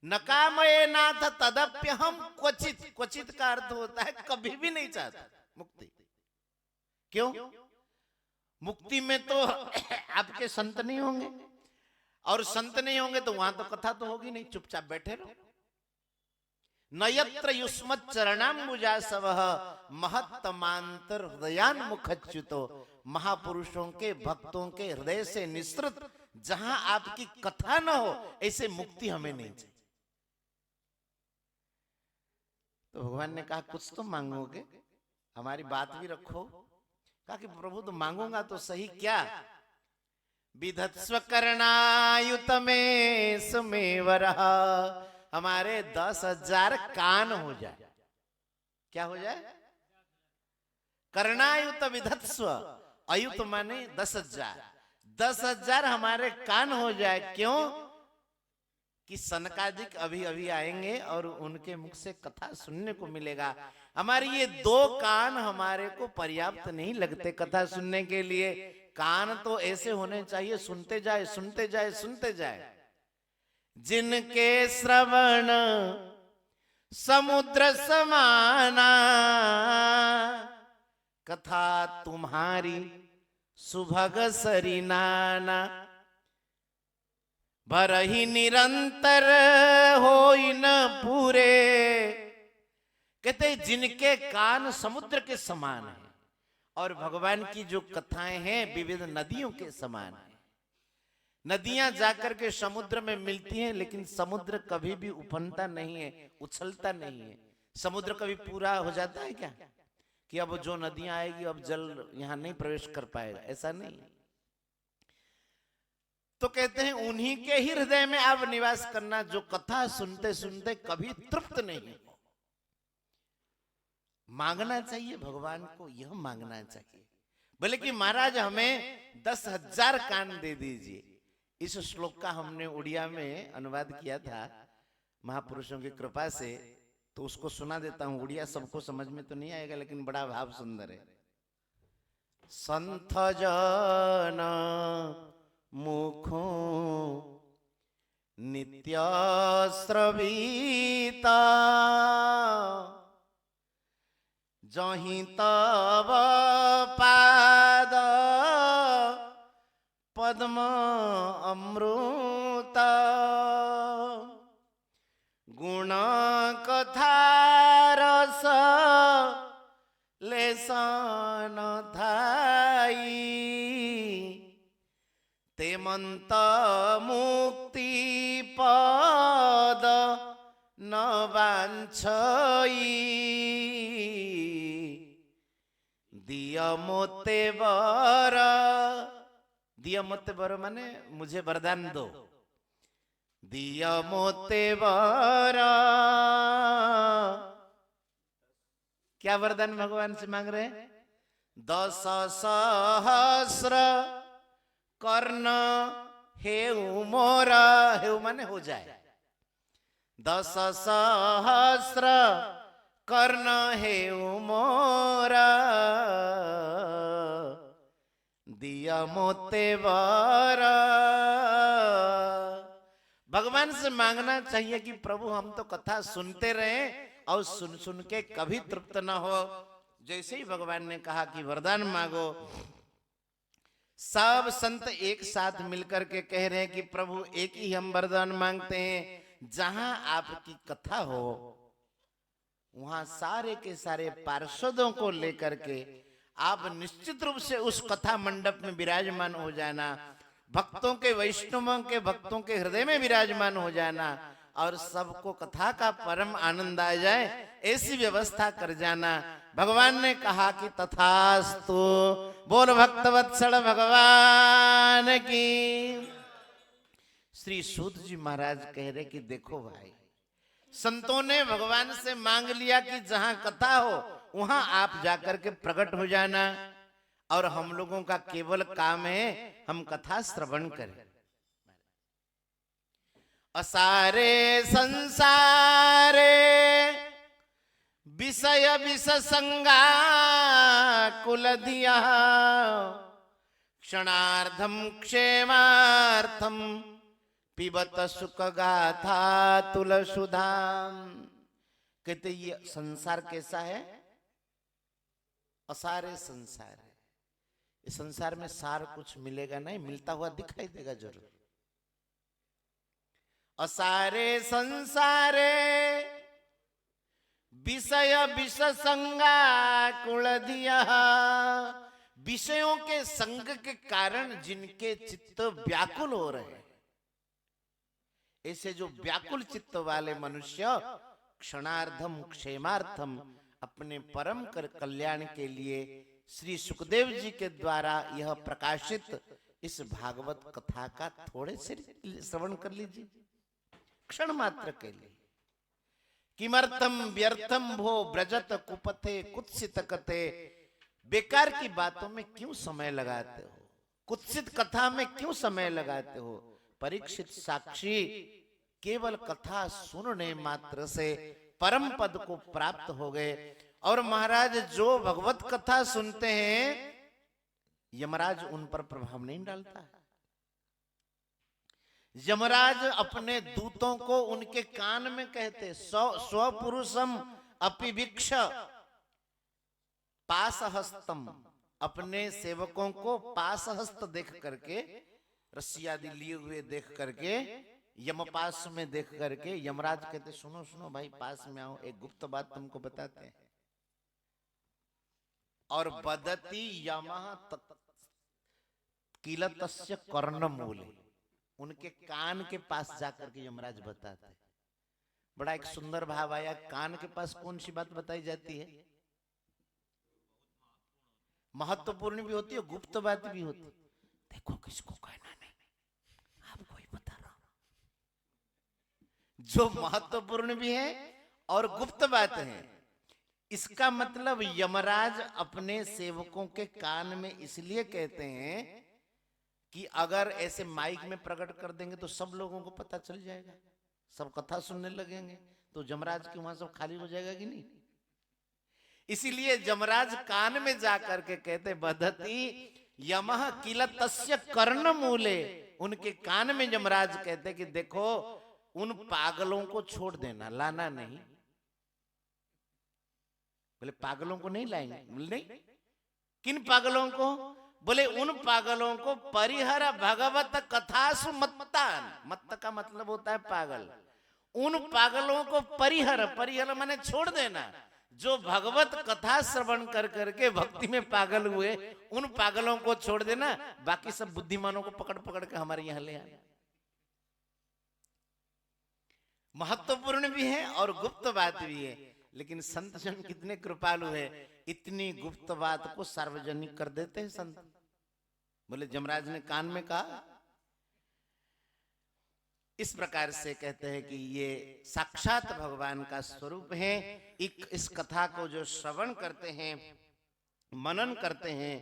न कामये नाथ तदप्य हम क्वचित, क्वचित का अर्थ होता है कभी भी नहीं चाहता मुक्ति। क्यों? मुक्ति में तो आपके संत नहीं होंगे, और संत नहीं होंगे तो वहां तो कथा तो होगी नहीं, चुपचाप बैठे रहो। न यत्र युष्मत् चरणाम्बुजासवः महत्तमांतर हृदयान् मुखच्युतो, महापुरुषों के भक्तों के हृदय से निसृत जहां आपकी कथा न हो, ऐसे मुक्ति हमें नहीं चाहिए। तो भगवान ने कहा कुछ तो मांगोगे, हमारी बात भी रखो। कहा कि प्रभु तो मांगूंगा तो सही, क्या? विधत्स्व कर्णायुत में समेवरः, हमारे 10,000 कान हो जाए। क्या हो जाए? कर्णायुत विधत्स्व, अयुत माने 10,000, 10,000 हमारे कान हो जाए। क्यों? कि सनकादिक अभी अभी आएंगे और उनके मुख से कथा सुनने को मिलेगा। हमारी ये 2 कान हमारे को पर्याप्त नहीं लगते कथा सुनने के लिए। कान तो ऐसे होने चाहिए सुनते जाए सुनते जाए सुनते जाए। जिनके श्रवण समुद्र समाना, कथा तुम्हारी सुभग सरिनाना, भरहि निरंतर होई न पूरे। कहते जिनके कान समुद्र के समान है, और भगवान की जो कथाएं हैं विविध नदियों के समान है। नदियां जाकर के समुद्र में मिलती हैं, लेकिन समुद्र कभी भी उफनता नहीं है, उछलता नहीं है। समुद्र कभी पूरा हो जाता है क्या कि अब जो नदियां आएगी अब जल यहां नहीं प्रवेश कर पाएगा? ऐसा नहीं। तो कहते हैं उन्हीं के ही हृदय में आप निवास करना, जो कथा सुनते सुनते कभी तृप्त नहीं हो। मांगना चाहिए भगवान को, यह मांगना चाहिए। बोले कि महाराज हमें 10,000 कान दे दीजिए। इस श्लोक का हमने उड़िया में अनुवाद किया था महापुरुषों की कृपा से, तो उसको सुना देता हूं। उड़िया सबको समझ में तो नहीं आएगा, लेकिन बड़ा भाव सुंदर है। संत जन मुखो नित्य श्रविता, जहि तव पाद पद्म अमृत, गुण कथा रस लेसन धाई, तेमंत मुक्ति पद न वांछई, दिय मोते वर। दिय मोते वर माने मुझे वरदान दो। दिय मोते वर, क्या वरदान भगवान से मांग रहे हैं? 10 सहस्र कर्ण हेउ मोरा। हेउ माने हो जाए। 10 सहस्र कर्ण हेउ मोरा, दिया मोते वर। भगवान से मांगना चाहिए कि प्रभु हम तो कथा सुनते रहे और सुन सुन के कभी तृप्त न हो। जैसे ही भगवान ने कहा कि वरदान मांगो, सब संत एक साथ मिलकर के कह रहे हैं कि प्रभु एक ही हम वरदान मांगते हैं, जहां आपकी कथा हो वहां सारे के सारे पार्षदों को लेकर के आप निश्चित रूप से उस कथा मंडप में विराजमान हो जाना, भक्तों के, वैष्णवों के भक्तों के हृदय में विराजमान हो जाना और सबको कथा का परम आनंद आ जाए, ऐसी व्यवस्था कर जाना। भगवान ने कहा कि तथास्तु। बोल भक्तवत्सल भगवान की। श्री सूत जी महाराज कह रहे कि देखो भाई, संतों ने भगवान से मांग लिया कि जहां कथा हो वहां आप जाकर के प्रकट हो जाना, और हम लोगों का केवल काम है हम कथा श्रवण करें। असारे संसारे विषय विष संगा कुलधिया, क्षणार्धम क्षेमार्थम पिबत सुख गाथा तुलसुधाम। कहते ये संसार कैसा है? असारे संसार है। इस संसार में सार कुछ मिलेगा नहीं, मिलता हुआ दिखाई देगा जरूर। असारे संसारे विषय विष संगा कुलधिया, विषयों के संग के कारण जिनके चित्त व्याकुल हो रहे हैं, ऐसे जो व्याकुल चित्त वाले मनुष्य क्षणार्धम क्षेमार्थम, अपने परम कल्याण के लिए श्री सुखदेव जी के द्वारा यह प्रकाशित इस भागवत कथा का थोड़े से श्रवण कर लीजिए, क्षण मात्र के लिए। किमर्थम व्यर्थम भो ब्रजत कुपथे कुत्सित कथे, बेकार की बातों में क्यों समय लगाते हो, कुत्सित कथा में क्यों समय लगाते हो। परीक्षित साक्षी केवल कथा सुनने मात्र से परम पद को प्राप्त हो गए। और महाराज जो भगवत कथा सुनते हैं यमराज उन पर प्रभाव नहीं डालता है। यमराज अपने दूतों को उनके कान में कहते, स्वपुरुषम अपिभिक्ष पासहस्तम, अपने सेवकों को पासहस्त देख करके, रस्सी आदि लिए हुए देख करके, यमपास में देख करके यमराज कहते सुनो सुनो भाई पास में आओ, एक गुप्त बात तुमको बताते हैं। और बदती यमः किलतस्य कर्णमूले, उनके कान के पास जाकर के यमराज बताते हैं। बड़ा एक सुंदर भाव आया, कान के पास कौन सी बात बताई जाती है? महत्वपूर्ण भी होती है, गुप्त बात भी होती है। देखो किसको कहना नहीं, आपको ही बता रहा हूं। जो महत्वपूर्ण भी है और गुप्त बात है, इसका मतलब यमराज अपने सेवकों के कान में इसलिए कहते हैं कि अगर ऐसे माइक में प्रकट कर देंगे तो सब लोगों को पता चल जाएगा, सब कथा सुनने लगेंगे, तो यमराज के वहां सब खाली हो जाएगा कि नहीं। इसीलिए यमराज कान में जाकर के कहते बदती यमः किलतस्य कर्णमूले, उनके कान में यमराज कहते कि देखो उन पागलों को छोड़ देना, लाना नहीं। बोले पागलों को नहीं लाएंगे? नहीं। किन पागलों को? बोले उन पागलों को परिहर भगवत कथासु मत्तान, मत्त का मतलब होता है पागल। उन पागलों को परिहर, परिहर माने छोड़ देना, जो भगवत कथा श्रवण कर करके भक्ति में पागल हुए, उन पागलों को छोड़ देना, बाकी सब बुद्धिमानों को पकड़ पकड़ के हमारे यहां ले आना। महत्वपूर्ण भी है और गुप्त बात भी है, लेकिन संत जन कितने कृपालु है, इतनी गुप्त बात को सार्वजनिक कर देते हैं संत। बोले यमराज ने कान में कहा। इस प्रकार से कहते हैं कि ये साक्षात भगवान का स्वरूप है। इस कथा को जो श्रवण करते हैं, मनन करते हैं,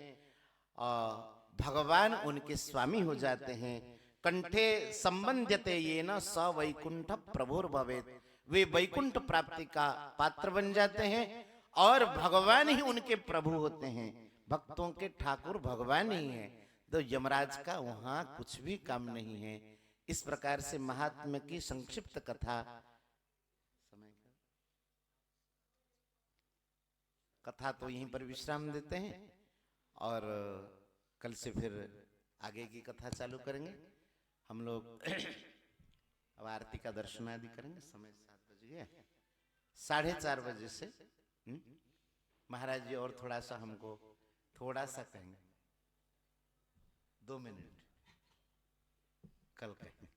भगवान उनके स्वामी हो जाते हैं। कंठे संबंध्यते ये न स वैकुंठ प्रभुर भवेत, वे वैकुंठ प्राप्ति का पात्र बन जाते हैं और भगवान ही उनके प्रभु होते हैं। भक्तों के ठाकुर भगवान ही है, तो यमराज का वहां कुछ भी काम नहीं है। इस प्रकार से महात्मा की संक्षिप्त कथा कथा तो यहीं पर विश्राम देते हैं और कल से फिर आगे की कथा चालू करेंगे हम लोग। अब आरती का दर्शन आदि करेंगे। समय 7 बज गया, 4:30 बजे से महाराज जी और थोड़ा सा हमको थोड़ा सा कहेंगे, 2 मिनट कल कहेंगे।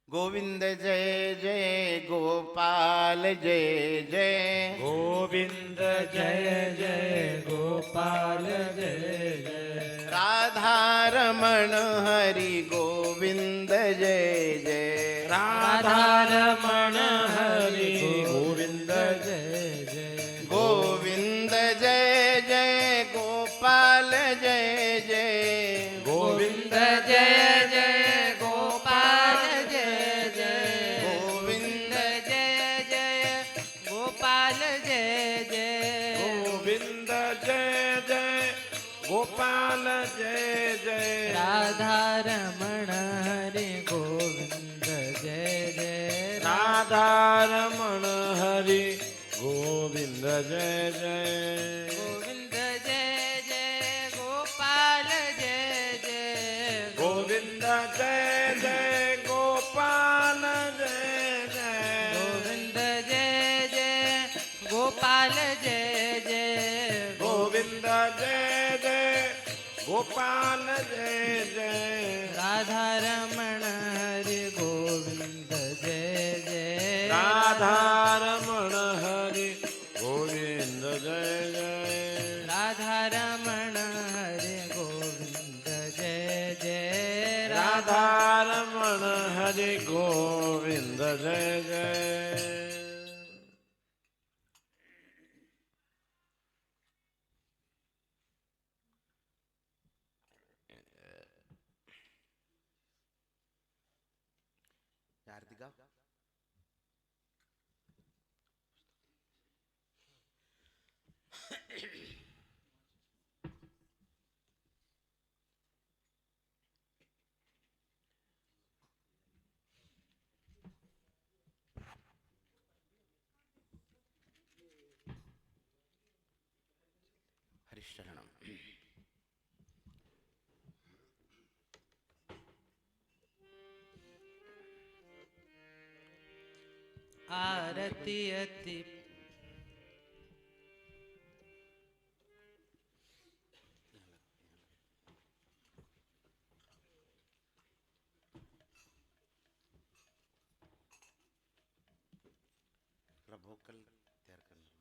गोविंद जय जय गोपाल जय जय, गोविंद जय जय गोपाल जय जय, राधा रमण हरि गोविंद जय जय, राधा रमण हरि गोविंद जय जय, गोविंद जय जय गोपाल जय जय, गोविंद जय जय गोपाल जय जय, गोविंद जय जय गोपाल जय जय, गोविंद जय जय गोपाल जय जय, राधा रमण हरि गोविंद जय जय, राधा रमण हरि गोविंद जय जय, गोविंद जय जय गोपाल जय जय, गोविंद जय जय गोपाल जय जय, गोविंद जय जय गोपाल जय जय, गोविंद जय जय गोपाल जय जय, राधा रमण हरि गोविंद जय जय, राधा रमण हरि गोविंद जय जय, राधा रमण हरि गोविंद जय जय, राधा रमण हरि गोविंद जय जय। आरती गाओ। हरिशरणम। आरती अति भोग कल तैयार करना है।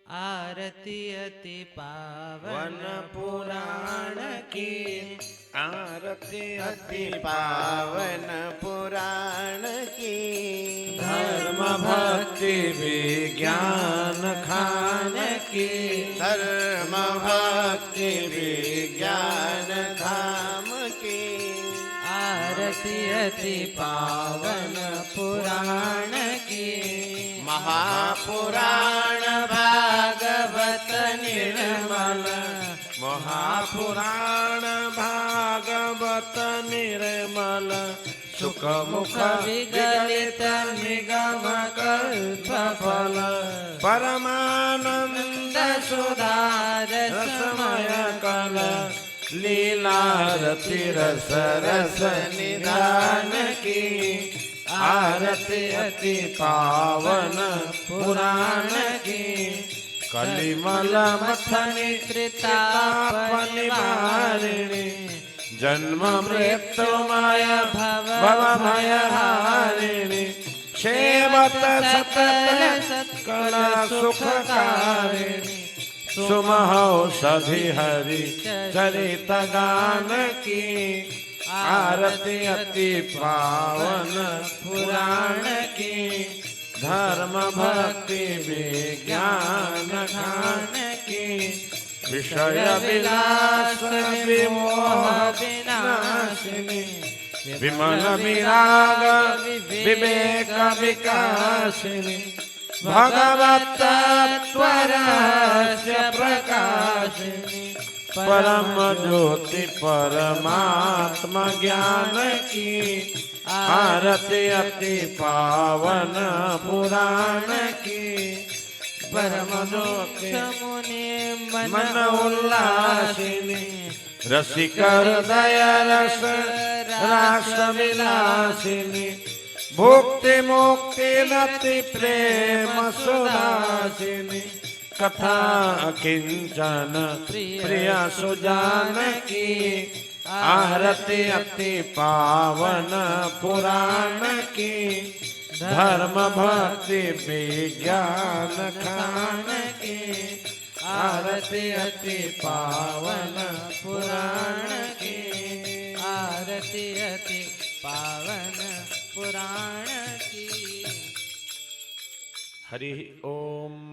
आरती अति पावन वन पुराण की आरती अति पावन पुराण की, धर्म भक्ति विज्ञान खान की, धर्म भक्ति विज्ञान धाम की, आरती अति पावन पुराण की, महापुराण भागवत निर्मल महापुराण भागवत निर्मल सुख मुख विगलित निगम कल्प फल परमानंद सुधार समय कल लीलारति रस रस निधान की, आरती अति पावन पुराण की, कलिमल मथनि त्रिताप निवारिणी, जन्म मृत्युमय भवभय हारिणी, सेवत सतत कल सुखकारिणी सुमहौषधि हरि चरित गान की आरती अति पावन पुराण की धर्म भक्ति विज्ञान खान की विषय विलास विमोह विनाशिनी विमल विराग विवेक विकासिनी भगवत तत्वरहस्य प्रकाशिनी परम ज्योति परमात्मा ज्ञान की आरती अति पावन पुराण की परम ज्योति मुनि मन उल्लासिनी रसिक हृदय रस रास विलासिनी भुक्ति मुक्ति नति प्रेम सुदासिनी कथा किंचन प्रिय सुजान की आरती अति पावन पुराण की धर्म भक्ति विज्ञान खान की आरती अति पावन पुराण की आरती अति पावन पुराण की। हरि ओम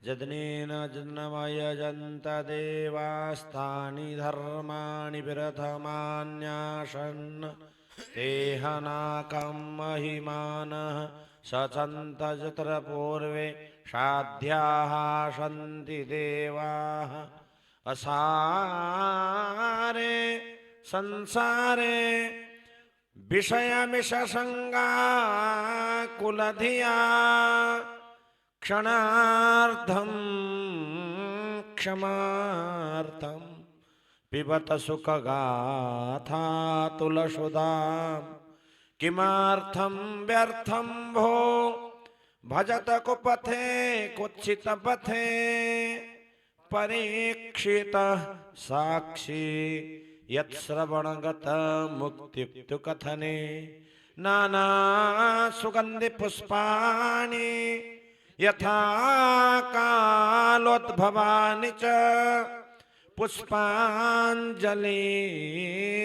जदनेन जन्मयजन्त देवास्तानि धर्माणि प्रथमान्यासन् तेहनाकं महिमानः सचन्त जत्र पूर्वे साध्याः सन्ति देवाः असारे संसारे विषयमिषसङ्गा कुलधिया क्षणार्धं क्षमार्थं पिबत सुखगाथा तुलसुधां किमार्थं व्यर्थं भो भजत कुपथे कुत्सित पथे परीक्षित साक्षी यत्श्रवणगत मुक्तिप्तु कथने नाना सुगंधि पुष्पाणि यथा कालोद्भवानि च पुष्पांजलि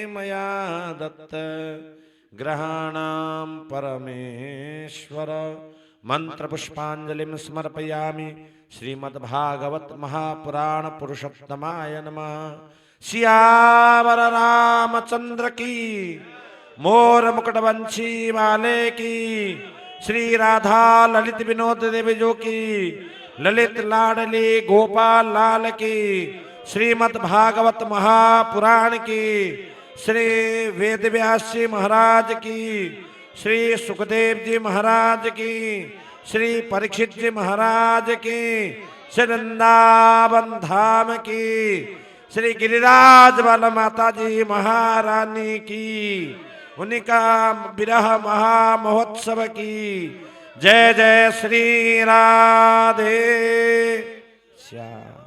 मया दत्त ग्रहाणां परमेश्वर मंत्र पुष्पांजलिं समर्पयामि। श्रीमद्भागवत महापुराण पुरुषोत्तमाय नमः। सियावर रामचंद्र की, मोर मुकुटवंशी वाले की, श्री राधा ललित विनोद देवी जो की, ललित लाडली गोपाल लाल की, श्रीमद् भागवत महापुराण की, श्री वेदव्यास जी महाराज की, श्री सुखदेव जी महाराज की, श्री परीक्षित जी महाराज की, श्री वृंदावन धाम की, श्री गिरिराज वाला माता जी महारानी की, उनका विरह महामहोत्सव की। जय जय श्री राधे श्याम।